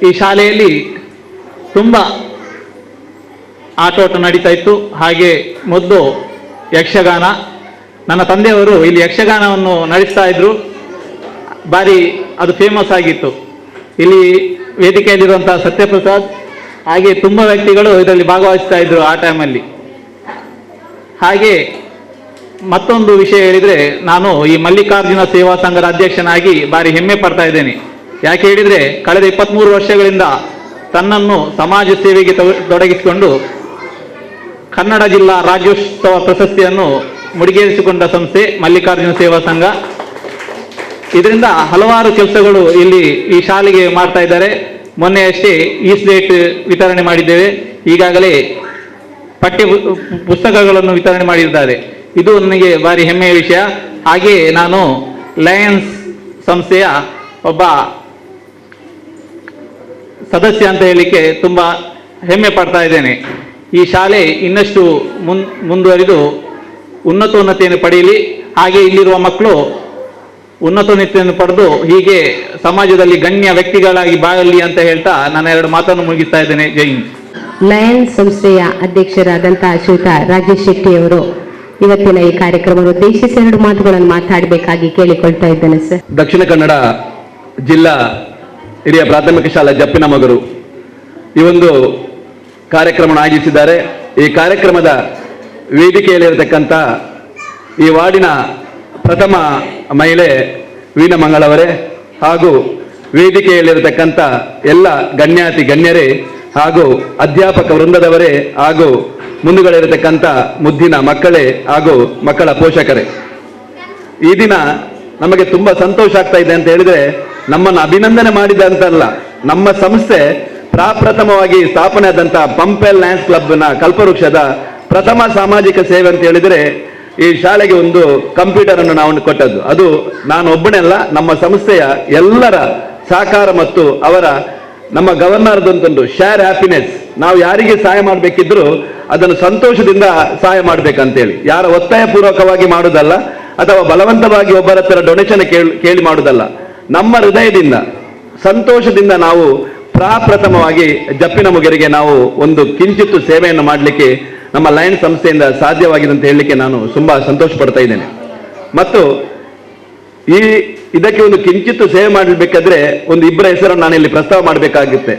ಈ ಶಾಲೆಯಲ್ಲಿ ತುಂಬ ಆಟೋಟ ನಡೀತಾ ಇತ್ತು. ಹಾಗೆ ಮೊದಲು ಯಕ್ಷಗಾನ, ನನ್ನ ತಂದೆಯವರು ಇಲ್ಲಿ ಯಕ್ಷಗಾನವನ್ನು ನಡೆಸ್ತಾ ಇದ್ರು. ಭಾರಿ ಅದು ಫೇಮಸ್ ಆಗಿತ್ತು. ಇಲ್ಲಿ ವೇದಿಕೆಯಲ್ಲಿರುವಂಥ ಸತ್ಯಪ್ರಸಾದ್ ಹಾಗೆ ತುಂಬ ವ್ಯಕ್ತಿಗಳು ಇದರಲ್ಲಿ ಭಾಗವಹಿಸ್ತಾ ಇದ್ರು ಆ ಟೈಮಲ್ಲಿ. ಹಾಗೆ ಮತ್ತೊಂದು ವಿಷಯ ಹೇಳಿದರೆ, ನಾನು ಈ ಮಲ್ಲಿಕಾರ್ಜುನ ಸೇವಾ ಸಂಘದ ಅಧ್ಯಕ್ಷನಾಗಿ ಭಾರಿ ಹೆಮ್ಮೆ ಪಡ್ತಾ ಇದ್ದೇನೆ. ಯಾಕೆ ಹೇಳಿದರೆ, ಕಳೆದ 23 ವರ್ಷಗಳಿಂದ ತನ್ನನ್ನು ಸಮಾಜ ಸೇವೆಗೆ ತೊಡಗಿಸಿಕೊಂಡು ಕನ್ನಡ ಜಿಲ್ಲಾ ರಾಜ್ಯೋತ್ಸವ ಪ್ರಶಸ್ತಿಯನ್ನು ಮುಡಿಗೇರಿಸಿಕೊಂಡ ಸಂಸ್ಥೆ ಮಲ್ಲಿಕಾರ್ಜುನ ಸೇವಾ ಸಂಘ. ಇದರಿಂದ ಹಲವಾರು ಕೆಲಸಗಳು ಇಲ್ಲಿ ಈ ಶಾಲೆಗೆ ಮಾಡ್ತಾ ಇದ್ದಾರೆ. ಮೊನ್ನೆ ಅಷ್ಟೇ ಈ ಸ್ಲೇಟ್ ವಿತರಣೆ ಮಾಡಿದ್ದೇವೆ. ಈಗಾಗಲೇ ಪಠ್ಯ ಪುಸ್ತಕಗಳನ್ನು ವಿತರಣೆ ಮಾಡಿದ್ದಾರೆ. ಇದು ನನಗೆ ಭಾರಿ ಹೆಮ್ಮೆಯ ವಿಷಯ. ಹಾಗೆ ನಾನು ಲಯನ್ಸ್ ಸಂಸ್ಥೆಯ ಒಬ್ಬ ಸದಸ್ಯ ಅಂತ ಹೇಳಲಿಕ್ಕೆ ತುಂಬ ಹೆಮ್ಮೆ ಪಡ್ತಾ ಇದ್ದೇನೆ. ಈ ಶಾಲೆ ಇನ್ನಷ್ಟು ಮುಂದುವರಿದು ಉನ್ನತೋನ್ನತಿಯನ್ನು ಪಡೆಯಲಿ. ಹಾಗೆ ಇಲ್ಲಿರುವ ಮಕ್ಕಳು ಉನ್ನತೋನ್ನತಿಯನ್ನು ಪಡೆದು ಹೀಗೆ ಸಮಾಜದಲ್ಲಿ ಗಣ್ಯ ವ್ಯಕ್ತಿಗಳಾಗಿ ಬಾಳಲಿ ಅಂತ ಹೇಳ್ತಾ ನನ್ನ 2 ಮಾತನ್ನು ಮುಗಿಸ್ತಾ ಇದ್ದೇನೆ. ಜೈ ಹಿಂದ್. ಲಯನ್ಸ್ ಸಂಸ್ಥೆಯ ಅಧ್ಯಕ್ಷರಾದಂತಹ ಶ್ರೀಯುತ ರಾಜೇಶ್ ಶೆಟ್ಟಿ ಅವರು ಇವತ್ತಿನ ಈ ಕಾರ್ಯಕ್ರಮವನ್ನು ಉದ್ದೇಶಿಸಿ 2 ಮಾತುಗಳನ್ನು ಮಾತಾಡಬೇಕಾಗಿ ಕೇಳಿಕೊಳ್ತಾ ಇದ್ದೇನೆ ಸರ್. ದಕ್ಷಿಣ ಕನ್ನಡ ಜಿಲ್ಲಾ ಹಿರಿಯ ಪ್ರಾಥಮಿಕ ಶಾಲಾ ಜಪ್ಪಿನಮೊಗರು ಈ ಒಂದು ಕಾರ್ಯಕ್ರಮ ಆಯೋಜಿಸಿದ್ದಾರೆ. ಈ ಕಾರ್ಯಕ್ರಮದ ವೇದಿಕೆಯಲ್ಲಿರತಕ್ಕಂಥ ಈ ವಾರ್ಡಿನ ಪ್ರಥಮ ಮಹಿಳೆ ವೀಣಾ ಮಂಗಳವರೇ ಹಾಗೂ ವೇದಿಕೆಯಲ್ಲಿರತಕ್ಕಂಥ ಎಲ್ಲ ಗಣ್ಯಾತಿ ಗಣ್ಯರೇ ಹಾಗೂ ಅಧ್ಯಾಪಕ ವೃಂದದವರೇ ಹಾಗೂ ಮುಂದುಗಳಿರತಕ್ಕಂಥ ಮುದ್ದಿನ ಮಕ್ಕಳೇ ಹಾಗೂ ಮಕ್ಕಳ ಪೋಷಕರೇ, ಈ ದಿನ ನಮಗೆ ತುಂಬ ಸಂತೋಷ ಆಗ್ತಾ ಇದೆ ಅಂತ ಹೇಳಿದರೆ, ನಮ್ಮನ್ನು ಅಭಿನಂದನೆ ಮಾಡಿದಂತಲ್ಲ, ನಮ್ಮ ಸಂಸ್ಥೆ ಪ್ರಪ್ರಥಮವಾಗಿ ಸ್ಥಾಪನೆ ಆದಂಥ ಪಂಪೆಲ್ ಲಯನ್ಸ್ ಕ್ಲಬ್ನ ಕಲ್ಪವೃಕ್ಷದ ಪ್ರಥಮ ಸಾಮಾಜಿಕ ಸೇವೆ ಅಂತ ಹೇಳಿದರೆ ಈ ಶಾಲೆಗೆ ಒಂದು ಕಂಪ್ಯೂಟರ್ ಅನ್ನು ನಾವು ಕೊಟ್ಟದ್ದು. ಅದು ನಾನು ಒಬ್ಬನೇ ಅಲ್ಲ, ನಮ್ಮ ಸಂಸ್ಥೆಯ ಎಲ್ಲರ ಸಹಕಾರ ಮತ್ತು ಅವರ ನಮ್ಮ ಗವರ್ನರ್ದಂತೊಂದು ಶೇರ್ ಹ್ಯಾಪಿನೆಸ್. ನಾವು ಯಾರಿಗೆ ಸಹಾಯ ಮಾಡಬೇಕಿದ್ರು ಅದನ್ನು ಸಂತೋಷದಿಂದ ಸಹಾಯ ಮಾಡಬೇಕಂತೇಳಿ, ಯಾರ ಒತ್ತಾಯ ಪೂರ್ವಕವಾಗಿ ಮಾಡುವುದಲ್ಲ ಅಥವಾ ಬಲವಂತವಾಗಿ ಒಬ್ಬರ ಹತ್ರ ಡೊನೇಷನ್ ಕೇಳಿ ಮಾಡುವುದಲ್ಲ, ನಮ್ಮ ಹೃದಯದಿಂದ ಸಂತೋಷದಿಂದ ನಾವು ಪ್ರಪ್ರಥಮವಾಗಿ ಜಪ್ಪಿನಮೊಗರಿಗೆ ನಾವು ಒಂದು ಕಿಂಚಿತ್ತು ಸೇವೆಯನ್ನು ಮಾಡಲಿಕ್ಕೆ ನಮ್ಮ ಲಯನ್ಸ್ ಸಂಸ್ಥೆಯಿಂದ ಸಾಧ್ಯವಾಗಿದೆ ಅಂತ ಹೇಳಲಿಕ್ಕೆ ನಾನು ತುಂಬಾ ಸಂತೋಷ ಪಡ್ತಾ ಇದ್ದೇನೆ. ಮತ್ತು ಇದಕ್ಕೆ ಒಂದು ಕಿಂಚಿತ್ತು ಸೇವೆ ಮಾಡಬೇಕಾದ್ರೆ ಒಂದು 2 ಹೆಸರನ್ನು ನಾನು ಇಲ್ಲಿ ಪ್ರಸ್ತಾವ ಮಾಡಬೇಕಾಗುತ್ತೆ.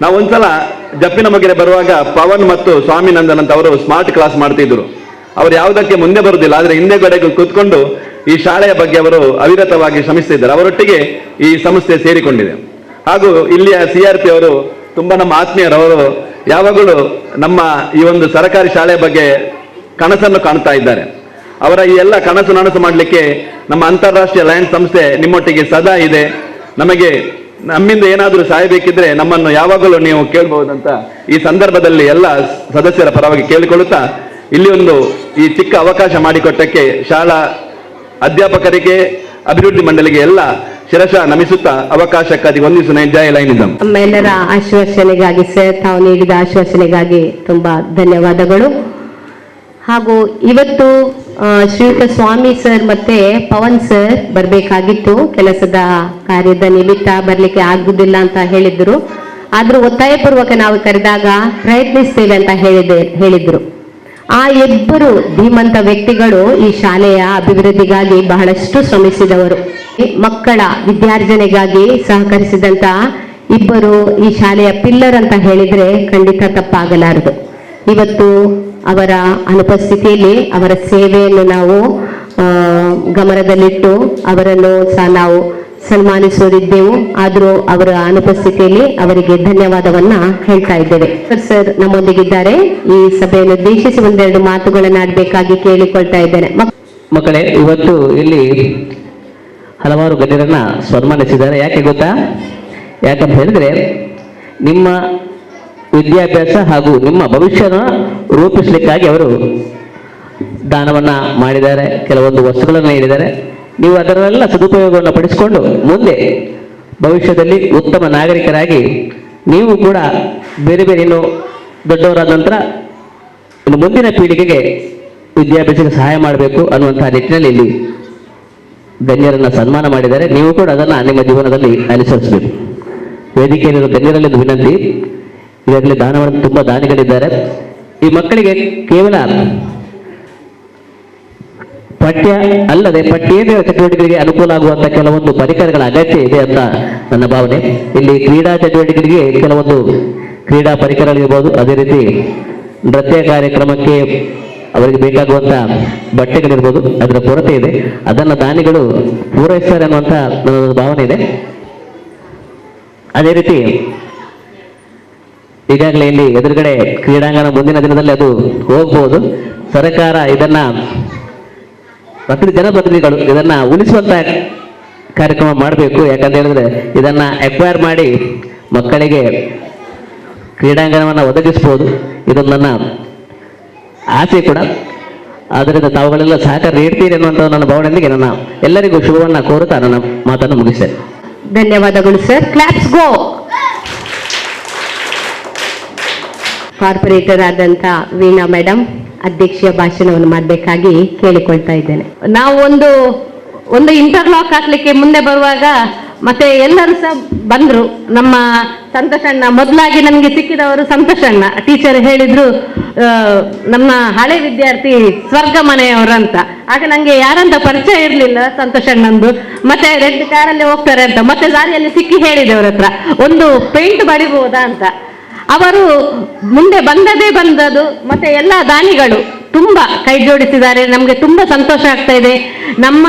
ನಾವು ಒಂದ್ಸಲ ಜಪ್ಪಿನಮೊಗೆರೆ ಬರುವಾಗ ಪವನ್ ಮತ್ತು ಸ್ವಾಮಿನಂದನ್ ಅಂತ ಅವರು ಸ್ಮಾರ್ಟ್ ಕ್ಲಾಸ್ ಮಾಡ್ತಿದ್ರು. ಅವರು ಯಾವುದಕ್ಕೆ ಮುಂದೆ ಬರುವುದಿಲ್ಲ, ಆದರೆ ಹಿಂದೆಗಡೆಗೆ ಕೂತ್ಕೊಂಡು ಈ ಶಾಲೆಯ ಬಗ್ಗೆ ಅವರು ಅವಿರತವಾಗಿ ಶ್ರಮಿಸ್ತಿದ್ದಾರೆ. ಅವರೊಟ್ಟಿಗೆ ಈ ಸಂಸ್ಥೆ ಸೇರಿಕೊಂಡಿದೆ. ಹಾಗೂ ಇಲ್ಲಿಯ CRP ಅವರು ತುಂಬಾ ನಮ್ಮ ಆತ್ಮೀಯರವರು, ಯಾವಾಗಲೂ ನಮ್ಮ ಈ ಒಂದು ಸರ್ಕಾರಿ ಶಾಲೆಯ ಬಗ್ಗೆ ಕನಸನ್ನು ಕಾಣ್ತಾ ಇದ್ದಾರೆ. ಅವರ ಈ ಎಲ್ಲ ಕನಸು ನನಸು ಮಾಡಲಿಕ್ಕೆ ನಮ್ಮ ಅಂತಾರಾಷ್ಟ್ರೀಯ ಲಯನ್ಸ್ ಸಂಸ್ಥೆ ನಿಮ್ಮೊಟ್ಟಿಗೆ ಸದಾ ಇದೆ. ನಮ್ಮಿಂದ ಏನಾದರೂ ಸಹಾಯ ಬೇಕಿದ್ರೆ ನಮ್ಮನ್ನು ಯಾವಾಗಲೂ ನೀವು ಕೇಳಬಹುದಂತ ಈ ಸಂದರ್ಭದಲ್ಲಿ ಎಲ್ಲ ಸದಸ್ಯರ ಪರವಾಗಿ ಕೇಳಿಕೊಳ್ಳುತ್ತಾ, ಇಲ್ಲಿ ಒಂದು ಈ ಚಿಕ್ಕ ಅವಕಾಶ ಮಾಡಿಕೊಟ್ಟಕ್ಕೆ ಶಾಲಾ ಅಧ್ಯಾಪಕರಿಗೆ, ಅಭಿವೃದ್ಧಿ ಮಂಡಳಿಗೆ ಎಲ್ಲ ಶಿರಶಃ ನಮಿಸುತ್ತಾ ಅವಕಾಶಕ್ಕಾಗಿ ವಂದಿಸುತ್ತೇನೆ. ಜೈ ಲೈನಿಸಂ. ನಮ್ಮೆಲ್ಲರ ಆಶ್ವಾಸನೆಗಾಗಿ ಸರ್, ತಾವು ನೀಡಿದ ಆಶ್ವಾಸನೆಗಾಗಿ ತುಂಬಾ ಧನ್ಯವಾದಗಳು. ಹಾಗೂ ಇವತ್ತು ಶ್ರೀಯುತ ಸ್ವಾಮಿ ಸರ್ ಮತ್ತೆ ಪವನ್ ಸರ್ ಬರಬೇಕಾಗಿತ್ತು, ಕೆಲಸದ ಕಾರ್ಯದ ನಿಮಿತ್ತ ಬರಲಿಕ್ಕೆ ಆಗುದಿಲ್ಲ ಅಂತ ಹೇಳಿದ್ರು. ಆದ್ರೂ ಒತ್ತಾಯಪೂರ್ವಕ ನಾವು ಕರೆದಾಗ ಪ್ರಯತ್ನಿಸ್ತೇವೆ ಅಂತ ಹೇಳಿದ್ರು. ಆ ಇಬ್ಬರು ಧೀಮಂತ ವ್ಯಕ್ತಿಗಳು ಈ ಶಾಲೆಯ ಅಭಿವೃದ್ಧಿಗಾಗಿ ಬಹಳಷ್ಟು ಶ್ರಮಿಸಿದವರು. ಮಕ್ಕಳ ವಿದ್ಯಾರ್ಜನೆಗಾಗಿ ಸಹಕರಿಸಿದಂತ ಇಬ್ಬರು ಈ ಶಾಲೆಯ ಪಿಲ್ಲರ್ ಅಂತ ಹೇಳಿದ್ರೆ ಖಂಡಿತ ತಪ್ಪಾಗಲಾರದು. ಇವತ್ತು ಅವರ ಅನುಪಸ್ಥಿತಿಯಲ್ಲಿ ಅವರ ಸೇವೆಯನ್ನು ನಾವು ಗಮನದಲ್ಲಿಟ್ಟು ಅವರನ್ನು ಸಹ ನಾವು ಸನ್ಮಾನಿಸೋದಿದ್ದೆವು. ಆದರೂ ಅವರ ಅನುಪಸ್ಥಿತಿಯಲ್ಲಿ ಅವರಿಗೆ ಧನ್ಯವಾದವನ್ನ ಹೇಳ್ತಾ ಇದ್ದೇವೆ. ಸರ್ ನಮ್ಮೊಂದಿಗಿದ್ದಾರೆ. ಈ ಸಭೆಯನ್ನು ಉದ್ದೇಶಿಸಿ ಒಂದೆರಡು ಮಾತುಗಳನ್ನು ಆಡಬೇಕಾಗಿ ಕೇಳಿಕೊಳ್ತಾ ಇದ್ದೇನೆ. ಮಕ್ಕಳೇ, ಇವತ್ತು ಇಲ್ಲಿ ಹಲವಾರು ಗಣ್ಯರನ್ನ ಸನ್ಮಾನಿಸಿದ್ದಾರೆ. ಯಾಕೆ ಗೊತ್ತಾ? ಯಾಕಂತ ಹೇಳಿದ್ರೆ ನಿಮ್ಮ ವಿದ್ಯಾಭ್ಯಾಸ ಹಾಗೂ ನಿಮ್ಮ ಭವಿಷ್ಯನ ರೂಪಿಸಲಿಕ್ಕಾಗಿ ಅವರು ದಾನವನ್ನ ಮಾಡಿದ್ದಾರೆ, ಕೆಲವೊಂದು ವಸ್ತುಗಳನ್ನು ನೀಡಿದ್ದಾರೆ. ನೀವು ಅದರೆಲ್ಲ ಸದುಪಯೋಗವನ್ನು ಪಡಿಸಿಕೊಂಡು ಮುಂದೆ ಭವಿಷ್ಯದಲ್ಲಿ ಉತ್ತಮ ನಾಗರಿಕರಾಗಿ ನೀವು ಕೂಡ ಬೇರೆ ಬೇರೆ ಇನ್ನು ದೊಡ್ಡವರಾದ ನಂತರ ಇನ್ನು ಮುಂದಿನ ಪೀಳಿಗೆಗೆ ವಿದ್ಯಾಭ್ಯಾಸಕ್ಕೆ ಸಹಾಯ ಮಾಡಬೇಕು ಅನ್ನುವಂತಹ ನಿಟ್ಟಿನಲ್ಲಿ ಇಲ್ಲಿ ಗಣ್ಯರನ್ನ ಸನ್ಮಾನ ಮಾಡಿದ್ದಾರೆ. ನೀವು ಕೂಡ ಅದನ್ನು ನಿಮ್ಮ ಜೀವನದಲ್ಲಿ ಅನುಸರಿಸಬೇಕು. ವೇದಿಕೆಯಲ್ಲಿರುವ ಗಣ್ಯರಲ್ಲಿ ವಿನಂತಿ, ಈಗಾಗಲೇ ದಾನವನ್ನು ತುಂಬ ದಾನಿಗಳಿದ್ದಾರೆ. ಈ ಮಕ್ಕಳಿಗೆ ಕೇವಲ ಪಠ್ಯ ಅಲ್ಲದೆ ಪಠ್ಯೇತರ ಚಟುವಟಿಕೆಗಳಿಗೆ ಅನುಕೂಲ ಆಗುವಂಥ ಕೆಲವೊಂದು ಪರಿಕರಗಳ ಅಗತ್ಯ ಇದೆ ಅಂತ ನನ್ನ ಭಾವನೆ. ಇಲ್ಲಿ ಕ್ರೀಡಾ ಚಟುವಟಿಕೆಗಳಿಗೆ ಕೆಲವೊಂದು ಕ್ರೀಡಾ ಪರಿಕರಗಳಿರ್ಬೋದು, ಅದೇ ರೀತಿ ನೃತ್ಯ ಕಾರ್ಯಕ್ರಮಕ್ಕೆ ಅವರಿಗೆ ಬೇಕಾಗುವಂಥ ಬಟ್ಟೆಗಳಿರ್ಬೋದು, ಅದರ ಕೊರತೆ ಇದೆ. ಅದನ್ನು ದಾನಿಗಳು ಪೂರೈಸ್ತಾರೆ ಅನ್ನುವಂಥ ನನ್ನ ಭಾವನೆ ಇದೆ. ಅದೇ ರೀತಿ ಈಗಾಗಲೇ ಇಲ್ಲಿ ಎದುರುಗಡೆ ಕ್ರೀಡಾಂಗಣ ಮುಂದಿನ ದಿನದಲ್ಲಿ ಅದು ಹೋಗ್ಬೋದು. ಸರ್ಕಾರ ಇದನ್ನ ಜನಪ್ರತಿನಿಧಿಗಳು ಇದನ್ನ ಉಳಿಸುವಂತ ಕಾರ್ಯಕ್ರಮ ಮಾಡಬೇಕು. ಯಾಕಂತ ಹೇಳಿದ್ರೆ ಇದನ್ನ ಎಕ್ವೈರ್ ಮಾಡಿ ಮಕ್ಕಳಿಗೆ ಕ್ರೀಡಾಂಗಣವನ್ನು ಒದಗಿಸ್ಬೋದು. ಇದೊಂದು ನನ್ನ ಆಸೆ ಕೂಡ. ಆದ್ದರಿಂದ ತಾವುಗಳೆಲ್ಲ ಸಹಕಾರ ನೀಡ್ತೀರಿ ಅನ್ನುವಂಥ ನನ್ನ ಭಾವನೆಯೊಂದಿಗೆ ನನ್ನ ಎಲ್ಲರಿಗೂ ಶುಭವನ್ನ ಕೋರುತ್ತಾ ನನ್ನ ಮಾತನ್ನು ಮುಗಿಸ್ತೇನೆ. ಧನ್ಯವಾದಗಳು ಸರ್. ಕ್ಲಾಪ್ಸ್ ಗೋ. ಕಾರ್ಪೊರೇಟರ್ ಆದಂತ ವೀಣಾ ಮೇಡಮ್ ಅಧ್ಯಕ್ಷೀಯ ಭಾಷಣವನ್ನು ಮಾಡಬೇಕಾಗಿ ಕೇಳಿಕೊಳ್ತಾ ಇದ್ದೇನೆ. ನಾವು ಒಂದು ಇಂಟರ್ಲಾಕ್ ಹಾಕ್ಲಿಕ್ಕೆ ಮುಂದೆ ಬರುವಾಗ ಮತ್ತೆ ಎಲ್ಲರೂ ಸಹ ಬಂದ್ರು. ನಮ್ಮ ಸಂತೋಷಣ್ಣ ಮೊದಲಾಗಿ ನನಗೆ ಸಿಕ್ಕಿದವರು ಸಂತೋಷಣ್ಣ ಟೀಚರ್ ಹೇಳಿದ್ರು, ನಮ್ಮ ಹಳೆ ವಿದ್ಯಾರ್ಥಿ ಸ್ವರ್ಗ ಮನೆಯವರಂತ. ಆಗ ನಂಗೆ ಯಾರಂತ ಪರಿಚಯ ಇರಲಿಲ್ಲ ಸಂತೋಷಣ್ಣಂದು. ಮತ್ತೆ ರೆಡ್ ಕಾರಲ್ಲಿ ಹೋಗ್ತಾರೆ ಅಂತ ಮತ್ತೆ ದಾರಿಯಲ್ಲಿ ಸಿಕ್ಕಿ ಹೇಳಿದೆ ಅವ್ರ ಹತ್ರ, ಒಂದು ಪೇಂಟ್ ಬಡಿಬಹುದಾ ಅಂತ. ಅವರು ಮುಂದೆ ಬಂದದ್ದು. ಮತ್ತೆ ಎಲ್ಲ ದಾನಿಗಳು ತುಂಬಾ ಕೈ ಜೋಡಿಸಿದ್ದಾರೆ. ನಮಗೆ ತುಂಬಾ ಸಂತೋಷ ಆಗ್ತಾ ಇದೆ. ನಮ್ಮ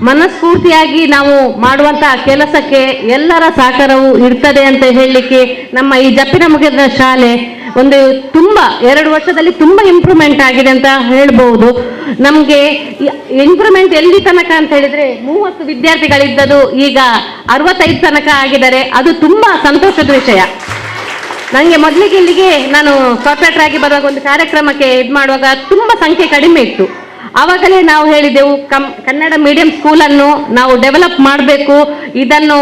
ಮನಸ್ಫೂರ್ತಿಯಾಗಿ ನಾವು ಮಾಡುವಂತಹ ಕೆಲಸಕ್ಕೆ ಎಲ್ಲರ ಸಹಕಾರವು ಇರ್ತದೆ ಅಂತ ಹೇಳಲಿಕ್ಕೆ ನಮ್ಮ ಈ ಜಪ್ಪಿನಮೊಗೆರೆ ಶಾಲೆ ಒಂದು ತುಂಬಾ 2 ವರ್ಷದಲ್ಲಿ ತುಂಬಾ ಇಂಪ್ರೂವ್ಮೆಂಟ್ ಆಗಿದೆ ಅಂತ ಹೇಳ್ಬಹುದು. ನಮಗೆ ಇಂಪ್ರೂವ್ಮೆಂಟ್ ಎಲ್ಲಿ ತನಕ ಅಂತ ಹೇಳಿದ್ರೆ 30 ವಿದ್ಯಾರ್ಥಿಗಳಿದ್ದದ್ದು ಈಗ 65 ತನಕ ಆಗಿದ್ದಾರೆ. ಅದು ತುಂಬಾ ಸಂತೋಷದ ವಿಷಯ. ನನಗೆ ಮೊದಲಿಗೆ ಇಲ್ಲಿಗೆ ನಾನು ಕಾರ್ಪೊರೇಟರ್ ಆಗಿ ಬರುವಾಗ ಒಂದು ಕಾರ್ಯಕ್ರಮಕ್ಕೆ ಮಾಡುವಾಗ ತುಂಬಾ ಸಂಖ್ಯೆ ಕಡಿಮೆ ಇತ್ತು. ಆವಾಗಲೇ ನಾವು ಹೇಳಿದೆವು ಕನ್ನಡ ಮೀಡಿಯಂ ಸ್ಕೂಲನ್ನು ನಾವು ಡೆವಲಪ್ ಮಾಡಬೇಕು, ಇದನ್ನು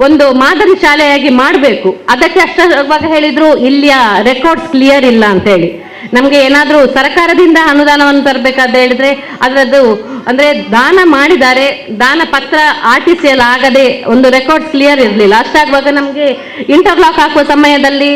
ಒಂದು ಮಾದರಿ ಶಾಲೆಯಾಗಿ ಮಾಡಬೇಕು. ಅದಕ್ಕೆ ಅಷ್ಟವಾಗ ಹೇಳಿದ್ರು ಇಲ್ಲಿಯ ರೆಕಾರ್ಡ್ಸ್ ಕ್ಲಿಯರ್ ಇಲ್ಲ ಅಂತ ಹೇಳಿ. ನಮಗೆ ಏನಾದರೂ ಸರ್ಕಾರದಿಂದ ಅನುದಾನವನ್ನು ತರಬೇಕಾದ ಹೇಳಿದ್ರೆ ಅದರದ್ದು ಅಂದ್ರೆ ದಾನ ಮಾಡಿದ್ದಾರೆ, ದಾನ ಪತ್ರ RTC ಎಲ್ಲ ಆಗದೆ ಒಂದು ರೆಕಾರ್ಡ್ಸ್ ಕ್ಲಿಯರ್ ಇರಲಿಲ್ಲ. ಅಷ್ಟಾಗುವಾಗ ನಮಗೆ ಇಂಟರ್ಲಾಕ್ ಹಾಕುವ ಸಮಯದಲ್ಲಿ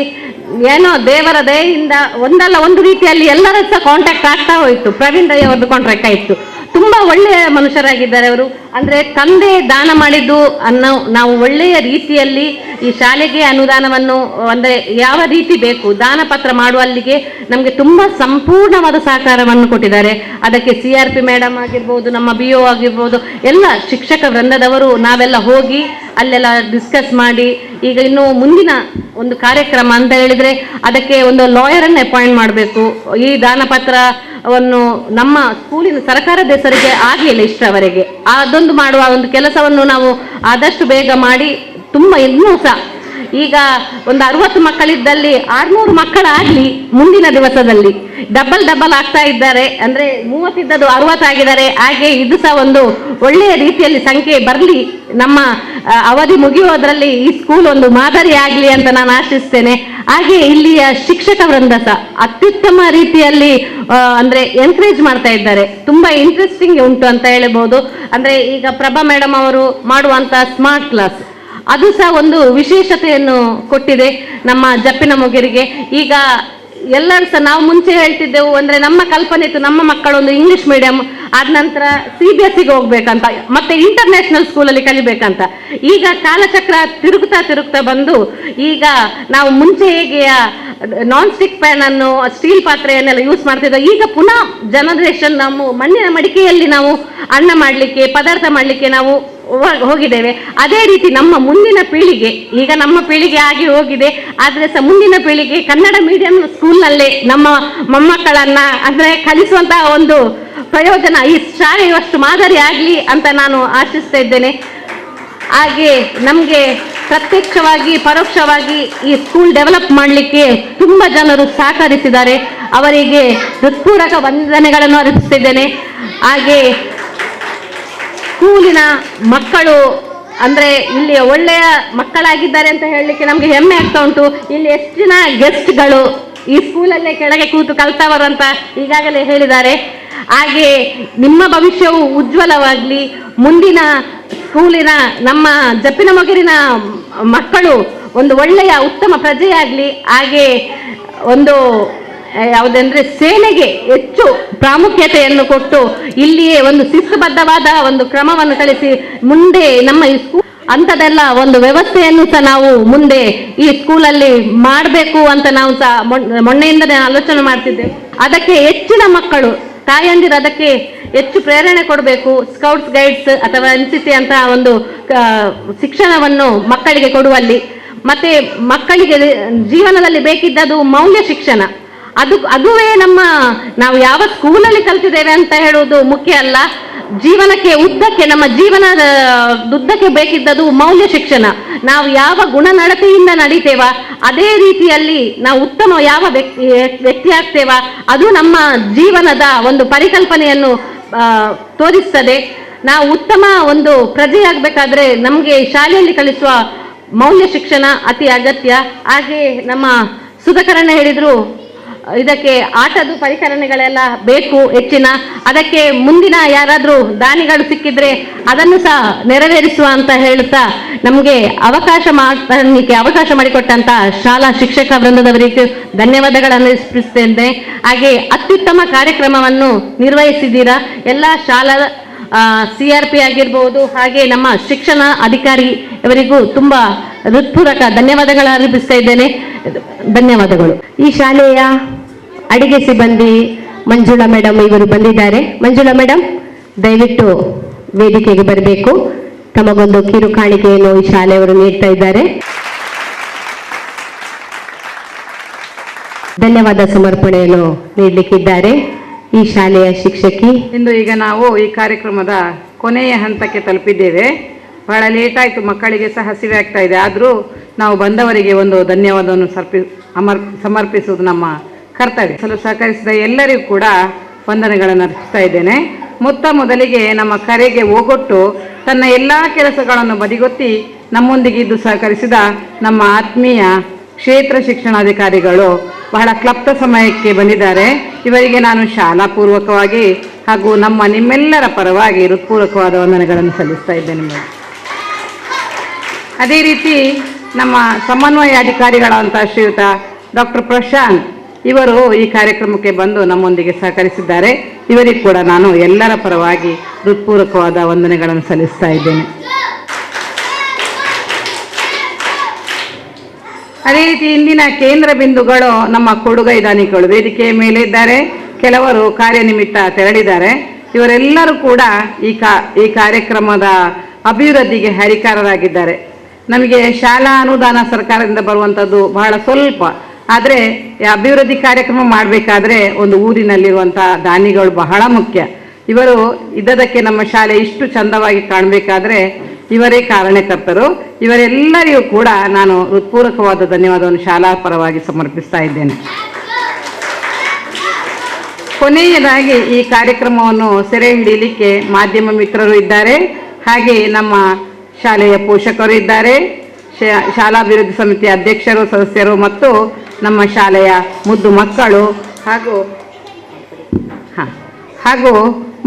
ಏನೋ ದೇವರ ದಯೆಯಿಂದ ಒಂದಲ್ಲ ಒಂದು ರೀತಿಯಲ್ಲಿ ಎಲ್ಲರ ಸಹ ಕಾಂಟ್ಯಾಕ್ಟ್ ಆಗ್ತಾ ಹೋಯಿತು. ಪ್ರವೀಣ್ ರೈ ಅವರದ್ದು ಕಾಂಟ್ರಾಕ್ಟ್ ಆಯಿತು. ತುಂಬ ಒಳ್ಳೆಯ ಮನುಷ್ಯರಾಗಿದ್ದಾರೆ ಅವರು. ಅಂದರೆ ತಂದೆ ದಾನ ಮಾಡಿದ್ದು ಅನ್ನೋ ನಾವು ಒಳ್ಳೆಯ ರೀತಿಯಲ್ಲಿ ಈ ಶಾಲೆಗೆ ಅನುದಾನವನ್ನು ಅಂದರೆ ಯಾವ ರೀತಿ ಬೇಕು ದಾನ ಪತ್ರ ಮಾಡುವಲ್ಲಿಗೆ ನಮಗೆ ತುಂಬ ಸಂಪೂರ್ಣವಾದ ಸಹಕಾರವನ್ನು ಕೊಟ್ಟಿದ್ದಾರೆ. ಅದಕ್ಕೆ CRP ಮೇಡಮ್ ಆಗಿರ್ಬೋದು, ನಮ್ಮ BO ಆಗಿರ್ಬೋದು, ಎಲ್ಲ ಶಿಕ್ಷಕ ವೃಂದದವರು ನಾವೆಲ್ಲ ಹೋಗಿ ಅಲ್ಲೆಲ್ಲ ಡಿಸ್ಕಸ್ ಮಾಡಿ ಈಗ ಇನ್ನು ಮುಂದಿನ ಒಂದು ಕಾರ್ಯಕ್ರಮ ಅಂತ ಹೇಳಿದರೆ ಅದಕ್ಕೆ ಒಂದು ಲಾಯರನ್ನು ಅಪಾಯಿಂಟ್ ಮಾಡಬೇಕು. ಈ ದಾನ ಪತ್ರವನ್ನು ನಮ್ಮ ಸ್ಕೂಲಿನ ಸರ್ಕಾರದ ಹೆಸರಿಗೆ ಆಗಲಿಲ್ಲ ಇಷ್ಟರವರೆಗೆ. ಅದೊಂದು ಮಾಡುವ ಒಂದು ಕೆಲಸವನ್ನು ನಾವು ಆದಷ್ಟು ಬೇಗ ಮಾಡಿ ತುಂಬ ಇನ್ನೂ ಸಹ ಈಗ ಒಂದು 60 ಮಕ್ಕಳಿದ್ದಲ್ಲಿ 600 ಮಕ್ಕಳಾಗಲಿ ಮುಂದಿನ ದಿವಸದಲ್ಲಿ ಡಬಲ್ ಆಗ್ತಾ ಇದ್ದಾರೆ. ಅಂದರೆ 30 ಇದ್ದದ್ದು 60 ಆಗಿದ್ದಾರೆ. ಹಾಗೆ ಇದು ಸಹ ಒಂದು ಒಳ್ಳೆಯ ರೀತಿಯಲ್ಲಿ ಸಂಖ್ಯೆ ಬರಲಿ. ನಮ್ಮ ಅವಧಿ ಮುಗಿಯುವುದರಲ್ಲಿ ಈ ಸ್ಕೂಲ್ ಒಂದು ಮಾದರಿ ಆಗಲಿ ಅಂತ ನಾನು ಆಶಿಸ್ತೇನೆ. ಹಾಗೆ ಇಲ್ಲಿಯ ಶಿಕ್ಷಕ ವೃಂದ ಸಹ ಅತ್ಯುತ್ತಮ ರೀತಿಯಲ್ಲಿ ಅಂದರೆ ಎನ್ಕರೇಜ್ ಮಾಡ್ತಾ ಇದ್ದಾರೆ. ತುಂಬ ಇಂಟ್ರೆಸ್ಟಿಂಗ್ ಉಂಟು ಅಂತ ಹೇಳಬಹುದು. ಅಂದರೆ ಈಗ ಪ್ರಭಾ ಮೇಡಮ್ ಅವರು ಮಾಡುವಂಥ ಸ್ಮಾರ್ಟ್ ಕ್ಲಾಸ್ ಅದು ಸಹ ಒಂದು ವಿಶೇಷತೆಯನ್ನು ಕೊಟ್ಟಿದೆ ನಮ್ಮ ಜಪ್ಪಿನ ಮೊಗರಿಗೆ. ಈಗ ಎಲ್ಲರೂ ಸಹ ನಾವು ಮುಂಚೆ ಹೇಳ್ತಿದ್ದೆವು ಅಂದರೆ ನಮ್ಮ ಕಲ್ಪನೆ ಇತ್ತು ನಮ್ಮ ಮಕ್ಕಳೊಂದು ಇಂಗ್ಲಿಷ್ ಮೀಡಿಯಂ ಆದ ನಂತರ CBSEಗೆ ಹೋಗ್ಬೇಕಂತ ಮತ್ತೆ ಇಂಟರ್ನ್ಯಾಷನಲ್ ಸ್ಕೂಲಲ್ಲಿ ಕಲಿಬೇಕಂತ. ಈಗ ಕಾಲಚಕ್ರ ತಿರುಗ್ತಾ ಬಂದು ಈಗ ನಾವು ಮುಂಚೆ ಹೇಗೆ ನಾನ್ ಸ್ಟಿಕ್ ಪ್ಯಾನ್ ಅನ್ನು ಸ್ಟೀಲ್ ಪಾತ್ರೆಯನ್ನೆಲ್ಲ ಯೂಸ್ ಮಾಡ್ತಿದ್ದೋ ಈಗ ಪುನಃ ಜನರೇಷನ್ ನಮ್ಮ ಮಣ್ಣಿನ ಮಡಿಕೆಯಲ್ಲಿ ನಾವು ಅನ್ನ ಮಾಡಲಿಕ್ಕೆ ಪದಾರ್ಥ ಮಾಡಲಿಕ್ಕೆ ನಾವು ಹೋಗಿದ್ದೇವೆ. ಅದೇ ರೀತಿ ನಮ್ಮ ಮುಂದಿನ ಪೀಳಿಗೆ ಈಗ ನಮ್ಮ ಪೀಳಿಗೆ ಆಗಿ ಹೋಗಿದೆ. ಆದರೆ ಸಹ ಮುಂದಿನ ಪೀಳಿಗೆ ಕನ್ನಡ ಮೀಡಿಯಂ ಸ್ಕೂಲ್ನಲ್ಲೇ ನಮ್ಮ ಮೊಮ್ಮಕ್ಕಳನ್ನ ಅಂದರೆ ಕಲಿಸುವಂತಹ ಒಂದು ಪ್ರಯೋಜನ ಈ ಶಾಲೆಯು ಅಷ್ಟು ಮಾದರಿ ಆಗಲಿ ಅಂತ ನಾನು ಆಶಿಸ್ತಾ ಇದ್ದೇನೆ. ಹಾಗೆ ನಮಗೆ ಪ್ರತ್ಯಕ್ಷವಾಗಿ ಪರೋಕ್ಷವಾಗಿ ಈ ಸ್ಕೂಲ್ ಡೆವಲಪ್ ಮಾಡಲಿಕ್ಕೆ ತುಂಬ ಜನರು ಸಹಕರಿಸಿದ್ದಾರೆ. ಅವರಿಗೆ ಹೃತ್ಪೂರ್ವಕ ವಂದನೆಗಳನ್ನು ಅರ್ಪಿಸ್ತಿದ್ದೇನೆ. ಹಾಗೆ ಸ್ಕೂಲಿನ ಮಕ್ಕಳು ಅಂದರೆ ಇಲ್ಲಿ ಒಳ್ಳೆಯ ಮಕ್ಕಳಾಗಿದ್ದಾರೆ ಅಂತ ಹೇಳಲಿಕ್ಕೆ ನಮಗೆ ಹೆಮ್ಮೆ ಆಗ್ತಾ ಉಂಟು. ಇಲ್ಲಿ ಎಷ್ಟು ಜನ ಗೆಸ್ಟ್ಗಳು ಈ ಸ್ಕೂಲಲ್ಲೇ ಕೆಳಗೆ ಕೂತು ಕಲ್ತವರು ಅಂತ ಈಗಾಗಲೇ ಹೇಳಿದ್ದಾರೆ. ಹಾಗೆ ನಿಮ್ಮ ಭವಿಷ್ಯವು ಉಜ್ವಲವಾಗಲಿ. ಮುಂದಿನ ಸ್ಕೂಲಿನ ನಮ್ಮ ಜಪ್ಪಿನ ಮೊಗರಿನ ಮಕ್ಕಳು ಒಂದು ಒಳ್ಳೆಯ ಉತ್ತಮ ಪ್ರಜೆಯಾಗಲಿ. ಹಾಗೆ ಒಂದು ಯಾವುದಂದ್ರೆ ಸೇನೆಗೆ ಹೆಚ್ಚು ಪ್ರಾಮುಖ್ಯತೆಯನ್ನು ಕೊಟ್ಟು ಇಲ್ಲಿಯೇ ಒಂದು ಶಿಸ್ತುಬದ್ಧವಾದ ಒಂದು ಕ್ರಮವನ್ನು ಕಳಿಸಿ ಮುಂದೆ ನಮ್ಮ ಈ ಸ್ಕೂಲ್ ಅಂಥದ್ದೆಲ್ಲ ಒಂದು ವ್ಯವಸ್ಥೆಯನ್ನು ಸಹ ನಾವು ಮುಂದೆ ಈ ಸ್ಕೂಲಲ್ಲಿ ಮಾಡಬೇಕು ಅಂತ ನಾವು ಸಹ ಮೊನ್ನೆಯಿಂದಲೇ ಆಲೋಚನೆ ಮಾಡ್ತಿದ್ದೇವೆ. ಅದಕ್ಕೆ ಹೆಚ್ಚಿನ ಮಕ್ಕಳು ತಾಯಂದಿರು ಅದಕ್ಕೆ ಹೆಚ್ಚು ಪ್ರೇರಣೆ ಕೊಡಬೇಕು. ಸ್ಕೌಟ್ಸ್ ಗೈಡ್ಸ್ ಅಥವಾ NCC ಅಂತ ಒಂದು ಶಿಕ್ಷಣವನ್ನು ಮಕ್ಕಳಿಗೆ ಕೊಡುವಲ್ಲಿ ಮತ್ತೆ ಮಕ್ಕಳಿಗೆ ಜೀವನದಲ್ಲಿ ಬೇಕಿದ್ದದು ಮೌಲ್ಯ ಶಿಕ್ಷಣ. ಅದುವೇ ನಾವು ಯಾವ ಸ್ಕೂಲಲ್ಲಿ ಕಲ್ತಿದ್ದೇವೆ ಅಂತ ಹೇಳುವುದು ಮುಖ್ಯ ಅಲ್ಲ. ಜೀವನಕ್ಕೆ ಉದ್ದಕ್ಕೆ ನಮ್ಮ ಜೀವನದ ಉದ್ದಕ್ಕೆ ಬೇಕಿದ್ದದು ಮೌಲ್ಯ ಶಿಕ್ಷಣ. ನಾವು ಯಾವ ಗುಣನಡತೆಯಿಂದ ನಡೀತೇವ ಅದೇ ರೀತಿಯಲ್ಲಿ ನಾವು ಉತ್ತಮ ಯಾವ ವ್ಯಕ್ತಿ ಆಗ್ತೇವ ಅದು ನಮ್ಮ ಜೀವನದ ಒಂದು ಪರಿಕಲ್ಪನೆಯನ್ನು ತೋರಿಸ್ತದೆ. ನಾವು ಉತ್ತಮ ಒಂದು ಪ್ರಜೆಯಾಗಬೇಕಾದ್ರೆ ನಮಗೆ ಶಾಲೆಯಲ್ಲಿ ಕಲಿಸುವ ಮೌಲ್ಯ ಶಿಕ್ಷಣ ಅತಿ ಅಗತ್ಯ. ಹಾಗೆ ನಮ್ಮ ಸುಧಾಕರಣ್ಣ ಹೇಳಿದ್ರು ಇದಕ್ಕೆ ಆಟದ ಪರಿಕರಣಗಳೆಲ್ಲ ಬೇಕು ಹೆಚ್ಚಿನ. ಅದಕ್ಕೆ ಮುಂದಿನ ಯಾರಾದರೂ ದಾನಿಗಳು ಸಿಕ್ಕಿದ್ರೆ ಅದನ್ನು ಸಹ ನೆರವೇರಿಸುವ ಅಂತ ಹೇಳುತ್ತಾ ನಮಗೆ ಅವಕಾಶ ಮಾಡಿಕೊಟ್ಟಂತ ಶಾಲಾ ಶಿಕ್ಷಕ ವೃಂದದವರಿಗೆ ಧನ್ಯವಾದಗಳನ್ನು ಅರ್ಪಿಸುತ್ತೇನೆ. ಹಾಗೆ ಅತ್ಯುತ್ತಮ ಕಾರ್ಯಕ್ರಮವನ್ನು ನಿರ್ವಹಿಸಿದ್ದೀರಾ. ಎಲ್ಲ ಶಾಲಾ CRP ಆಗಿರ್ಬೋದು ಹಾಗೆ ನಮ್ಮ ಶಿಕ್ಷಣ ಅಧಿಕಾರಿ ಅವರಿಗೂ ತುಂಬ ಹೃತ್ಪೂರ್ವಕ ಧನ್ಯವಾದಗಳನ್ನು ಅರ್ಪಿಸ್ತಾ ಇದ್ದೇನೆ. ಧನ್ಯವಾದಗಳು. ಈ ಶಾಲೆಯ ಅಡಿಗೆ ಸಿಬ್ಬಂದಿ ಮಂಜುಳಾ ಮೇಡಮ್ ಇವರು ಬಂದಿದ್ದಾರೆ. ಮಂಜುಳಾ ಮೇಡಮ್ ದಯವಿಟ್ಟು ವೇದಿಕೆಗೆ ಬರಬೇಕು. ತಮಗೊಂದು ಕಿರು ಕಾಣಿಕೆಯನ್ನು ಈ ಶಾಲೆಯವರು ನೀಡ್ತಾ ಇದ್ದಾರೆ. ಧನ್ಯವಾದ ಸಮರ್ಪಣೆಯನ್ನು ನೀಡಲಿಕ್ಕಿದ್ದಾರೆ ಈ ಶಾಲೆಯ ಶಿಕ್ಷಕಿ. ಇಂದು ಈಗ ನಾವು ಈ ಕಾರ್ಯಕ್ರಮದ ಕೊನೆಯ ಹಂತಕ್ಕೆ ತಲುಪಿದ್ದೇವೆ. ಬಹಳ ಲೇಟ್ ಆಯಿತು, ಮಕ್ಕಳಿಗೆ ಸಹ ಹಸಿವೆ ಆಗ್ತಾ ಇದೆ. ಆದರೂ ನಾವು ಬಂದವರಿಗೆ ಒಂದು ಧನ್ಯವಾದವನ್ನು ಸಮರ್ಪಿಸುವುದು ನಮ್ಮ ಕರ್ತವ್ಯ. ಸಹಕರಿಸಿದ ಎಲ್ಲರಿಗೂ ಕೂಡ ವಂದನೆಗಳನ್ನು ಅರ್ಪಿಸ್ತಾ ಇದ್ದೇನೆ. ಮೊದಲಿಗೆ ನಮ್ಮ ಕರೆಗೆ ಓಗೊಟ್ಟು ತನ್ನ ಎಲ್ಲ ಕೆಲಸಗಳನ್ನು ಬದಿಗೊತ್ತಿ ನಮ್ಮೊಂದಿಗೆ ಇದ್ದು ಸಹಕರಿಸಿದ ನಮ್ಮ ಆತ್ಮೀಯ ಕ್ಷೇತ್ರ ಶಿಕ್ಷಣಾಧಿಕಾರಿಗಳು ಬಹಳ ಕ್ಲಪ್ತ ಸಮಯಕ್ಕೆ ಬಂದಿದ್ದಾರೆ. ಇವರಿಗೆ ನಾನು ಶಾಲಾ ಪೂರ್ವಕವಾಗಿ ಹಾಗೂ ನಿಮ್ಮೆಲ್ಲರ ಪರವಾಗಿ ಹೃತ್ಪೂರ್ವಕವಾದ ವಂದನೆಗಳನ್ನು ಸಲ್ಲಿಸ್ತಾ ಇದ್ದೇನೆ. ಅದೇ ರೀತಿ ನಮ್ಮ ಸಮನ್ವಯ ಅಧಿಕಾರಿಗಳಂತ ಶ್ರೀಯುತ ಡಾಕ್ಟರ್ ಪ್ರಶಾಂತ್ ಇವರು ಈ ಕಾರ್ಯಕ್ರಮಕ್ಕೆ ಬಂದು ನಮ್ಮೊಂದಿಗೆ ಸಹಕರಿಸಿದ್ದಾರೆ. ಇವರಿಗೆ ಕೂಡ ನಾನು ಎಲ್ಲರ ಪರವಾಗಿ ಹೃತ್ಪೂರ್ವಕವಾದ ವಂದನೆಗಳನ್ನು ಸಲ್ಲಿಸ್ತಾ ಇದ್ದೇನೆ. ಅದೇ ರೀತಿ ಇಂದಿನ ಕೇಂದ್ರ ಬಿಂದುಗಳು ನಮ್ಮ ಕೊಡುಗೈದಾನಿಗಳು ವೇದಿಕೆಯ ಮೇಲೆ ಇದ್ದಾರೆ. ಕೆಲವರು ಕಾರ್ಯನಿಮಿತ್ತ ತೆರಳಿದ್ದಾರೆ. ಇವರೆಲ್ಲರೂ ಕೂಡ ಈ ಕಾರ್ಯಕ್ರಮದ ಅಭಿವೃದ್ಧಿಗೆ ಹರಿಕಾರರಾಗಿದ್ದಾರೆ. ನಮಗೆ ಶಾಲಾ ಅನುದಾನ ಸರ್ಕಾರದಿಂದ ಬರುವಂಥದ್ದು ಬಹಳ ಸ್ವಲ್ಪ. ಆದರೆ ಅಭಿವೃದ್ಧಿ ಕಾರ್ಯಕ್ರಮ ಮಾಡಬೇಕಾದ್ರೆ ಒಂದು ಊರಿನಲ್ಲಿರುವಂಥ ದಾನಿಗಳು ಬಹಳ ಮುಖ್ಯ. ಇವರು ಇದ್ದದಕ್ಕೆ ನಮ್ಮ ಶಾಲೆ ಇಷ್ಟು ಚಂದವಾಗಿ ಕಾಣಬೇಕಾದ್ರೆ ಇವರೇ ಕಾರಣಕರ್ತರು. ಇವರೆಲ್ಲರಿಗೂ ಕೂಡ ನಾನು ಹೃತ್ಪೂರ್ವಕವಾದ ಧನ್ಯವಾದವನ್ನು ಶಾಲಾ ಪರವಾಗಿ ಸಮರ್ಪಿಸ್ತಾ ಇದ್ದೇನೆ. ಕೊನೆಯದಾಗಿ ಈ ಕಾರ್ಯಕ್ರಮವನ್ನು ಸೆರೆ ಹಿಡಿಯಲಿಕ್ಕೆ ಮಾಧ್ಯಮ ಮಿತ್ರರು ಇದ್ದಾರೆ, ಹಾಗೆ ನಮ್ಮ ಶಾಲೆಯ ಪೋಷಕರು ಇದ್ದಾರೆ, ಶಾಲಾಭಿವೃದ್ಧಿ ಸಮಿತಿಯ ಅಧ್ಯಕ್ಷರು, ಸದಸ್ಯರು ಮತ್ತು ನಮ್ಮ ಶಾಲೆಯ ಮುದ್ದು ಮಕ್ಕಳು ಹಾಗೂ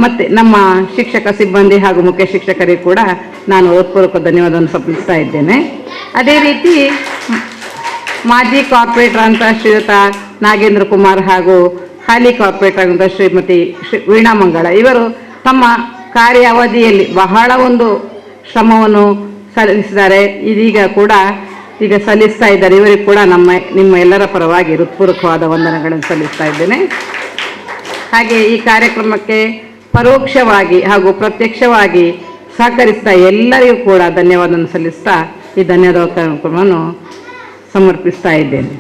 ಮತ್ತೆ ನಮ್ಮ ಶಿಕ್ಷಕ ಸಿಬ್ಬಂದಿ ಹಾಗೂ ಮುಖ್ಯ ಶಿಕ್ಷಕರಿಗೆ ಕೂಡ ನಾನು ಹೃತ್ಪೂರ್ವಕ ಧನ್ಯವಾದವನ್ನು ಸಮರ್ಪಿಸ್ತಾ ಇದ್ದೇನೆ. ಅದೇ ರೀತಿ ಮಾಜಿ ಕಾರ್ಪೊರೇಟರ್ ಅಂತ ಶ್ರೀಯುತ ನಾಗೇಂದ್ರ ಕುಮಾರ್ ಹಾಗೂ ಹಾಲಿ ಕಾರ್ಪೊರೇಟರ್ ಅಂತ ಶ್ರೀಮತಿ ವೀಣಾ ಮಂಗಳ, ಇವರು ತಮ್ಮ ಕಾರ್ಯಾವಧಿಯಲ್ಲಿ ಬಹಳ ಒಂದು ಶ್ರಮವನ್ನು ಸಲ್ಲಿಸಿದ್ದಾರೆ. ಈಗ ಸಲ್ಲಿಸ್ತಾ ಇದ್ದಾರೆ. ಇವರಿಗೆ ಕೂಡ ನಿಮ್ಮ ಎಲ್ಲರ ಪರವಾಗಿ ಹೃತ್ಪೂರ್ವಕವಾದ ವಂದನೆಗಳನ್ನು ಸಲ್ಲಿಸ್ತಾ ಇದ್ದೇನೆ. ಹಾಗೆ ಈ ಕಾರ್ಯಕ್ರಮಕ್ಕೆ ಪರೋಕ್ಷವಾಗಿ ಹಾಗೂ ಪ್ರತ್ಯಕ್ಷವಾಗಿ ಸಹಕರಿಸ್ತಾ ಎಲ್ಲರಿಗೂ ಕೂಡ ಧನ್ಯವಾದವನ್ನು ಸಲ್ಲಿಸ್ತಾ ಈ ಧನ್ಯವಾದ ಕಾರ್ಯಕ್ರಮವನ್ನು ಸಮರ್ಪಿಸ್ತಾ ಇದ್ದೇನೆ.